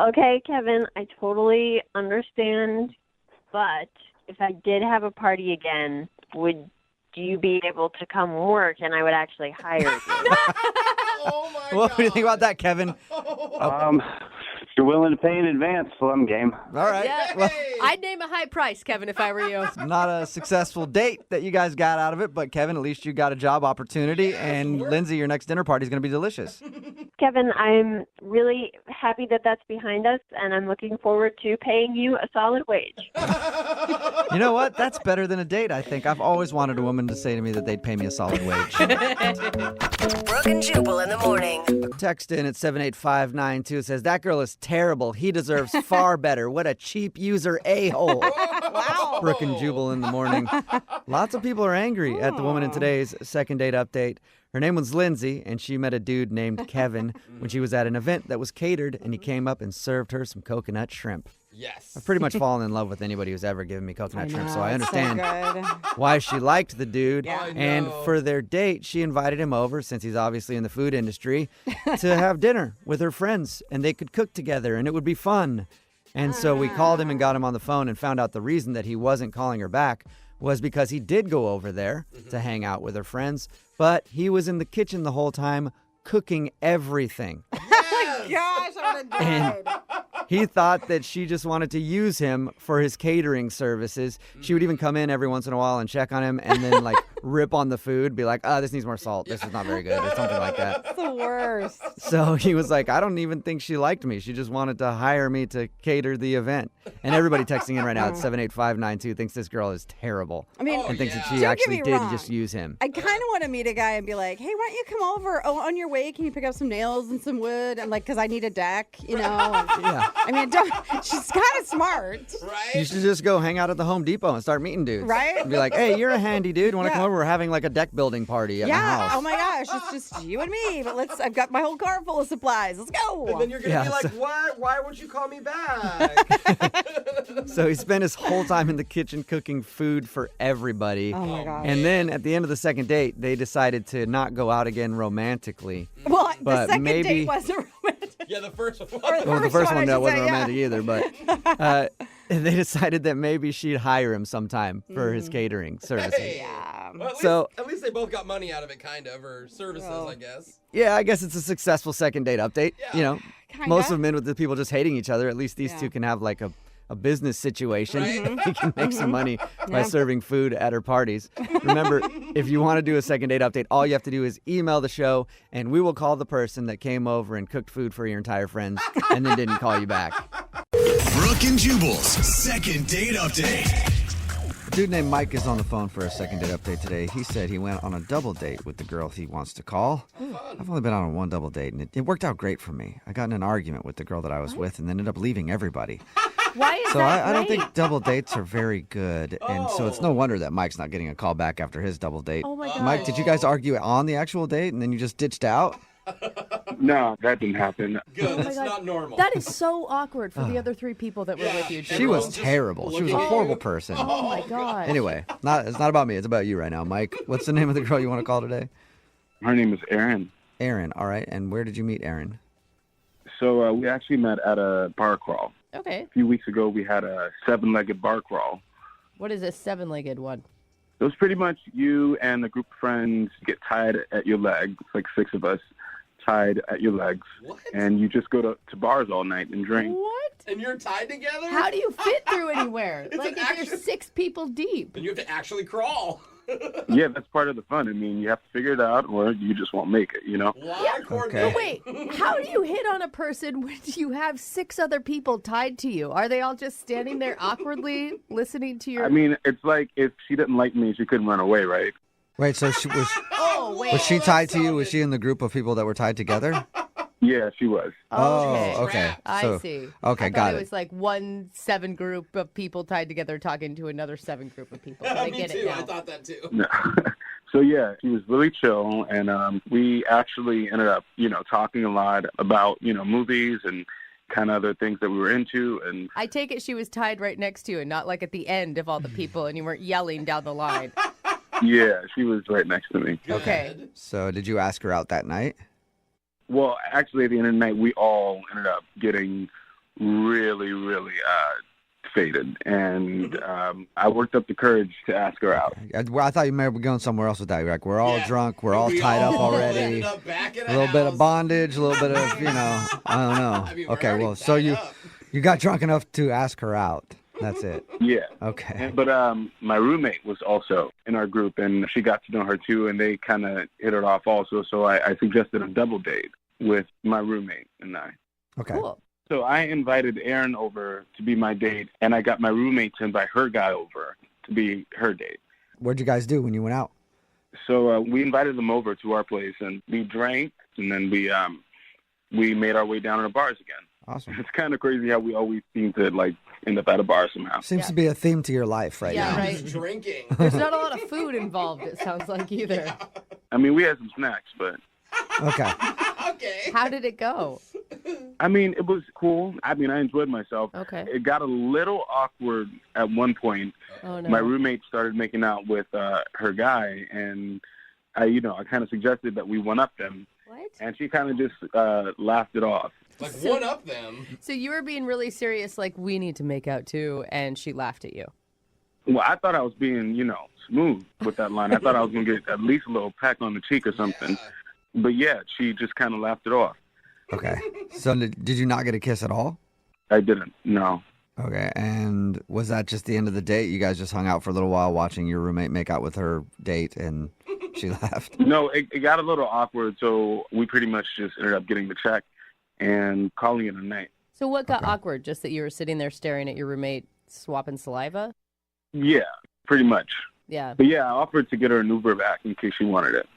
Okay, Kevin, I totally understand, but if I did have a party again, would you be able to come work and I would actually hire you? Oh, my What do you think about that, Kevin? If you're willing to pay in advance, well, I'm game. All right. Yeah, Well, I'd name a high price, Kevin, if I were you. not a successful date that you guys got out of it, but Kevin, at least you got a job opportunity. And Lindsay, your next dinner party is going to be delicious. Kevin, I'm really happy that that's behind us, and I'm looking forward to paying you a solid wage. You know what? That's better than a date, I think. I've always wanted a woman to say to me that they'd pay me a solid wage. Brooke and Jubal in the morning. Text in at 78592 says, that girl is terrible. He deserves far better. What a cheap user a-hole. Wow. Brooke and Jubal in the morning. Lots of people are angry at the woman in today's second date update. Her name was Lindsay, and she met a dude named Kevin when she was at an event that was catered, and he came up and served her some coconut shrimp. Yes. I've pretty much fallen in love with anybody who's ever given me coconut shrimp, so I it's so understand good. why she liked the dude. Yeah. I And know. for their date, she invited him over, since he's obviously in the food industry, to have dinner with her friends, and they could cook together, and it would be fun. And so we called him and got him on the phone and found out the reason that he wasn't calling her back was because he did go over there to hang out with her friends, but he was in the kitchen the whole time cooking everything. Gosh, I would have And died. he thought that she just wanted to use him for his catering services. She would even come in every once in a while and check on him and then like rip on the food, be like, this needs more salt. This is not very good or something like that. It's the worst. So he was like, I don't even think she liked me. She just wanted to hire me to cater the event. And everybody texting in right now at 78592 thinks this girl is terrible. I mean, and thinks that she don't actually get me did wrong. just use him. I kind of want to meet a guy and be like, hey, why don't you come over? Oh, on your way, can you pick up some nails and some wood? And like, because I need a deck, you know? Yeah. I mean, she's kind of smart. You should just go hang out at the Home Depot and start meeting dudes. Right? And be like, hey, you're a handy dude. Want to Yeah. come over? We're having like a deck building party at my Yeah. house. Oh my gosh, it's just you and me. But I've got my whole car full of supplies. Let's go. And then you're gonna Yeah, be like, so- what? Why won't you call me back? So he spent his whole time in the kitchen cooking food for everybody. Oh my gosh. And then at the end of the second date, they decided to not go out again romantically. Well, the But second maybe- date wasn't romantic. Yeah, the first one. Well, the first one I should wasn't say, yeah. romantic either, but they decided that maybe she'd hire him sometime for his catering services. Hey. Yeah. Well, So- at least they both got money out of it, kind of, or services, I guess. Yeah, I guess it's a successful second date update. Yeah. You know, Kinda. most of them end with the people just hating each other. At least these Yeah. two can have like a business situation. Right? He can make some money by Yeah. serving food at her parties. Remember, if you want to do a second date update, all you have to do is email the show, and we will call the person that came over and cooked food for your entire friends and then didn't call you back. Brooke and Jubal's second date update. A dude named Mike is on the phone for a second date update today. He said he went on a double date with the girl he wants to call. I've only been on one double date, and it worked out great for me. I got in an argument with the girl that I was with and then ended up leaving everybody. Why is So that I don't great? think double dates are very good, and so it's no wonder that Mike's not getting a call back after his double date. Oh my gosh. Mike, did you guys argue on the actual date and then you just ditched out? No, that didn't happen. Good, Oh my that's God. not normal. That is so awkward for the other three people that were with you. She was just terrible. She was a looking at horrible you. person. Oh my god. Anyway, it's not about me. It's about you right now, Mike. What's the name of the girl you want to call today? Her name is Erin. Erin. All right. And where did you meet Erin? So we actually met at a bar crawl. Okay. A few weeks ago, we had a 7-legged bar crawl. What is a 7-legged one? It was pretty much you and a group of friends get tied at your legs, like 6 of us tied at your legs, What? and you just go to bars all night and drink. What? And you're tied together? How do you fit through anywhere? It's Like an if action- you're 6 people deep. And you have to actually crawl. Yeah, that's part of the fun. I mean, you have to figure it out, or you just won't make it, you know? Lot of coordination. But wait, how do you hit on a person when you have 6 other people tied to you? Are they all just standing there awkwardly listening to your... I mean, it's like if she didn't like me, she couldn't run away, right? Wait, so she was Oh, wait. was she tied to you? Was she in the group of people that were tied together? Yeah, she was. Oh, okay. I So- see. Okay, I got thought it. it was like one 7 group of people tied together talking to another 7 group of people. I Me get too. it now. I thought that too. No. So yeah, she was really chill, and we actually ended up, talking a lot about, movies and kind of other things that we were into, and I take it she was tied right next to you and not like at the end of all the people and you weren't yelling down the line. yeah, she was right next to me. Okay. So did you ask her out that night? Well, actually, at the end of the night, we all ended up getting really, really faded, and I worked up the courage to ask her out. I thought you may be going somewhere else with that. You're like, we're all drunk, we're all We tied up all already. ended up back at A little bit of house. bondage, a little bit of, I don't know. I mean, we're Okay, already well, so tied you up. you got drunk enough to ask her out. That's it. Yeah. Okay. But my roommate was also in our group, and she got to know her too, and they kind of hit it off also. So I suggested a double date with my roommate and I. Okay. Cool. So I invited Erin over to be my date, and I got my roommate to invite her guy over to be her date. What'd you guys do when you went out? So we invited them over to our place, and we drank, and then we made our way down to the bars again. Awesome. It's kind of crazy how we always seem to end up at a bar somehow. Seems to be a theme to your life right Yeah, now. right. Just drinking. There's not a lot of food involved, it sounds like, either. I mean, we had some snacks, but Okay. Okay. How did it go? I mean, it was cool. I mean, I enjoyed myself. Okay. It got a little awkward at one point. Oh, no. My roommate started making out with her guy, and I kind of suggested that we one-up them. What? And she kind of just laughed it off. Like, one up them. So you were being really serious, like, we need to make out too, and she laughed at you. Well, I thought I was being, smooth with that line. I thought I was going to get at least a little peck on the cheek or something. But yeah, she just kind of laughed it off. Okay. So did you not get a kiss at all? I didn't, no. Okay. And was that just the end of the date? You guys just hung out for a little while watching your roommate make out with her date and she laughed? No, it got a little awkward, so we pretty much just ended up getting the check and calling it a night. So what got awkward? Just that you were sitting there staring at your roommate swapping saliva? Yeah, pretty much. Yeah. But yeah, I offered to get her an Uber back in case she wanted it.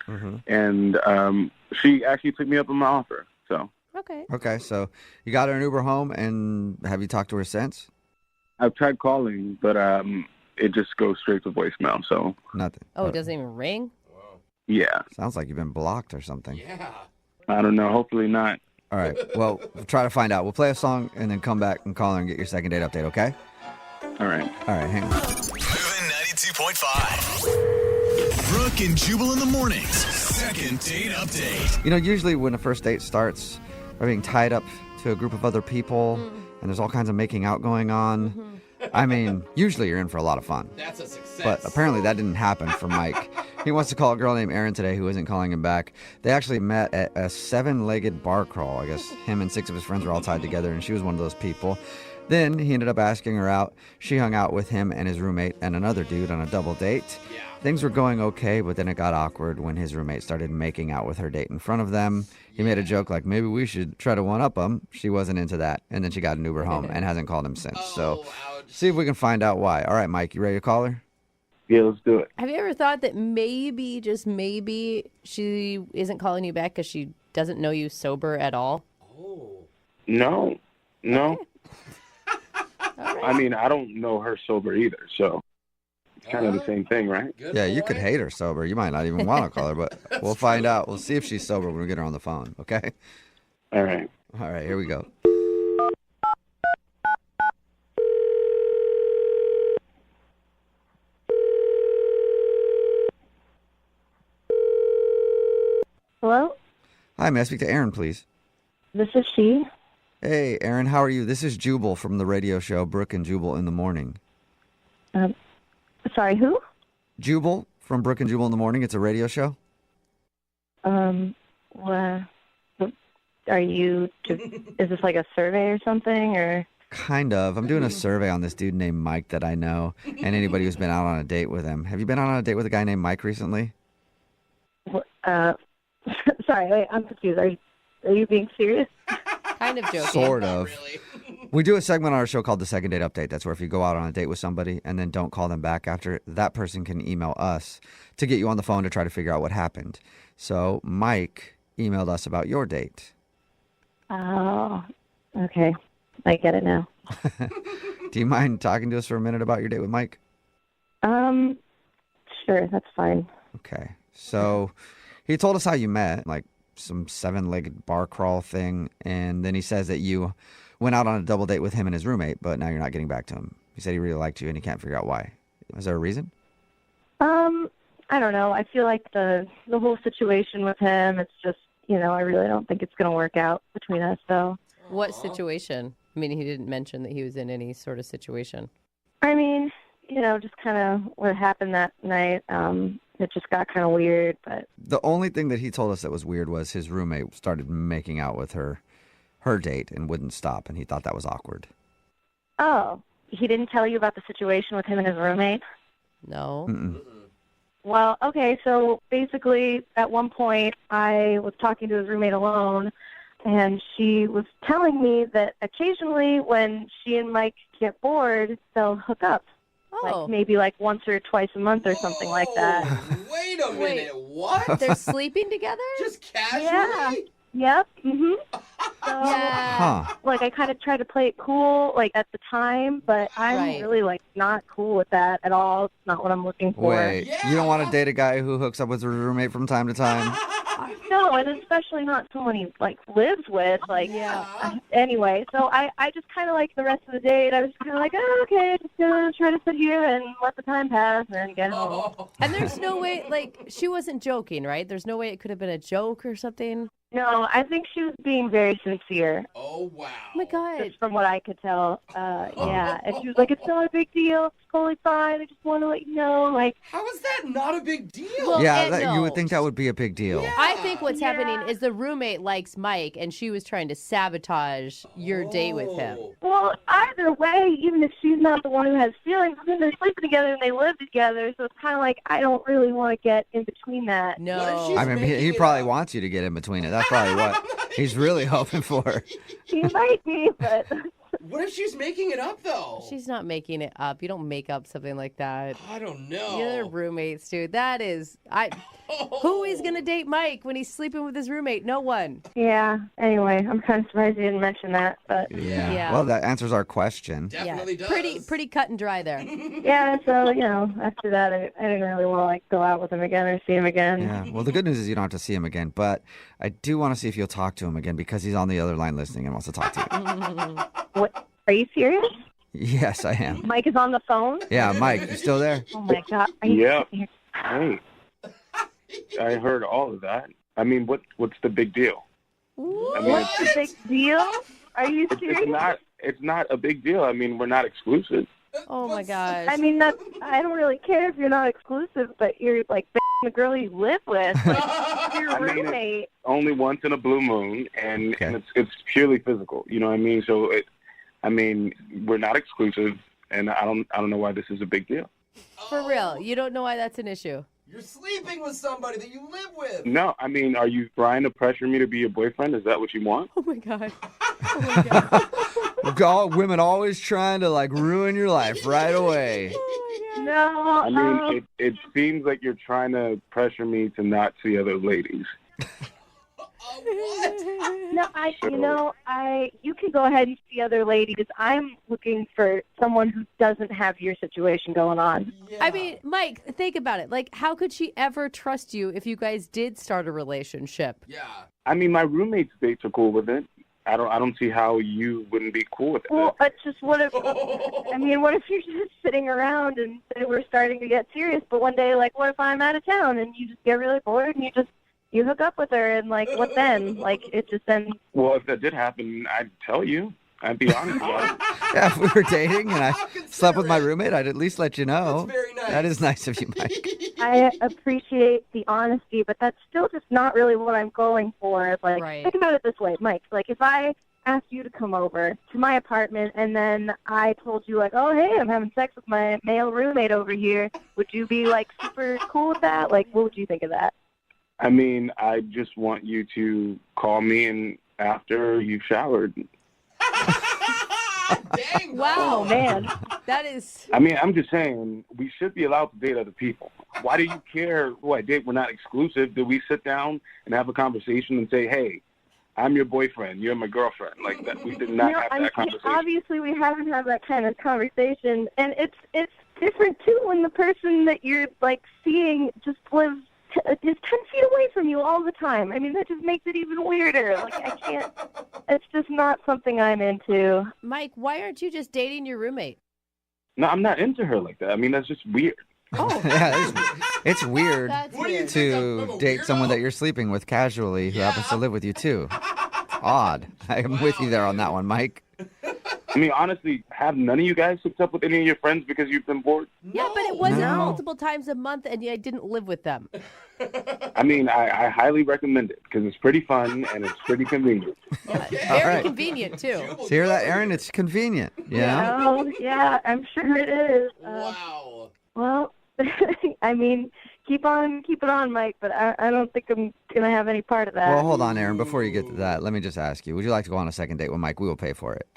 And she actually took me up on my offer, so. Okay. Okay. So you got her an Uber home, and have you talked to her since? I've tried calling, but it just goes straight to voicemail, so. Nothing. Oh, it doesn't even ring? Yeah. Sounds like you've been blocked or something. Yeah. I don't know. Hopefully not. All right. Well, we'll try to find out. We'll play a song and then come back and call her and get your second date update, okay? All right. All right, hang on. Moving 92.5. Brooke and Jubal in the mornings. Second date update. Usually when a first date starts, we're being tied up to a group of other people, and there's all kinds of making out going on. I mean, usually you're in for a lot of fun. That's a success. But apparently that didn't happen for Mike. He wants to call a girl named Erin today who isn't calling him back. They actually met at a 7-legged bar crawl. I guess him and 6 of his friends were all tied together, and she was one of those people. Then he ended up asking her out. She hung out with him and his roommate and another dude on a double date. Yeah. Things were going okay, but then it got awkward when his roommate started making out with her date in front of them. He made a joke like, maybe we should try to one-up him. She wasn't into that. And then she got an Uber home and hasn't called him since. So see if we can find out why. All right, Mike, you ready to call her? Yeah, let's do it. Have you ever thought that maybe, just maybe, she isn't calling you back because she doesn't know you sober at all? No. I mean, I don't know her sober either, so it's kind of the same thing, right? Yeah, you could hate her sober. You might not even want to call her, but we'll find out. We'll see if she's sober when we get her on the phone, okay? All right. All right, here we go. Hello? Hi, may I speak to Erin, please? This is she. Hey, Erin, how are you? This is Jubal from the radio show Brooke and Jubal in the Morning. Sorry, who? Jubal from Brooke and Jubal in the Morning. It's a radio show. What are you, is this like a survey or something, or? Kind of. I'm doing a survey on this dude named Mike that I know, and anybody who's been out on a date with him. Have you been out on a date with a guy named Mike recently? Sorry, wait, I'm confused. Are you being serious? Kind of joking. Sort of. We do a segment on our show called the Second Date Update. That's where if you go out on a date with somebody and then don't call them back after, that person can email us to get you on the phone to try to figure out what happened. So Mike emailed us about your date. Oh, okay. I get it now. Do you mind talking to us for a minute about your date with Mike? Sure, that's fine. Okay. So he told us how you met, like some 7-legged bar crawl thing, and then he says that you went out on a double date with him and his roommate, but now you're not getting back to him. He said he really liked you and he can't figure out why. Is there a reason? I don't know. I feel like the whole situation with him, it's just, I really don't think it's going to work out between us, though. What situation? I mean, he didn't mention that he was in any sort of situation. I mean, just kind of what happened that night. It just got kind of weird, but The only thing that he told us that was weird was his roommate started making out with her date and wouldn't stop, and he thought that was awkward. oh, he didn't tell you about the situation with him and his roommate? No. Mm-mm. Well, okay, so basically at one point I was talking to his roommate alone, and she was telling me that occasionally when she and Mike get bored, they'll hook up. Like maybe like once or twice a month or something like that. Wait a minute. What? They're sleeping together? Just casually? Yeah. Yep. Mhm. So, like I kind of try to play it cool, like at the time, but I'm really like not cool with that at all. It's not what I'm looking for. Wait, you don't want to date a guy who hooks up with his roommate from time to time? No, and especially not someone he like lives with. Like, anyway, so I just kind of like the rest of the date. I was kind of like, oh, okay, just gonna try to sit here and let the time pass and get home. And there's no way, like, she wasn't joking, right? There's no way it could have been a joke or something. No, I think she was being very sincere. Oh, wow. Oh, my God. Just from what I could tell. Yeah. And she was like, it's not a big deal. It's totally fine. I just want to let you know. Like, how is that not a big deal? Well, you would think that would be a big deal. I think what's happening is the roommate likes Mike, and she was trying to sabotage your date with him. well, either way, even if she's not the one who has feelings, then they're sleeping together and they live together. So it's kind of like, I don't really want to get in between that. No. I mean, he probably wants you to get in between it. That's probably what he's really hoping for. He might be, but... What if she's making it up, though? She's not making it up. You don't make up something like that. I don't know. You're roommates, dude. That is... Who is going to date Mike when he's sleeping with his roommate? No one. Yeah. Anyway, I'm kind of surprised you didn't mention that, but... Yeah. Well, that answers our question. Definitely does. Pretty cut and dry there. Yeah, so, after that, I didn't really want to, like, go out with him again or see him again. Yeah. Well, the good news is you don't have to see him again, but I do want to see if you'll talk to him again because he's on the other line listening and wants to talk to you. What? Are you serious? Yes, I am. Mike is on the phone? Yeah, Mike, you still there? Oh, my God. Are you Yeah. serious? Hey, I heard all of that. I mean, what's the big deal? I mean, What's the big deal? Are you serious? It's not a big deal. I mean, we're not exclusive. Oh, my gosh. I mean, I don't really care if you're not exclusive, but you're, like, the girl you live with. Like, your I mean, roommate. it's only once in a blue moon, and it's purely physical. You know what I mean? So, we're not exclusive, and I don't know why this is a big deal. For real. You don't know why that's an issue. You're sleeping with somebody that you live with. No, I mean, are you trying to pressure me to be your boyfriend? Is that what you want? Oh, my God. Women always trying to, like, ruin your life right away. No. I mean, it seems like you're trying to pressure me to not see other ladies. No, you can go ahead and see other ladies. I'm looking for someone who doesn't have your situation going on. Yeah. I mean, Mike, think about it. Like, how could she ever trust you if you guys did start a relationship? Yeah. I mean, my roommates dates are cool with it. I don't see how you wouldn't be cool with it. Well, it's just what if you're just sitting around and we're starting to get serious, but one day, like, what if I'm out of town and you just get really bored and you hook up with her and, like, what then? Like, it just then... Well, if that did happen, I'd tell you. I'd be honest about it. Yeah, if we were dating and I slept with my roommate, I'd at least let you know. That's very nice. That is nice of you, Mike. I appreciate the honesty, but that's still just not really what I'm going for. Like, think about it this way, Mike. Like, if I asked you to come over to my apartment and then I told you, like, oh, hey, I'm having sex with my male roommate over here, would you be, like, super cool with that? Like, what would you think of that? I mean, I just want you to call me after you've showered. Dang, wow, man. That is... I mean, I'm just saying, we should be allowed to date other people. Why do you care who I date? We're not exclusive. Did we sit down and have a conversation and say, hey, I'm your boyfriend, you're my girlfriend? Like, that, we did not have that conversation. Obviously, we haven't had that kind of conversation. And it's different, too, when the person that you're, like, seeing just lives just 10 feet away from you all the time. I mean, that just makes it even weirder. Like, I can't, it's just not something I'm into. Mike, why aren't you just dating your roommate? No, I'm not into her like that. I mean, that's just weird. Oh. Yeah, it's weird weird. to date someone that you're sleeping with casually who happens to live with you, too. Odd. I'm with you there on that one, Mike. I mean, honestly, have none of you guys hooked up with any of your friends because you've been bored? Yeah, but it wasn't multiple times a month, and I didn't live with them. I mean, I highly recommend it because it's pretty fun and it's pretty convenient. Very convenient, too. So hear that, Aaron? It's convenient. Yeah. Oh, yeah, I'm sure it is. Wow. Well, I mean, keep it on, Mike, but I don't think I'm going to have any part of that. Well, hold on, Aaron. Before you get to that, let me just ask you, would you like to go on a second date with Mike? We will pay for it.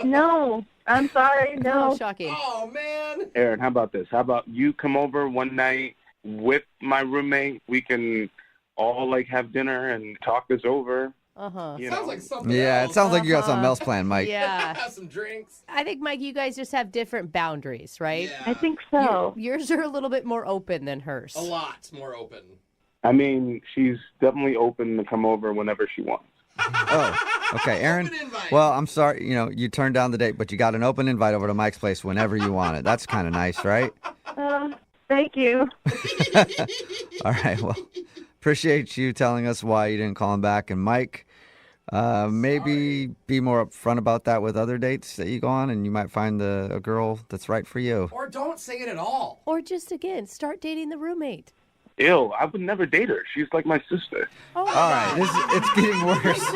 No, I'm sorry, no. Oh, shocking. Oh, man. Aaron, how about this? How about you come over one night with my roommate? We can all, like, have dinner and talk this over. Uh-huh. Sounds like something Yeah, else. it sounds like you got something else planned, Mike. Yeah. Have some drinks. I think, Mike, you guys just have different boundaries, right? Yeah. I think so. Yours are a little bit more open than hers. A lot more open. I mean, she's definitely open to come over whenever she wants. Oh, okay, Aaron. Well, I'm sorry. You turned down the date, but you got an open invite over to Mike's place whenever you want it. That's kind of nice, right? Thank you. All right. Well, appreciate you telling us why you didn't call him back. And Mike, maybe be more upfront about that with other dates that you go on, and you might find a girl that's right for you. Or don't say it at all. Or just, again, start dating the roommate. Ew, I would never date her. She's like my sister. All right. It's getting worse.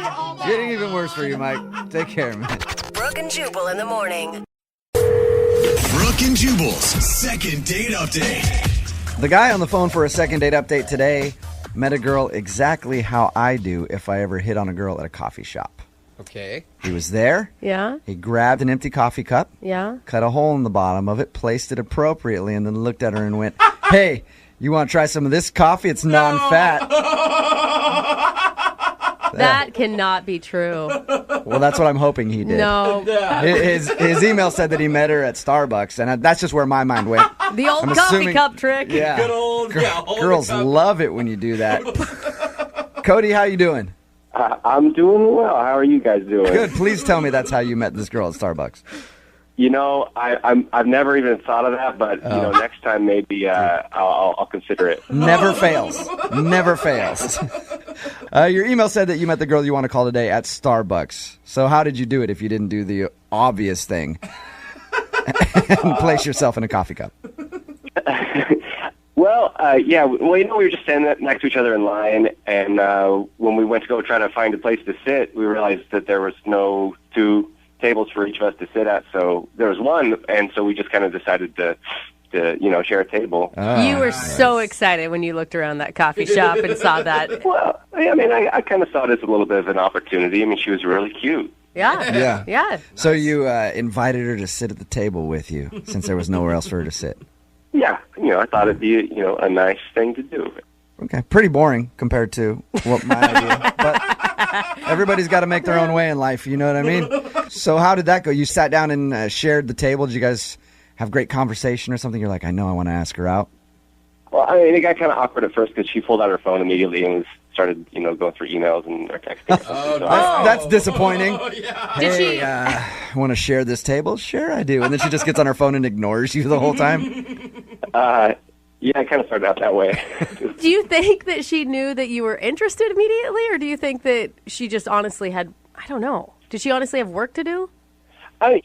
Getting even worse for you, Mike. Take care, man. Brooke and Jubal in the morning. Brooke and Jubal's second date update. The guy on the phone for a second date update today met a girl exactly how I do if I ever hit on a girl at a coffee shop. Okay. He was there. Yeah. He grabbed an empty coffee cup. Yeah. Cut a hole in the bottom of it, placed it appropriately, and then looked at her and went, "Hey, you want to try some of this coffee? It's non-fat." That cannot be true. Well, that's what I'm hoping he did. No. His email said that he met her at Starbucks, and that's just where my mind went. The old coffee cup trick. Yeah. Good old, Girls love it when you do that. Cody, how you doing? I'm doing well. How are you guys doing? Good. Please tell me that's how you met this girl at Starbucks. I've never even thought of that, but next time maybe I'll consider it. Never fails. Never fails. Your email said that you met the girl you want to call today at Starbucks. So how did you do it if you didn't do the obvious thing and place yourself in a coffee cup? Well, we were just standing next to each other in line, and when we went to go try to find a place to sit, we realized that there was no two tables for each of us to sit at, so there was one, and so we just kind of decided to share a table. You were so excited when you looked around that coffee shop and saw that. Well, I kind of saw it as a little bit of an opportunity. I mean, she was really cute. Yeah. So you invited her to sit at the table with you since there was nowhere else for her to sit. Yeah, I thought it'd be a nice thing to do. Okay, pretty boring compared to what my idea, but everybody's got to make their own way in life, you know what I mean? So how did that go? You sat down and shared the table. Did you guys have great conversation or something? You're like, I know I want to ask her out. Well, I mean, it got kind of awkward at first because she pulled out her phone immediately and started, going through emails and texting. That's disappointing. Did Hey, want to share this table? Sure, I do. And then she just gets on her phone and ignores you the whole time? Yeah, it kind of started out that way. Do you think that she knew that you were interested immediately, or do you think that she just honestly had, I don't know, did she honestly have work to do?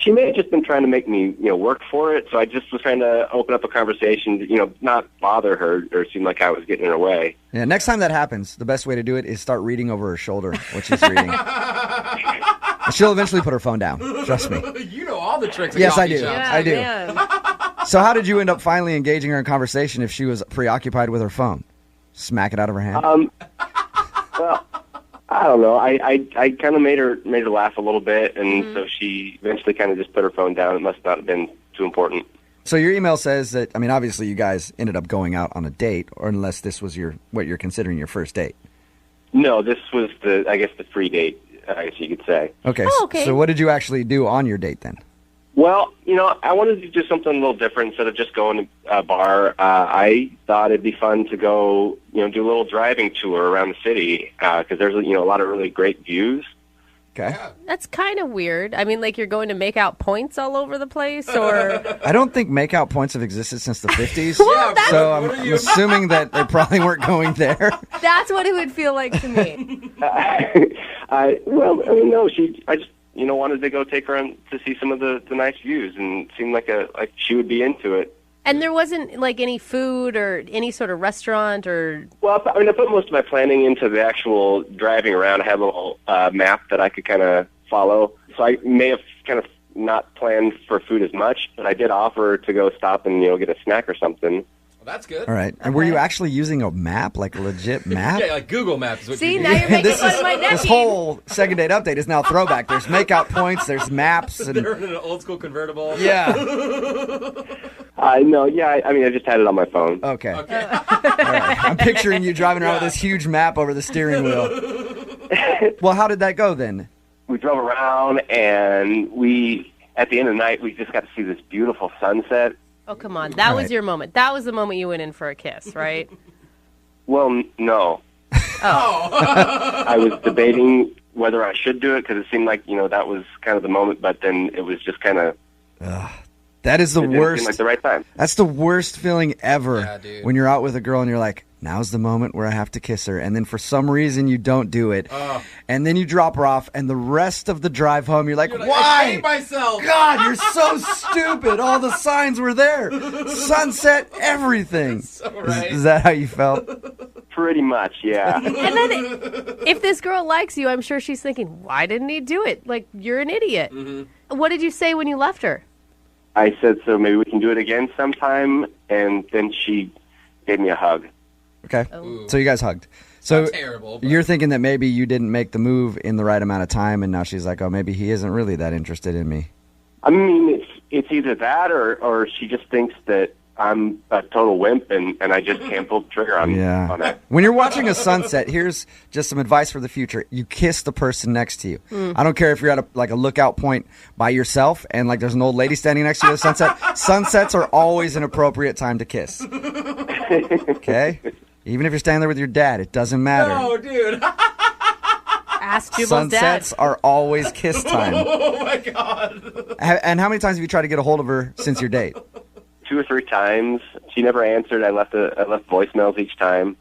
She may have just been trying to make me, work for it. So I just was trying to open up a conversation, not bother her or seem like I was getting in her way. Yeah, next time that happens, the best way to do it is start reading over her shoulder what she's reading. She'll eventually put her phone down. Trust me. You know all the tricks. Of Yes, I coffee do. shops. I do. Man. So how did you end up finally engaging her in conversation if she was preoccupied with her phone? Smack it out of her hand? Well, I don't know. I kind of made her laugh a little bit, and so she eventually kind of just put her phone down. It must not have been too important. So your email says that, I mean, obviously you guys ended up going out on a date, or unless this was what you're considering your first date. No, this was the free date, I guess you could say. Okay. Okay. So what did you actually do on your date then? Well, I wanted to do something a little different instead of just going to a bar. I thought it'd be fun to go, do a little driving tour around the city because there's, a lot of really great views. Okay. That's kind of weird. I mean, like you're going to make out points all over the place, or... I don't think makeout points have existed since the 50s. Well, that's- So I'm assuming that they probably weren't going there. That's what it would feel like to me. No, I just, wanted to go take her on to see some of the nice views, and it seemed like she would be into it. And there wasn't like any food or any sort of restaurant or... Well, I put most of my planning into the actual driving around. I had a little map that I could kind of follow. So I may have kind of not planned for food as much, but I did offer to go stop and, get a snack or something. Well, that's good. All right. And were you actually using a map, like a legit map? Yeah, like Google Maps is what See, you now you're making fun of my This nephew. whole second date update is now throwback. There's makeout points, there's maps. And They're in an old school convertible. yeah. No, yeah, I just had it on my phone. Okay. All right. I'm picturing you driving around with this huge map over the steering wheel. Well, how did that go then? We drove around, and at the end of the night, we just got to see this beautiful sunset. Oh, come on. That was your moment. That was the moment you went in for a kiss, right? Well, no. I was debating whether I should do it because it seemed like, that was kind of the moment, but then it was just kind of... That is the it didn't worst. seem like the right time. That's the worst feeling ever. Yeah, dude. When you're out with a girl and you're like, now's the moment where I have to kiss her. And then for some reason you don't do it. And then you drop her off and the rest of the drive home you're like, I why? hate myself. God, you're so stupid. All the signs were there. Sunset, everything. So right. Is that how you felt? Pretty much, yeah. And then if this girl likes you, I'm sure she's thinking, why didn't he do it? Like, you're an idiot. Mm-hmm. What did you say when you left her? I said, so maybe we can do it again sometime, and then she gave me a hug. Okay. So you guys hugged. So Not terrible, but- you're thinking that maybe you didn't make the move in the right amount of time, and now she's like, oh, maybe he isn't really that interested in me. I mean, it's either that or she just thinks that I'm a total wimp and I just can't pull the trigger on it. When you're watching a sunset, here's just some advice for the future. You kiss the person next to you. I don't care if you're at a lookout point by yourself and there's an old lady standing next to you at a sunset. Sunsets are always an appropriate time to kiss. Okay? Even if you're standing there with your dad, it doesn't matter. No, dude. Ask Jubal's dad. Sunsets are always kiss time. Oh, my God. And how many times have you tried to get a hold of her since your date? 2 or 3 times. She never answered. I left voicemails each time.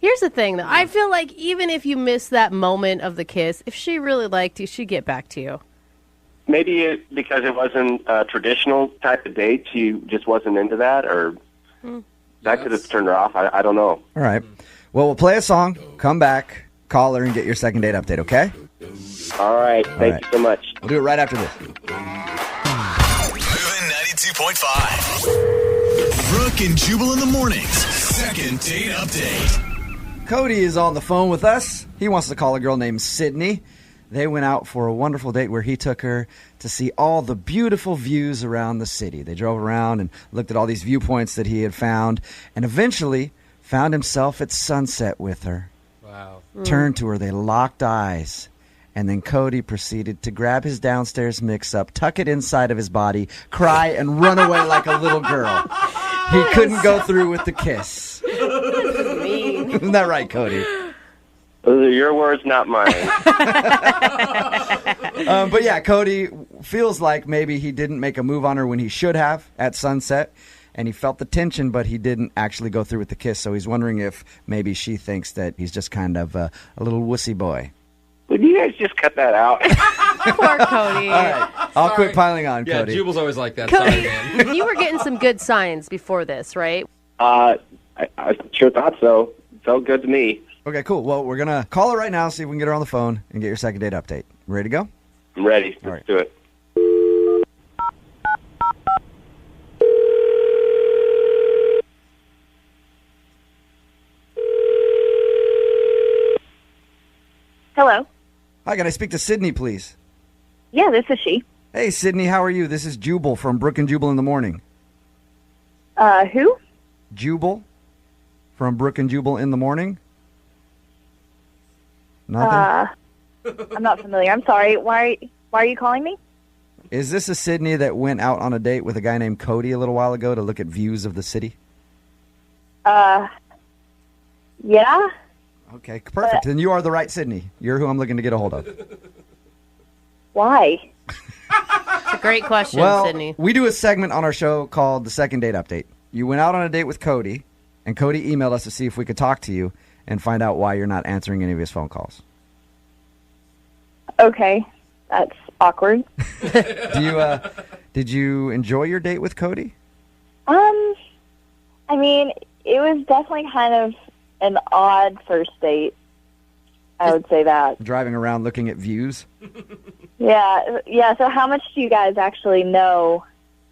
Here's the thing, though. I feel like even if you miss that moment of the kiss, if she really liked you, she'd get back to you. Maybe because it wasn't a traditional type of date, she just wasn't into that, or that could have turned her off. I don't know. All right. Well, we'll play a song, come back, call her, and get your second date update, okay? All right. Thank you so much. We'll do it right after this. 92.5. Brooke and Jubal in the mornings. Second date update. Cody is on the phone with us. He wants to call a girl named Sydney. They went out for a wonderful date where he took her to see all the beautiful views around the city. They drove around and looked at all these viewpoints that he had found and eventually found himself at sunset with her. Wow. Turned to her. They locked eyes. And then Cody proceeded to grab his downstairs mix-up, tuck it inside of his body, cry, and run away like a little girl. He couldn't go through with the kiss. Isn't that right, Cody? Those are your words, not mine. But yeah, Cody feels like maybe he didn't make a move on her when he should have at sunset. And he felt the tension, but he didn't actually go through with the kiss. So he's wondering if maybe she thinks that he's just kind of a little wussy boy. Would you guys just cut that out? Poor Cody. All right. I'll quit piling on, Yeah, Cody. Jubal's always like that. Cody, Sorry, man. you were getting some good signs before this, right? I sure thought so. Felt good to me. Okay, cool. Well, we're going to call her right now, see if we can get her on the phone and get your second date update. Ready to go? I'm ready. Let's do it. Hello. Hi, can I speak to Sydney, please? Yeah, this is she. Hey, Sydney, how are you? This is Jubal from Brooke and Jubal in the morning. Who? Jubal from Brooke and Jubal in the morning? Nothing? I'm not familiar. I'm sorry. Why are you calling me? Is this a Sydney that went out on a date with a guy named Cody a little while ago to look at views of the city? Yeah. Okay, perfect. Then you are the right Sydney. You're who I'm looking to get a hold of. Why? It's a great question, Well, Sydney. we do a segment on our show called the Second Date Update. You went out on a date with Cody, and Cody emailed us to see if we could talk to you and find out why you're not answering any of his phone calls. Okay. That's awkward. Did you enjoy your date with Cody? I mean, it was definitely kind of an odd first date. I would say that. Driving around looking at views? Yeah. So how much do you guys actually know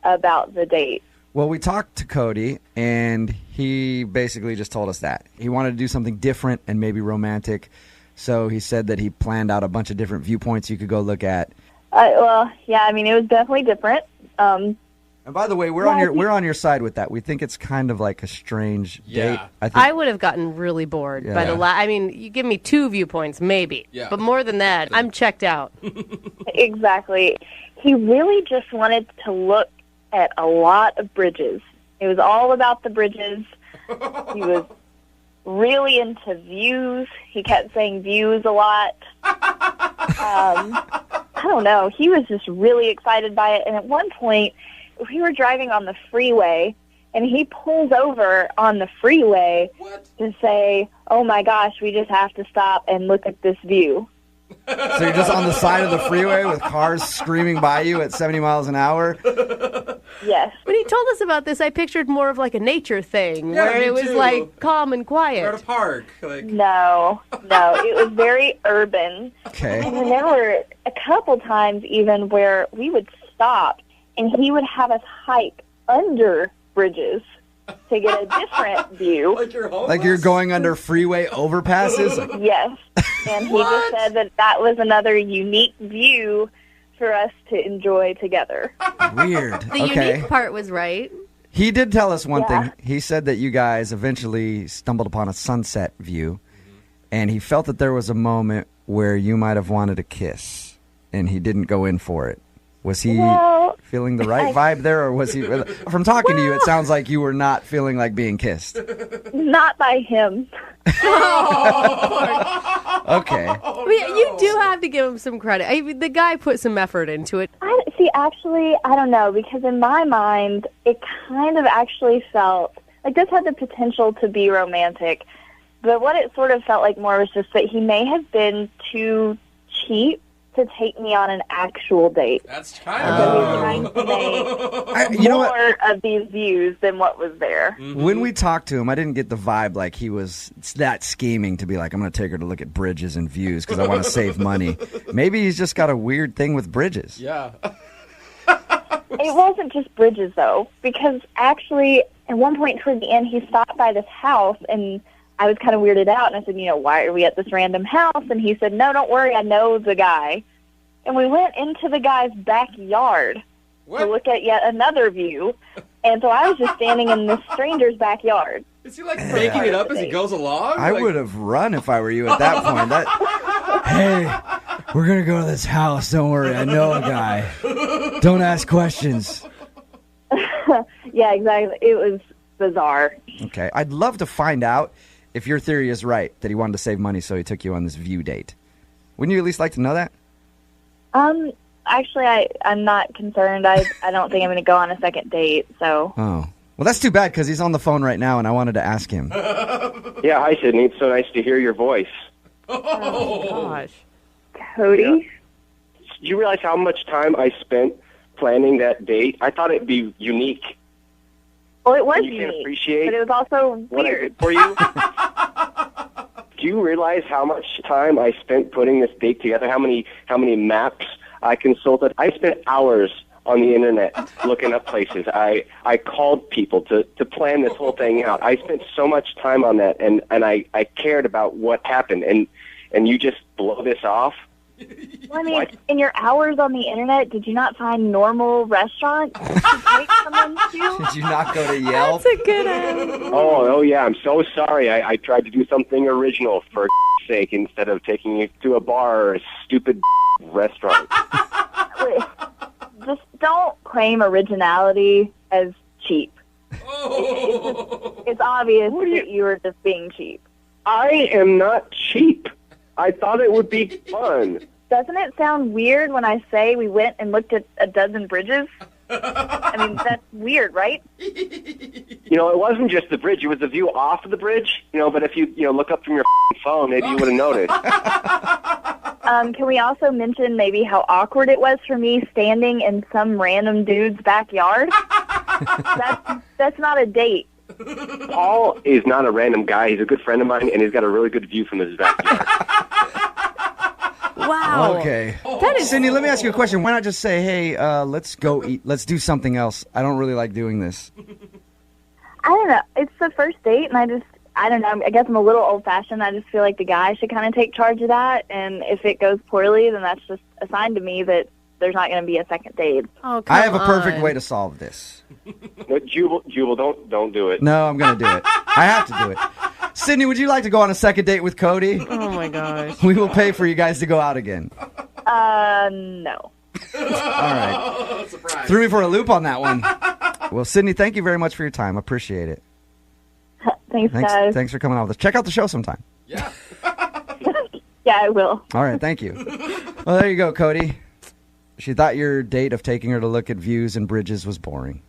about the date? Well, we talked to Cody, and he basically just told us that. He wanted to do something different and maybe romantic, so he said that he planned out a bunch of different viewpoints you could go look at. Well, yeah, I mean, it was definitely different. And by the way, we're on your side with that. We think it's kind of like a strange date. I would have gotten really bored by the I mean, you give me 2 viewpoints, maybe. Yeah. But more than that, I'm checked out. Exactly. He really just wanted to look at a lot of bridges. It was all about the bridges. He was really into views. He kept saying views a lot. I don't know. He was just really excited by it. And at one point, we were driving on the freeway, and he pulls over on the freeway to say, "Oh, my gosh, we just have to stop and look at this view." So you're just on the side of the freeway with cars screaming by you at 70 miles an hour? Yes. When he told us about this, I pictured more of like a nature thing where me it was too. like calm and quiet. Or at a park. Like, No, it was very urban. Okay. And then there were a couple times even where we would stop, and he would have us hike under bridges to get a different view. Like you're going under freeway overpasses? Yes. And he just said that was another unique view for us to enjoy together. Weird. The unique part was right. He did tell us one Yeah. thing. He said that you guys eventually stumbled upon a sunset view, and he felt that there was a moment where you might have wanted a kiss, and he didn't go in for it. Was he feeling the right vibe there, or was he... From talking to you, it sounds like you were not feeling like being kissed. Not by him. Okay. You do have to give him some credit. I mean, the guy put some effort into it. Actually, I don't know, because in my mind, it kind of actually felt like this had the potential to be romantic, but what it sort of felt like more was just that he may have been too cheap to take me on an actual date. That's He was trying to make You know what? more of these views than what was there. When we talked to him, I didn't get the vibe like he was that scheming to be like, I'm going to take her to look at bridges and views because I want to save money. Maybe he's just got a weird thing with bridges. Yeah. It wasn't just bridges, though, because actually, at one point toward the end, he stopped by this house, and I was kind of weirded out, and I said, why are we at this random house? And he said, no, don't worry, I know the guy. And we went into the guy's backyard to look at yet another view, and so I was just standing in this stranger's backyard. Is he like making it up as he goes along? I would have run if I were you at that point. Hey, we're going to go to this house. Don't worry. I know a guy. Don't ask questions. Yeah, exactly. It was bizarre. Okay. I'd love to find out if your theory is right, that he wanted to save money, so he took you on this view date. Wouldn't you at least like to know that? Actually, I'm not concerned. I don't think I'm going to go on a second date, so. Oh. Well, that's too bad because he's on the phone right now, and I wanted to ask him. Yeah, hi, Sydney. It's so nice to hear your voice. Oh, gosh. Cody? Yeah. Do you realize how much time I spent planning that date? I thought it'd be unique. Well, it was You can't unique, appreciate but it was also what I weird. did for you? Do you realize how much time I spent putting this date together? How many maps I consulted? I spent hours on the internet looking up places. I called people to plan this whole thing out. I spent so much time on that, and I cared about what happened, and you just blow this off? Well, I mean, in your hours on the internet, did you not find normal restaurants to take someone to? Did you not go to Yelp? That's a good answer. Oh, yeah, I'm so sorry. I tried to do something original for sake instead of taking you to a bar or a stupid restaurant. Just don't claim originality as cheap. It's obvious that you were just being cheap. I am not cheap. I thought it would be fun. Doesn't it sound weird when I say we went and looked at a dozen bridges? I mean, that's weird, right? It wasn't just the bridge. It was the view off of the bridge. But if you look up from your phone, maybe you would have noticed. Can we also mention maybe how awkward it was for me standing in some random dude's backyard? That's not a date. Paul is not a random guy. He's a good friend of mine, and he's got a really good view from his backyard. Wow. Okay. That is Cindy, let me ask you a question. Why not just say, hey, let's go eat. Let's do something else. I don't really like doing this. I don't know. It's the first date, and I don't know. I guess I'm a little old-fashioned. I just feel like the guy should kind of take charge of that, and if it goes poorly, then that's just a sign to me that there's not going to be a second date. Oh, I have a perfect way to solve this. No, Jubal, don't do it. No, I'm going to do it. I have to do it. Sydney, would you like to go on a second date with Cody? Oh, my gosh. We will pay for you guys to go out again. No. All right. Threw me for a loop on that one. Well, Sydney, thank you very much for your time. Appreciate it. Thanks, guys. Thanks for coming on with us. Check out the show sometime. Yeah, I will. All right, thank you. Well, there you go, Cody. She thought your date of taking her to look at views and bridges was boring.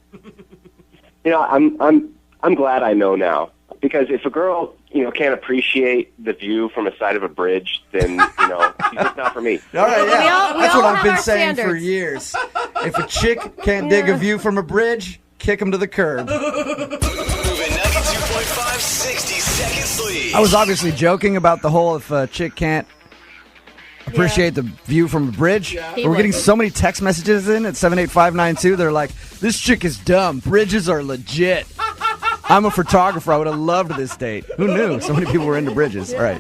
You know, I'm glad I know now, because if a girl, can't appreciate the view from a side of a bridge, then, she's just not for me. All right, yeah. We all That's what I've have been our saying for standards. years. If a chick can't dig a view from a bridge, kick him to the curb. Moving 92.5, 60 seconds lead. I was obviously joking about the whole if a chick can't appreciate the view from a bridge. He But we're getting wasn't. so many text messages in at 78592. They're like, this chick is dumb. Bridges are legit. I'm a photographer. I would have loved this date. Who knew? So many people were into bridges. All right.